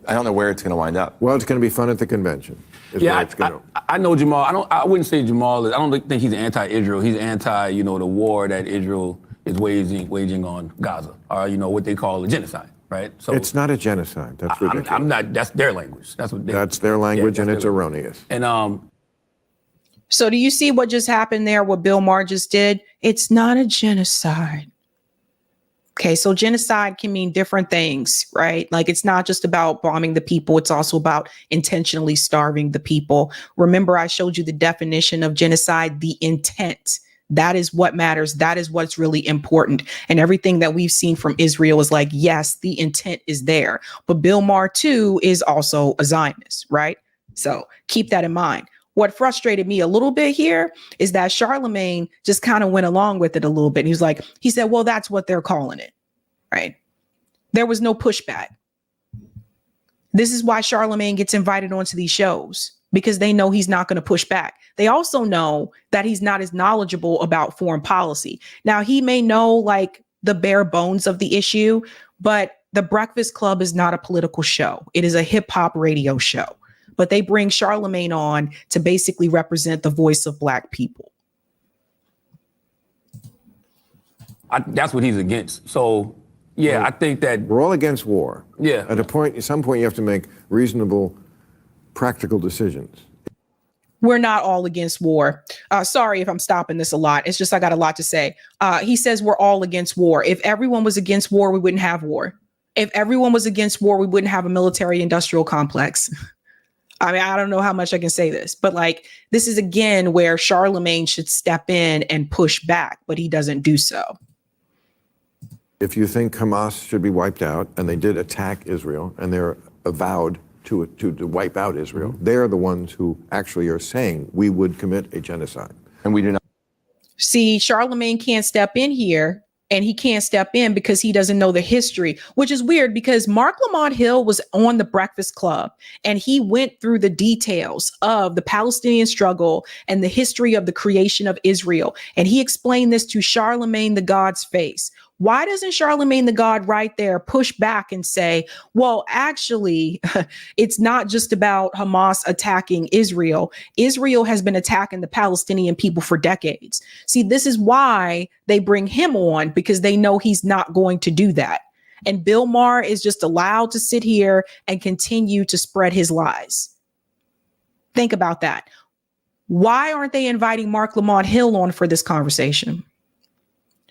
don't know where it's going to wind up. Well, it's going to be fun at the convention. I know Jamal. I wouldn't say Jamal is. I don't think he's anti-Israel. He's anti, the war that Israel is waging on Gaza, or what they call a genocide, right? So it's not a genocide. That's ridiculous. I'm not. That's their language. That's their language, and it's erroneous. And So do you see what just happened there? What Bill Maher just did? It's not a genocide. Okay, so genocide can mean different things, right? Like it's not just about bombing the people. It's also about intentionally starving the people. Remember, I showed you the definition of genocide, the intent. That is what matters. That is what's really important. And everything that we've seen from Israel is like, yes, the intent is there. But Bill Maher, too, is also a Zionist, right? So keep that in mind. What frustrated me a little bit here is that Charlamagne just kind of went along with it a little bit. He said, well, that's what they're calling it, right? There was no pushback. This is why Charlamagne gets invited onto these shows, because they know he's not going to push back. They also know that he's not as knowledgeable about foreign policy. Now, he may know like the bare bones of the issue, but the Breakfast Club is not a political show. It is a hip hop radio show. But they bring Charlamagne on to basically represent the voice of Black people. That's what he's against. So, I think that we're all against war. Yeah. At some point, you have to make reasonable, practical decisions. We're not all against war. Sorry if I'm stopping this a lot. It's just I got a lot to say. He says we're all against war. If everyone was against war, we wouldn't have war. If everyone was against war, we wouldn't have a military-industrial complex. I mean, I don't know how much I can say this, but like this is again where Charlamagne should step in and push back, but he doesn't do so. If you think Hamas should be wiped out, and they did attack Israel, and they're avowed to wipe out Israel, they're the ones who actually are saying we would commit a genocide. And we do not. See, Charlamagne can't step in here. And he can't step in because he doesn't know the history, which is weird because Mark Lamont Hill was on the Breakfast Club and he went through the details of the Palestinian struggle and the history of the creation of Israel. And he explained this to Charlamagne the God's face. Why doesn't Charlamagne the God right there push back and say, well, actually, it's not just about Hamas attacking Israel. Israel has been attacking the Palestinian people for decades. See, this is why they bring him on, because they know he's not going to do that. And Bill Maher is just allowed to sit here and continue to spread his lies. Think about that. Why aren't they inviting Mark Lamont Hill on for this conversation?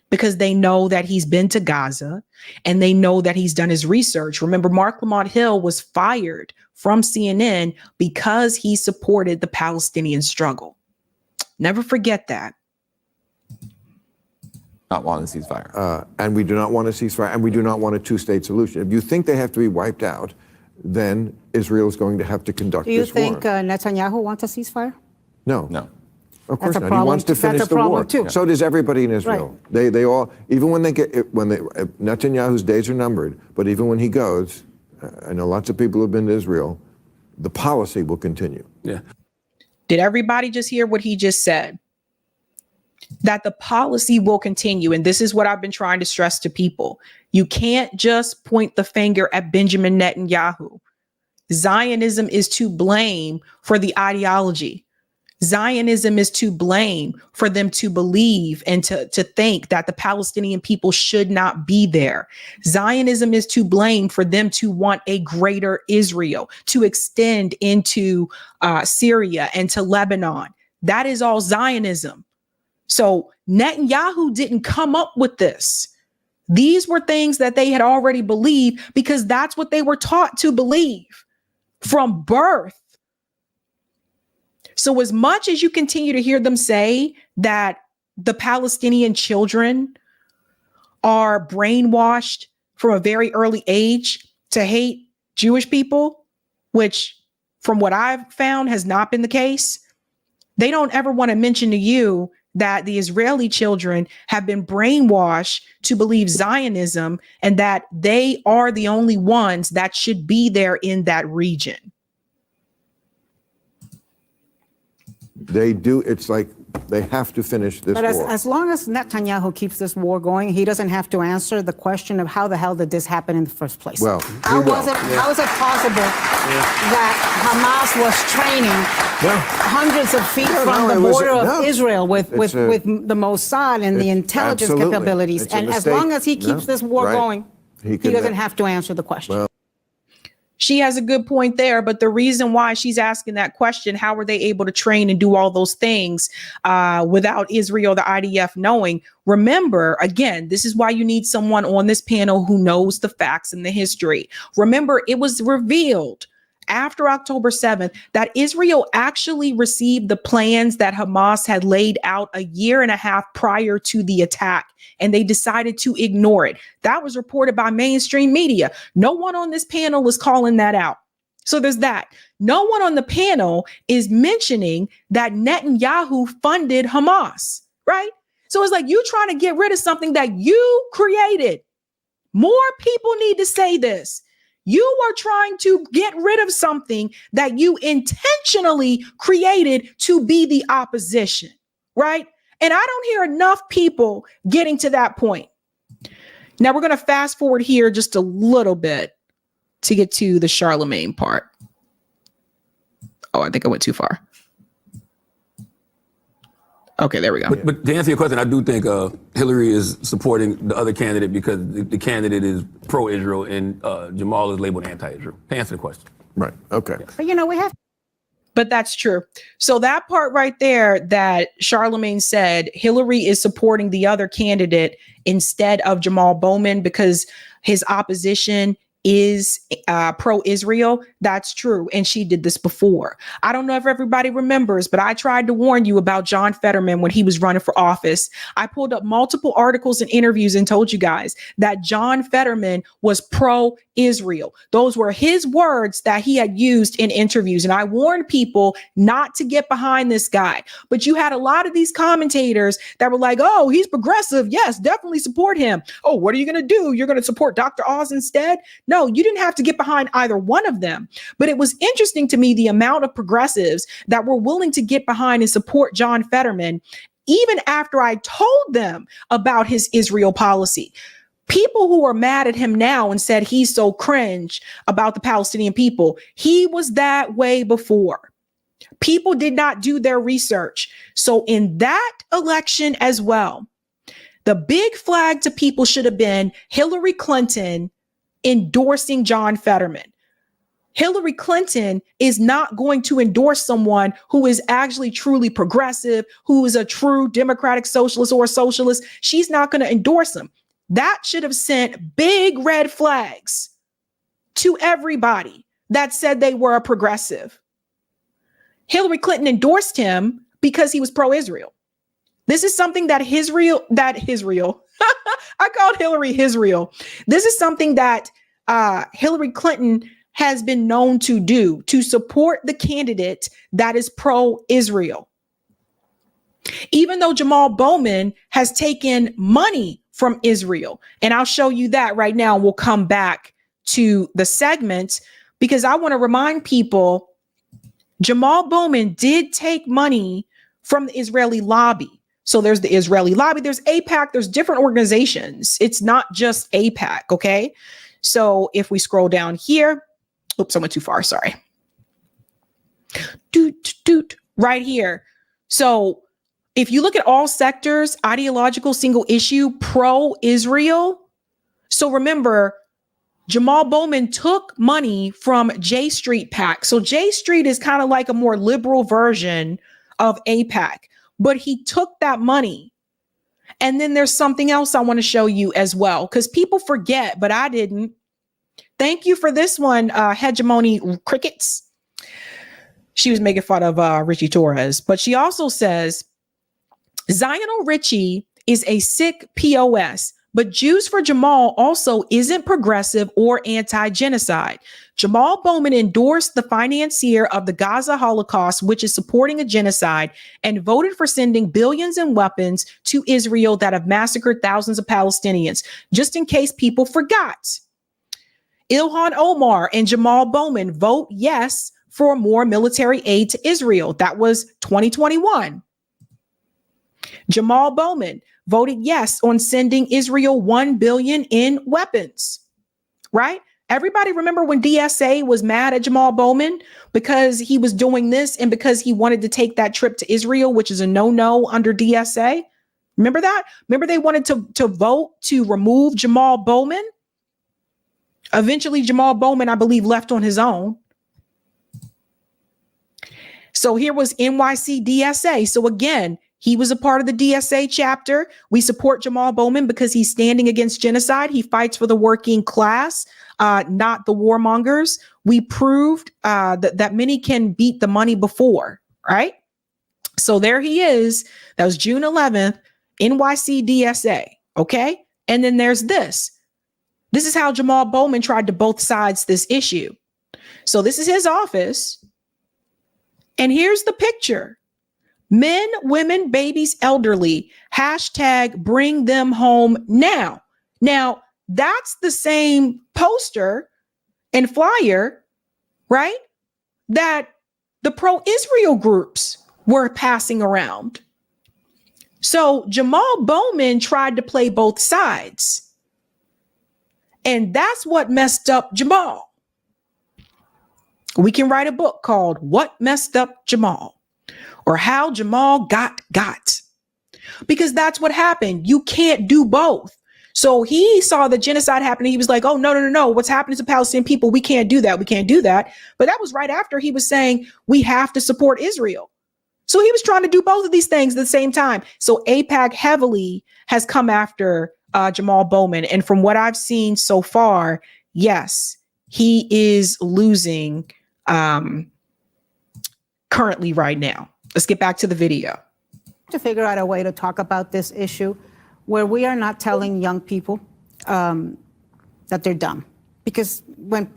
Because they know that he's been to Gaza and they know that he's done his research. Remember, Mark Lamont Hill was fired from CNN because he supported the Palestinian struggle. Never forget that. Not want a ceasefire. And we do not want a ceasefire, and we do not want a two-state solution. If you think they have to be wiped out, then Israel is going to have to conduct this war. Do you think Netanyahu wants a ceasefire? No. No. Of course That's a not. problem. He wants to finish That's a the problem war. too. So does everybody in Israel. They all, even when Netanyahu's days are numbered, but even when he goes, I know lots of people who've been to Israel, the policy will continue. Yeah. Did everybody just hear what he just said? That the policy will continue. And this is what I've been trying to stress to people. You can't just point the finger at Benjamin Netanyahu. Zionism is to blame for the ideology. Zionism is to blame for them to believe and to think that the Palestinian people should not be there. Zionism is to blame for them to want a greater Israel, to extend into Syria and to Lebanon. That is all Zionism. So Netanyahu didn't come up with this. These were things that they had already believed because that's what they were taught to believe from birth. So as much as you continue to hear them say that the Palestinian children are brainwashed from a very early age to hate Jewish people, which from what I've found has not been the case, they don't ever want to mention to you that the Israeli children have been brainwashed to believe Zionism and that they are the only ones that should be there in that region. They do. It's like they have to finish this But war. as long as Netanyahu keeps this war going, he doesn't have to answer the question of how the hell did this happen in the first place? Well, how is it possible that Hamas was training hundreds of feet from the border of Israel with the Mossad and the intelligence capabilities? And as long as he keeps this war going, he doesn't have to answer the question. She has a good point there, but the reason why she's asking that question, how were they able to train and do all those things without Israel, the IDF knowing? Remember, again, this is why you need someone on this panel who knows the facts and the history. Remember, it was revealed after October 7th that Israel actually received the plans that Hamas had laid out a year and a half prior to the attack, and they decided to ignore it. That was reported by mainstream media. No one on this panel is calling that out. So there's that. No one on the panel is mentioning that Netanyahu funded Hamas, right? So it's like you trying to get rid of something that you created. More people need to say this. You are trying to get rid of something that you intentionally created to be the opposition, right? And I don't hear enough people getting to that point. Now we're going to fast forward here just a little bit to get to the Charlemagne part. Oh, I think I went too far. Okay, there we go. But to answer your question, I do think Hillary is supporting the other candidate because the candidate is pro-Israel and Jamal is labeled anti-Israel. To answer the question. Right. Okay. But you know, we have. But that's true. So that part right there that Charlemagne said, Hillary is supporting the other candidate instead of Jamal Bowman because his opposition is pro-Israel. That's true. And she did this before. I don't know if everybody remembers, but I tried to warn you about John Fetterman when he was running for office. I pulled up multiple articles and interviews and told you guys that John Fetterman was pro-Israel. Those were his words that he had used in interviews. And I warned people not to get behind this guy. But you had a lot of these commentators that were like, oh, he's progressive. Yes, definitely support him. Oh, what are you going to do? You're going to support Dr. Oz instead? No, you didn't have to get behind either one of them. But it was interesting to me the amount of progressives that were willing to get behind and support John Fetterman, even after I told them about his Israel policy. People who are mad at him now and said he's so cringe about the Palestinian people, he was that way before. People did not do their research. So in that election as well, the big flag to people should have been Hillary Clinton endorsing John Fetterman. Hillary Clinton is not going to endorse someone who is actually truly progressive, who is a true democratic socialist or a socialist. She's not going to endorse him. That should have sent big red flags to everybody that said they were a progressive. Hillary Clinton endorsed him because he was pro-Israel. This is something that I called Hillary Israel. This is something that Hillary Clinton has been known to do, to support the candidate that is pro-Israel. even though Jamal Bowman has taken money from Israel. And I'll show you that right now. We'll come back to the segment because I want to remind people Jamal Bowman did take money from the Israeli lobby. So there's the Israeli lobby, there's AIPAC, there's different organizations. It's not just AIPAC, okay? So if we scroll down here, oops, I went too far, sorry. Right here. So if you look at all sectors, ideological, single issue, pro-Israel. So remember, Jamal Bowman took money from J Street PAC. So J Street is kind of like a more liberal version of AIPAC, but he took that money. And then there's something else I want to show you as well, because people forget, but I didn't. Thank you for this one, Hegemony Crickets. She was making fun of Richie Torres, but she also says, Zional Richie is a sick POS, but Jews for Jamal also isn't progressive or anti-genocide. Jamal Bowman endorsed the financier of the Gaza Holocaust, which is supporting a genocide, and voted for sending billions in weapons to Israel that have massacred thousands of Palestinians, just in case people forgot. Ilhan Omar and Jamal Bowman vote yes for more military aid to Israel. That was 2021. Jamal Bowman voted yes on sending Israel $1 billion in weapons, right? Everybody remember when DSA was mad at Jamal Bowman because he was doing this and because he wanted to take that trip to Israel, which is a no-no under DSA. Remember that? Remember they wanted to vote to remove Jamal Bowman? Eventually, Jamal Bowman, I believe, left on his own. So here was NYC DSA. So again, he was a part of the DSA chapter. We support Jamal Bowman because he's standing against genocide. He fights for the working class, not the warmongers. We proved that many can beat the money before, right? So there he is. That was June 11th, NYC DSA, okay? And then there's this. This is how Jamal Bowman tried to both sides this issue. So this is his office. And here's the picture. Men, women, babies, elderly, hashtag bring them home now. Now, that's the same poster and flyer, right, that the pro-Israel groups were passing around. So Jamal Bowman tried to play both sides. And that's what messed up Jamal. We can write a book called What Messed Up Jamal, or How Jamal Got. Because that's what happened. You can't do both. So he saw the genocide happening. He was like, oh, no. What's happening to Palestinian people? We can't do that. We can't do that. But that was right after he was saying we have to support Israel. So he was trying to do both of these things at the same time. So AIPAC heavily has come after Jamal Bowman. And from what I've seen so far, yes, he is losing currently right now. Let's get back to the video. To figure out a way to talk about this issue where we are not telling young people that they're dumb. Because when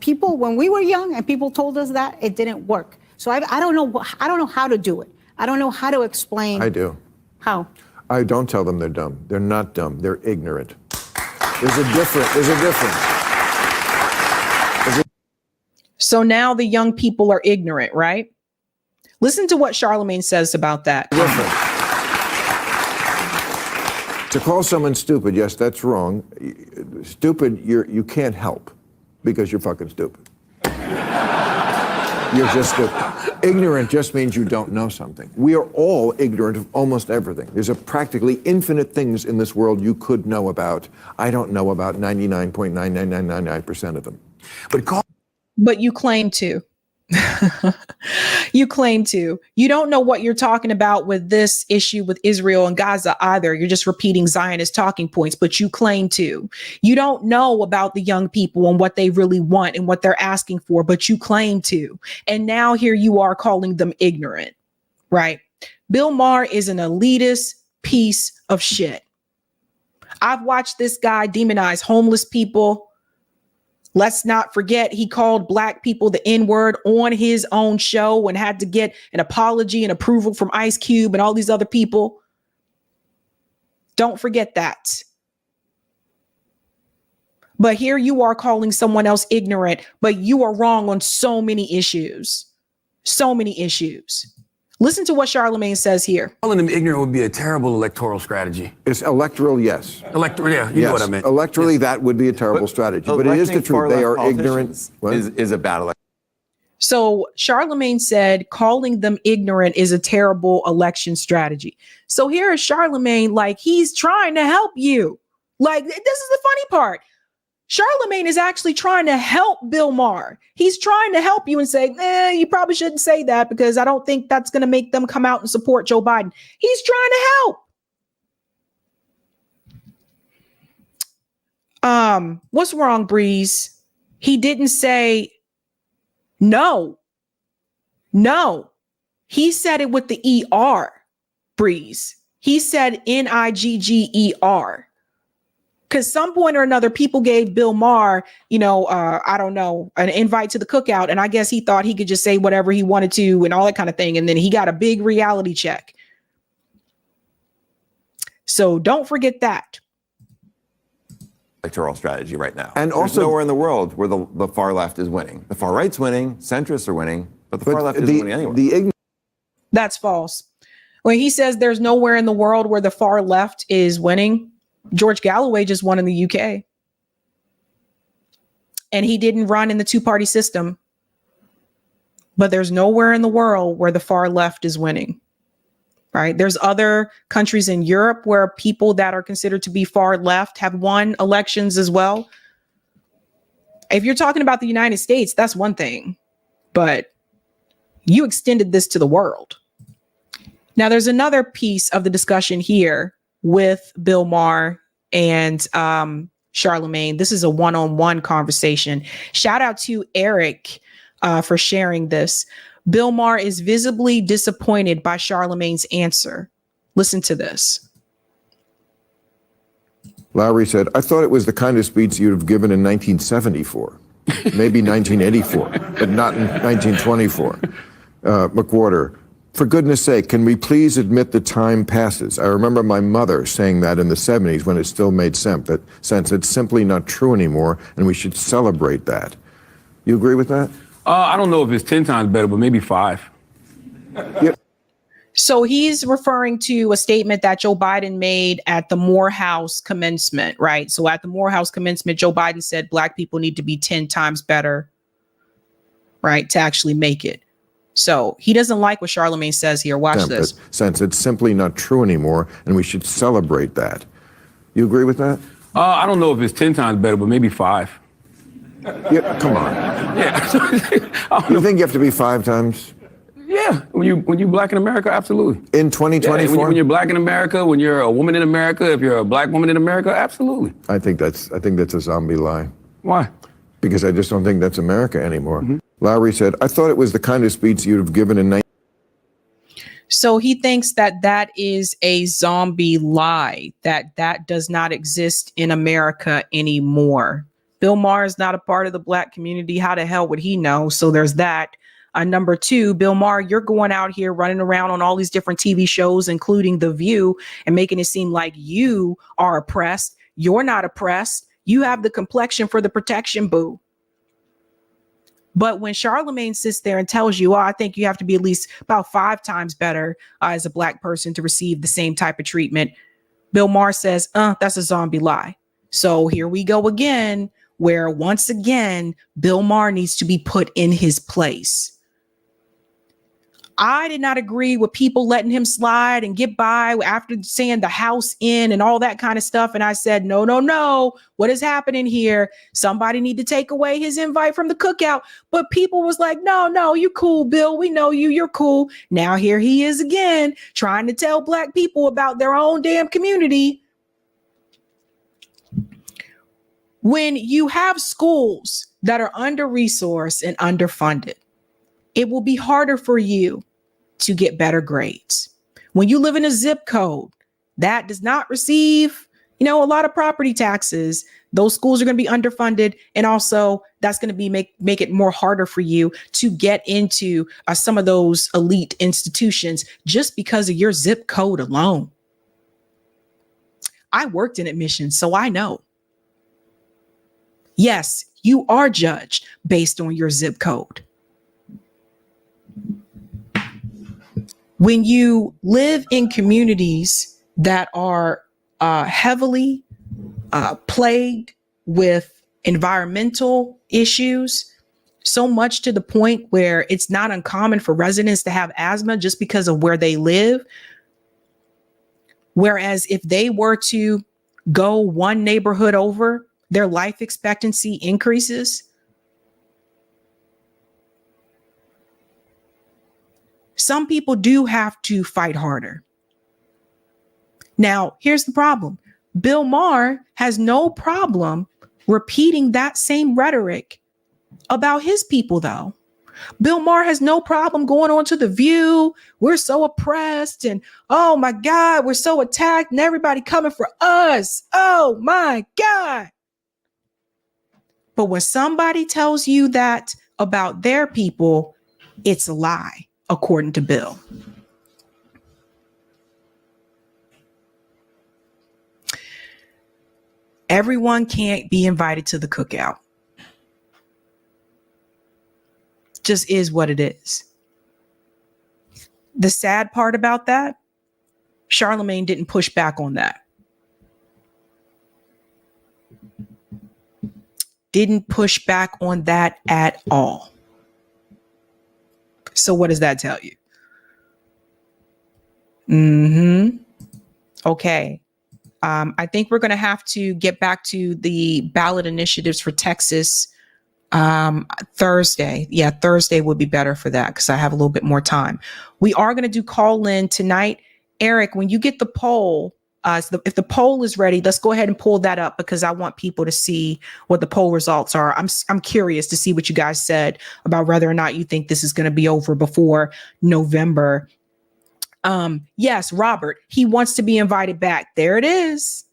we were young and people told us that, it didn't work. So I don't know how to do it. I don't know how to explain. I do. How? I don't tell them they're dumb. They're not dumb. They're ignorant. There's a difference. So now the young people are ignorant, right? Listen to what Charlamagne says about that. To call someone stupid, yes, that's wrong. Stupid, you can't help because you're fucking stupid. You're just stupid. Ignorant just means you don't know something. We are all ignorant of almost everything. There's practically infinite things in this world you could know about. I don't know about 99.99999% of them. But you claim to. You claim to. You don't know what you're talking about with this issue with Israel and Gaza either. You're just repeating Zionist talking points, but you claim to. You don't know about the young people and what they really want and what they're asking for, but you claim to. And now here you are calling them ignorant, right? Bill Maher is an elitist piece of shit. I've watched this guy demonize homeless people, Let's not forget he called black people the N-word on his own show and had to get an apology and approval from Ice Cube and all these other people. Don't forget that. But here you are calling someone else ignorant, but you are wrong on so many issues. So many issues. Listen to what Charlamagne says here. Calling them ignorant would be a terrible electoral strategy. It's electoral, yes. Electoral, yeah, you know what I meant. Electorally, that would be a terrible strategy. But it is the truth. They are ignorant. Is a bad election. So Charlamagne said calling them ignorant is a terrible election strategy. So here is Charlamagne, like he's trying to help you. Like, this is the funny part. Charlamagne is actually trying to help Bill Maher. He's trying to help you and say, you probably shouldn't say that because I don't think that's going to make them come out and support Joe Biden. He's trying to help. What's wrong, Breeze? He didn't say no. No. He said it with the ER, Breeze. He said Nigger. Because some point or another, people gave Bill Maher, I don't know, an invite to the cookout. And I guess he thought he could just say whatever he wanted to and all that kind of thing. And then he got a big reality check. So don't forget that. Electoral strategy right now. And There's also nowhere in the world where the far left is winning. The far right's winning, centrists are winning, but the far left isn't winning anywhere. That's false. When he says there's nowhere in the world where the far left is winning, George Galloway just won in the UK. And he didn't run in the two-party system. But there's nowhere in the world where the far left is winning. Right? There's other countries in Europe where people that are considered to be far left have won elections as well. If you're talking about the United States, that's one thing. But you extended this to the world. Now, there's another piece of the discussion here with Bill Maher and Charlamagne. This is a one-on-one conversation. Shout out to Eric for sharing this. Bill Maher is visibly disappointed by Charlamagne's answer. Listen to this. Lowry said, I thought it was the kind of speech you'd have given in 1974, maybe 1984, but not in 1924. McWhorter, for goodness sake, can we please admit the time passes? I remember my mother saying that in the 70s when it still made sense. It's simply not true anymore, and we should celebrate that. You agree with that? I don't know if it's 10 times better, but maybe 5. Yeah. So he's referring to a statement that Joe Biden made at the Morehouse commencement, right? So at the Morehouse commencement, Joe Biden said black people need to be 10 times better, right, to actually make it. So he doesn't like what Charlamagne says here. Watch this. Since it's simply not true anymore, and we should celebrate that. You agree with that? I don't know if it's 10 times better, but maybe 5. Yeah, come on. Yeah. You think you have to be 5 times? Yeah, when you black in America, absolutely. In 2024? Yeah, when you're black in America, when you're a woman in America, if you're a black woman in America, absolutely. I think that's a zombie lie. Why? Because I just don't think that's America anymore. Mm-hmm. Lowry said, I thought it was the kind of speech you'd have given in So he thinks that that is a zombie lie, that does not exist in America anymore. Bill Maher is not a part of the black community. How the hell would he know? So there's that. Number 2, Bill Maher, you're going out here running around on all these different TV shows, including The View, and making it seem like you are oppressed. You're not oppressed. You have the complexion for the protection, boo. But when Charlamagne sits there and tells you, I think you have to be at least about 5 times better as a black person to receive the same type of treatment, Bill Maher says, that's a zombie lie. So here we go again, where once again, Bill Maher needs to be put in his place. I did not agree with people letting him slide and get by after saying the House in and all that kind of stuff. And I said, no. What is happening here? Somebody need to take away his invite from the cookout. But people was like, no, you cool, Bill. We know you. You're cool. Now here he is again, trying to tell black people about their own damn community. When you have schools that are under-resourced and underfunded, it will be harder for you to get better grades. When you live in a zip code that does not receive, a lot of property taxes, Those schools are going to be underfunded, and also that's going to be make it more harder for you to get into some of those elite institutions just because of your zip code alone. I worked in admissions, so I know. Yes, you are judged based on your zip code. When you live in communities that are heavily plagued with environmental issues, so much to the point where it's not uncommon for residents to have asthma just because of where they live. Whereas if they were to go one neighborhood over, their life expectancy increases. Some people do have to fight harder. Now, here's the problem. Bill Maher has no problem repeating that same rhetoric about his people, though. Bill Maher has no problem going on to The View. We're so oppressed and oh my God, we're so attacked and everybody coming for us. Oh my God. But when somebody tells you that about their people, it's a lie, according to Bill. Everyone can't be invited to the cookout. Just is what it is. The sad part about that, Charlamagne didn't push back on that. Didn't push back on that at all. So what does that tell you? Okay. I think we're going to have to get back to the ballot initiatives for Texas Thursday. Yeah, Thursday would be better for that because I have a little bit more time. We are going to do call in tonight. Eric, when you get the poll, if the poll is ready, let's go ahead and pull that up because I want people to see what the poll results are. I'm curious to see what you guys said about whether or not you think this is going to be over before November. Yes, Robert, he wants to be invited back. There it is.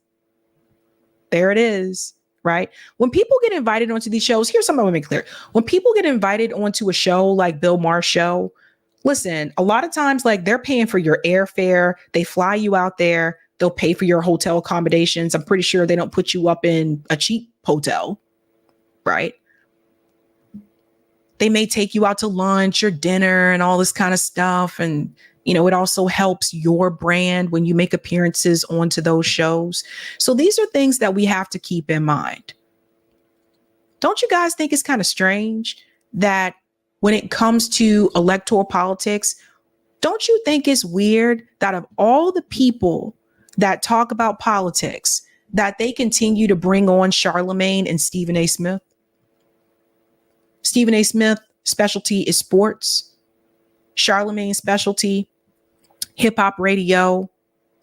There it is. Right? When people get invited onto these shows, here's something I want to make clear. When people get invited onto a show like Bill Maher's show, listen, a lot of times, like they're paying for your airfare. They fly you out there. They'll pay for your hotel accommodations. I'm pretty sure they don't put you up in a cheap hotel, right? They may take you out to lunch or dinner and all this kind of stuff. And, you know, it also helps your brand when you make appearances onto those shows. So these are things that we have to keep in mind. Don't you guys think it's kind of strange that when it comes to electoral politics, don't you think it's weird that of all the people that talk about politics, that they continue to bring on Charlamagne and Stephen A. Smith? Stephen A. Smith specialty is sports. Charlamagne's specialty, hip hop radio,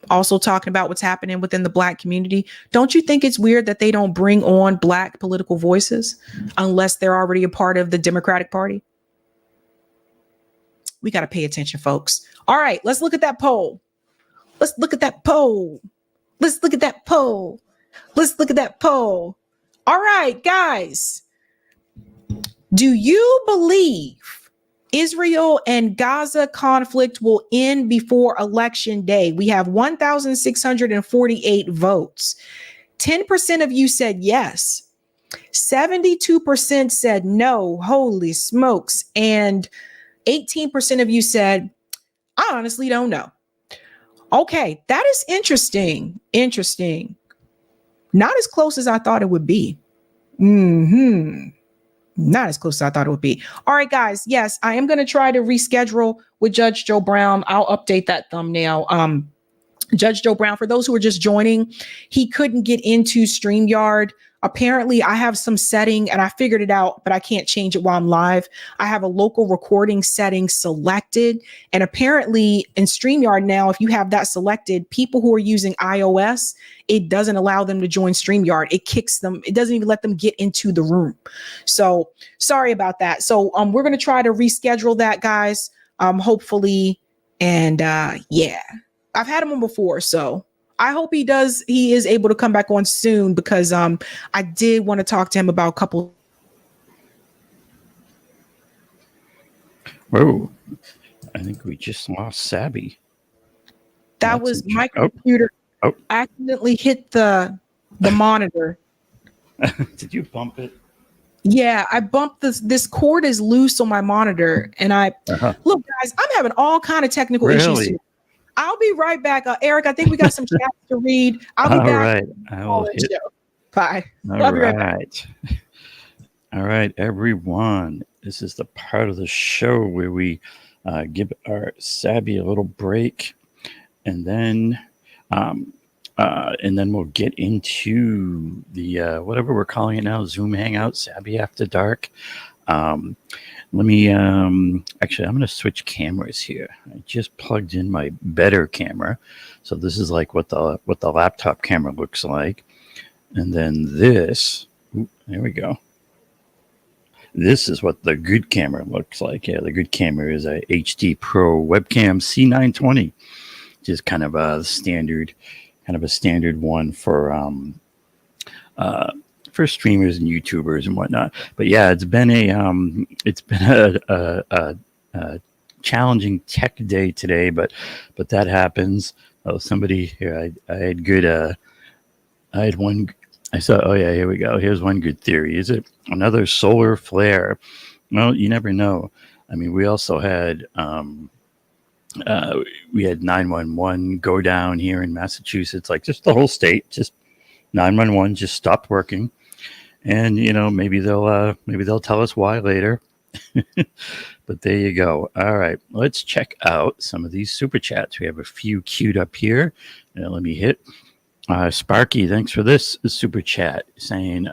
also talking about what's happening within the Black community. Don't you think it's weird that they don't bring on Black political voices unless they're already a part of the Democratic Party? We got to pay attention, folks. All right, let's look at that poll. Let's look at that poll. Let's look at that poll. Let's look at that poll. All right, guys. Do you believe Israel and Gaza conflict will end before Election Day? We have 1,648 votes. 10% of you said yes. 72% said no. Holy smokes. And 18% of you said, I honestly don't know. Okay, that is interesting. Interesting. Not as close as I thought it would be. Not as close as I thought it would be. All right, guys. Yes, I am going to try to reschedule with Judge Joe Brown. I'll update that thumbnail. Judge Joe Brown, for those who are just joining, he couldn't get into StreamYard. Apparently, I have some setting and I figured it out, but I can't change it while I'm live. I have a local recording setting selected. And apparently in StreamYard now, if you have that selected, people who are using iOS, it doesn't allow them to join StreamYard. It kicks them. It doesn't even let them get into the room. So sorry about that. So we're going to try to reschedule that, guys, hopefully. And yeah, I've had them on before, so I hope he is able to come back on soon, because I did want to talk to him about a couple. Whoa, I think we just lost Sabby. That was my computer. Oh. Accidentally hit the monitor. Did you bump it? Yeah, I bumped this cord is loose on my monitor, and look, guys, I'm having all kind of technical issues here. I'll be right back. Eric, I think we got some chats to read. I'll be back. All right. I will hit. Bye. All right. All right, everyone. This is the part of the show where we give our Sabby a little break, and then we'll get into the whatever we're calling it now, Zoom Hangout, Sabby After Dark. Let me actually, I'm going to switch cameras here. I just plugged in my better camera, so this is like what the laptop camera looks like, and then this. There we go. This is what the good camera looks like. Yeah, the good camera is a HD Pro webcam C920, which is kind of a standard one for streamers and YouTubers and whatnot. But yeah, it's been a challenging tech day today, but that happens. Oh, somebody here, I had one. I saw, oh yeah, here we go. Here's one good theory. Is it another solar flare? Well, you never know. I mean, we also had, we had 911 go down here in Massachusetts, like just the whole state, just 911 just stopped working. And, maybe they'll tell us why later. But there you go. All right, let's check out some of these super chats. We have a few queued up here. Let me hit. Sparky, thanks for this super chat, saying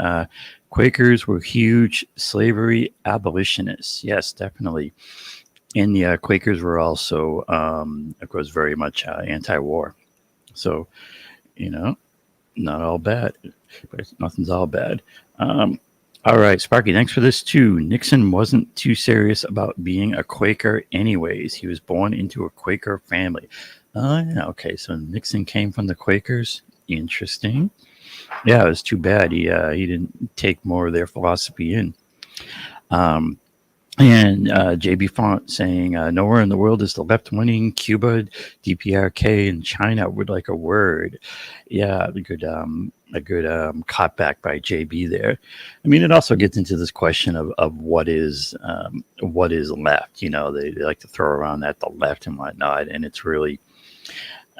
Quakers were huge slavery abolitionists. Yes, definitely. And the Quakers were also, of course, very much anti-war. So, not all bad, but nothing's all bad. All right, Sparky, thanks for this too. Nixon wasn't too serious about being a Quaker anyways. He was born into a Quaker family. Yeah, okay, so Nixon came from the Quakers. Interesting. Yeah, it was too bad he didn't take more of their philosophy in. And JB Font saying, nowhere in the world is the left winning. Cuba, DPRK, and China would like a word. Yeah, a good caught back by JB there. I mean, it also gets into this question of what is left. They like to throw around that the left and whatnot, and it's really,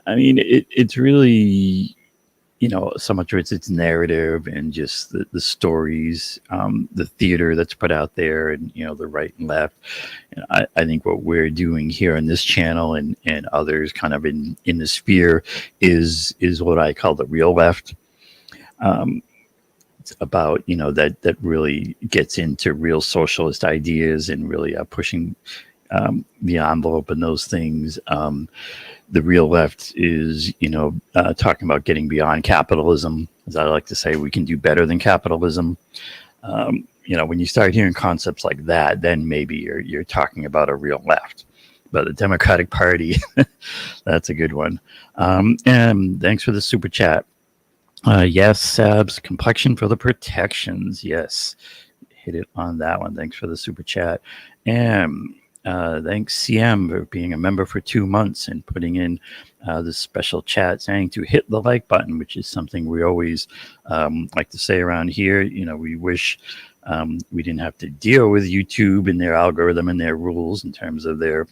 I mean, it's really, so much of it's narrative and just the stories, the theater that's put out there, and the right and left. And I think what we're doing here on this channel and others kind of in the sphere is what I call the real left. It's about that really gets into real socialist ideas and really pushing the envelope and those things. The real left is, talking about getting beyond capitalism. As I like to say, we can do better than capitalism. When you start hearing concepts like that, then maybe you're talking about a real left. But the Democratic Party, that's a good one. And thanks for the super chat. Yes, Sabs, complexion for the protections. Yes, hit it on that one. Thanks for the super chat. And thanks CM for being a member for 2 months and putting in this special chat saying to hit the like button, which is something we always like to say around here. We wish we didn't have to deal with YouTube and their algorithm and their rules in terms of their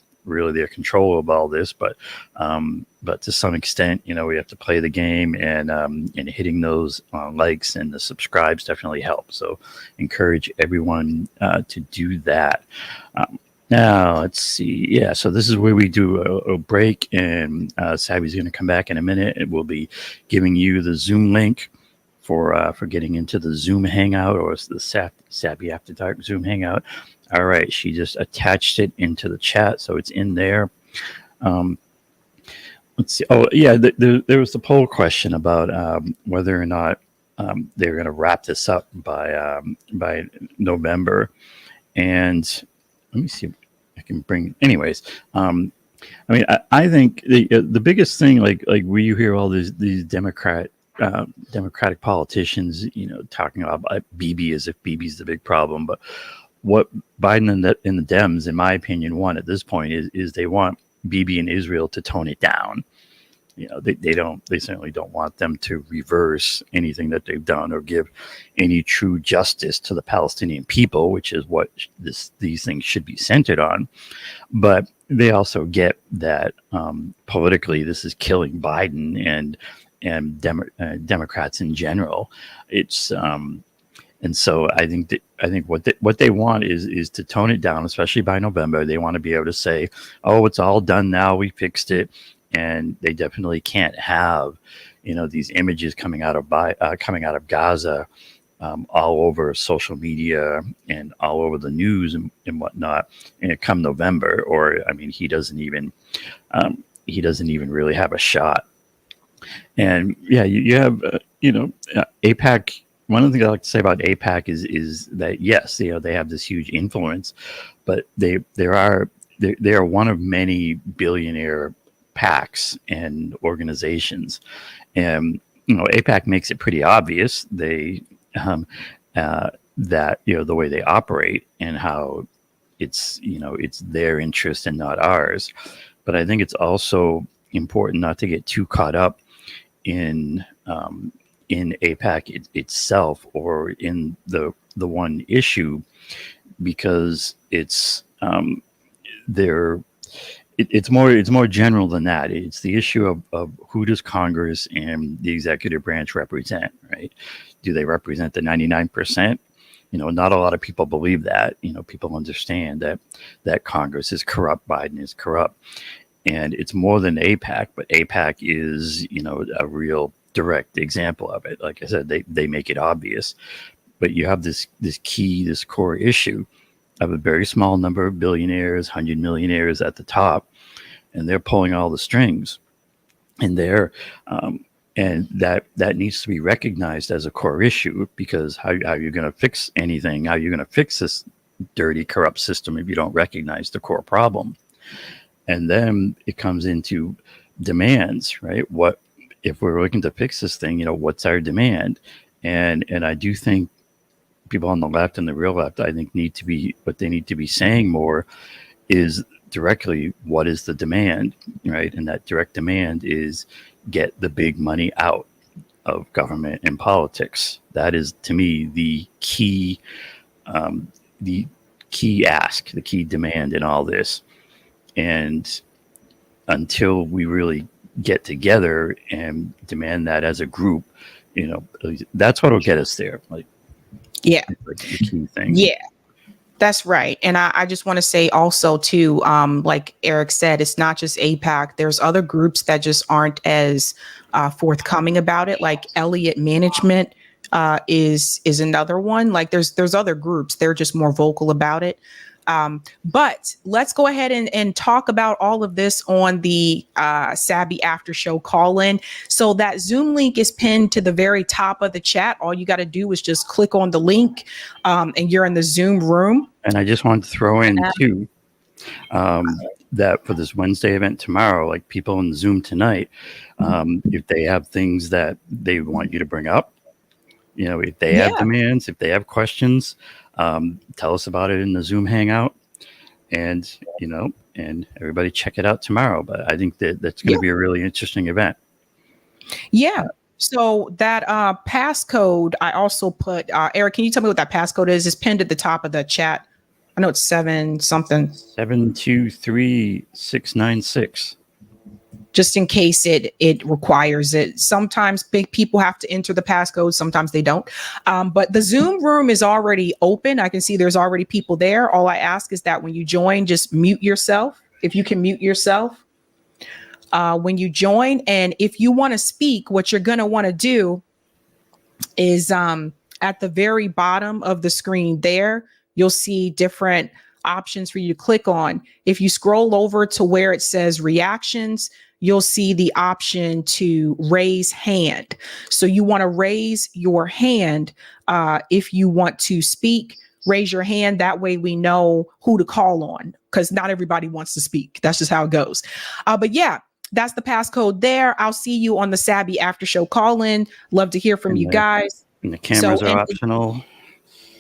control of all this, but to some extent, we have to play the game, and hitting those likes and the subscribes definitely help. So encourage everyone to do that. Now, let's see. Yeah, so this is where we do a break, and Sabby's going to come back in a minute, and we'll be giving you the Zoom link for getting into the Zoom Hangout, or the Sabby After Dark Zoom Hangout. All right, she just attached it into the chat, so it's in there. Let's see. Oh, yeah, there was the poll question about whether or not they're going to wrap this up by November, and let me see if I can bring. Anyways, I mean, I think the biggest thing, like where you hear all these Democratic politicians, talking about Bibi as if Bibi's the big problem, but what Biden and the Dems, in my opinion, want at this point is they want Bibi and Israel to tone it down. They certainly don't want them to reverse anything that they've done or give any true justice to the Palestinian people, which is what these things should be centered on. But they also get that politically this is killing Biden and Democrats in general. It's and so I think what they want is to tone it down, especially by November. They want to be able to say, "Oh, it's all done now. We fixed it." And they definitely can't have, these images coming out of Gaza all over social media and all over the news and whatnot. And come November, or I mean, he doesn't even really have a shot. And yeah, you have AIPAC. One of the things I like to say about AIPAC is that yes, they have this huge influence, but they are one of many billionaire PACs and organizations, and AIPAC makes it pretty obvious that the way they operate and how it's their interest and not ours. But I think it's also important not to get too caught up in AIPAC itself or in the one issue, because it's it's more general than that. It's the issue of who does Congress and the executive branch represent, right? Do they represent the 99%? Not a lot of people believe that. People understand that Congress is corrupt, Biden is corrupt, and it's more than AIPAC. But AIPAC is, a real direct example of it. Like I said, they make it obvious, but you have this core issue of a very small number of billionaires, 100 millionaires at the top, and they're pulling all the strings, and and that needs to be recognized as a core issue, because how are you going to fix anything? How are you going to fix this dirty, corrupt system if you don't recognize the core problem? And then it comes into demands, right? What if we're looking to fix this thing? What's our demand? And I do think people on the left and the real left, I think, what they need to be saying more is directly, what is the demand, right? And that direct demand is get the big money out of government and politics. That is, to me, the key ask, the key demand in all this. And until we really get together and demand that as a group, that's what'll get us there. Yeah. Like the key thing. Yeah, that's right. And I just want to say also too, like Eric said, it's not just AIPAC. There's other groups that just aren't as forthcoming about it. Like Elliott Management is another one. Like there's other groups. They're just more vocal about it. But let's go ahead and talk about all of this on the Sabby After Show call-in. So that Zoom link is pinned to the very top of the chat. All you got to do is just click on the link and you're in the Zoom room. And I just wanted to throw in too, that for this Wednesday event tomorrow, like people in Zoom tonight, if they have things that they want you to bring up, if they have demands, if they have questions, tell us about it in the Zoom hangout, and and everybody check it out tomorrow. But I think that's going to be a really interesting event. Yeah. So that passcode, I also put, Eric, can you tell me what that passcode is? It's pinned at the top of the chat. I know it's 7 something. 723696. Just in case it requires it. Sometimes big people have to enter the passcode. Sometimes they don't. But the Zoom room is already open. I can see there's already people there. All I ask is that when you join, just mute yourself. If you can mute yourself when you join. And if you want to speak, what you're going to want to do is at the very bottom of the screen there, you'll see different options for you to click on. If you scroll over to where it says reactions, you'll see the option to raise hand. So you want to raise your hand if you want to speak. raise your hand. That way we know who to call on, because not everybody wants to speak. That's just how it goes. But yeah, that's the passcode there. I'll see you on the Sabby after show call-in. Love to hear from you guys. And the cameras are optional.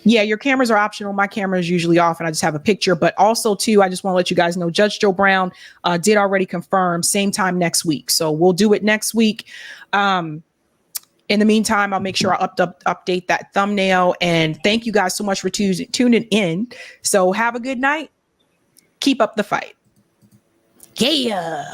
Yeah, your cameras are optional. My camera is usually off and I just have a picture. But also, too, I just want to let you guys know Judge Joe Brown did already confirm same time next week. So we'll do it next week. In the meantime, I'll make sure I update that thumbnail. And thank you guys so much for tuning in. So have a good night. Keep up the fight. Yeah.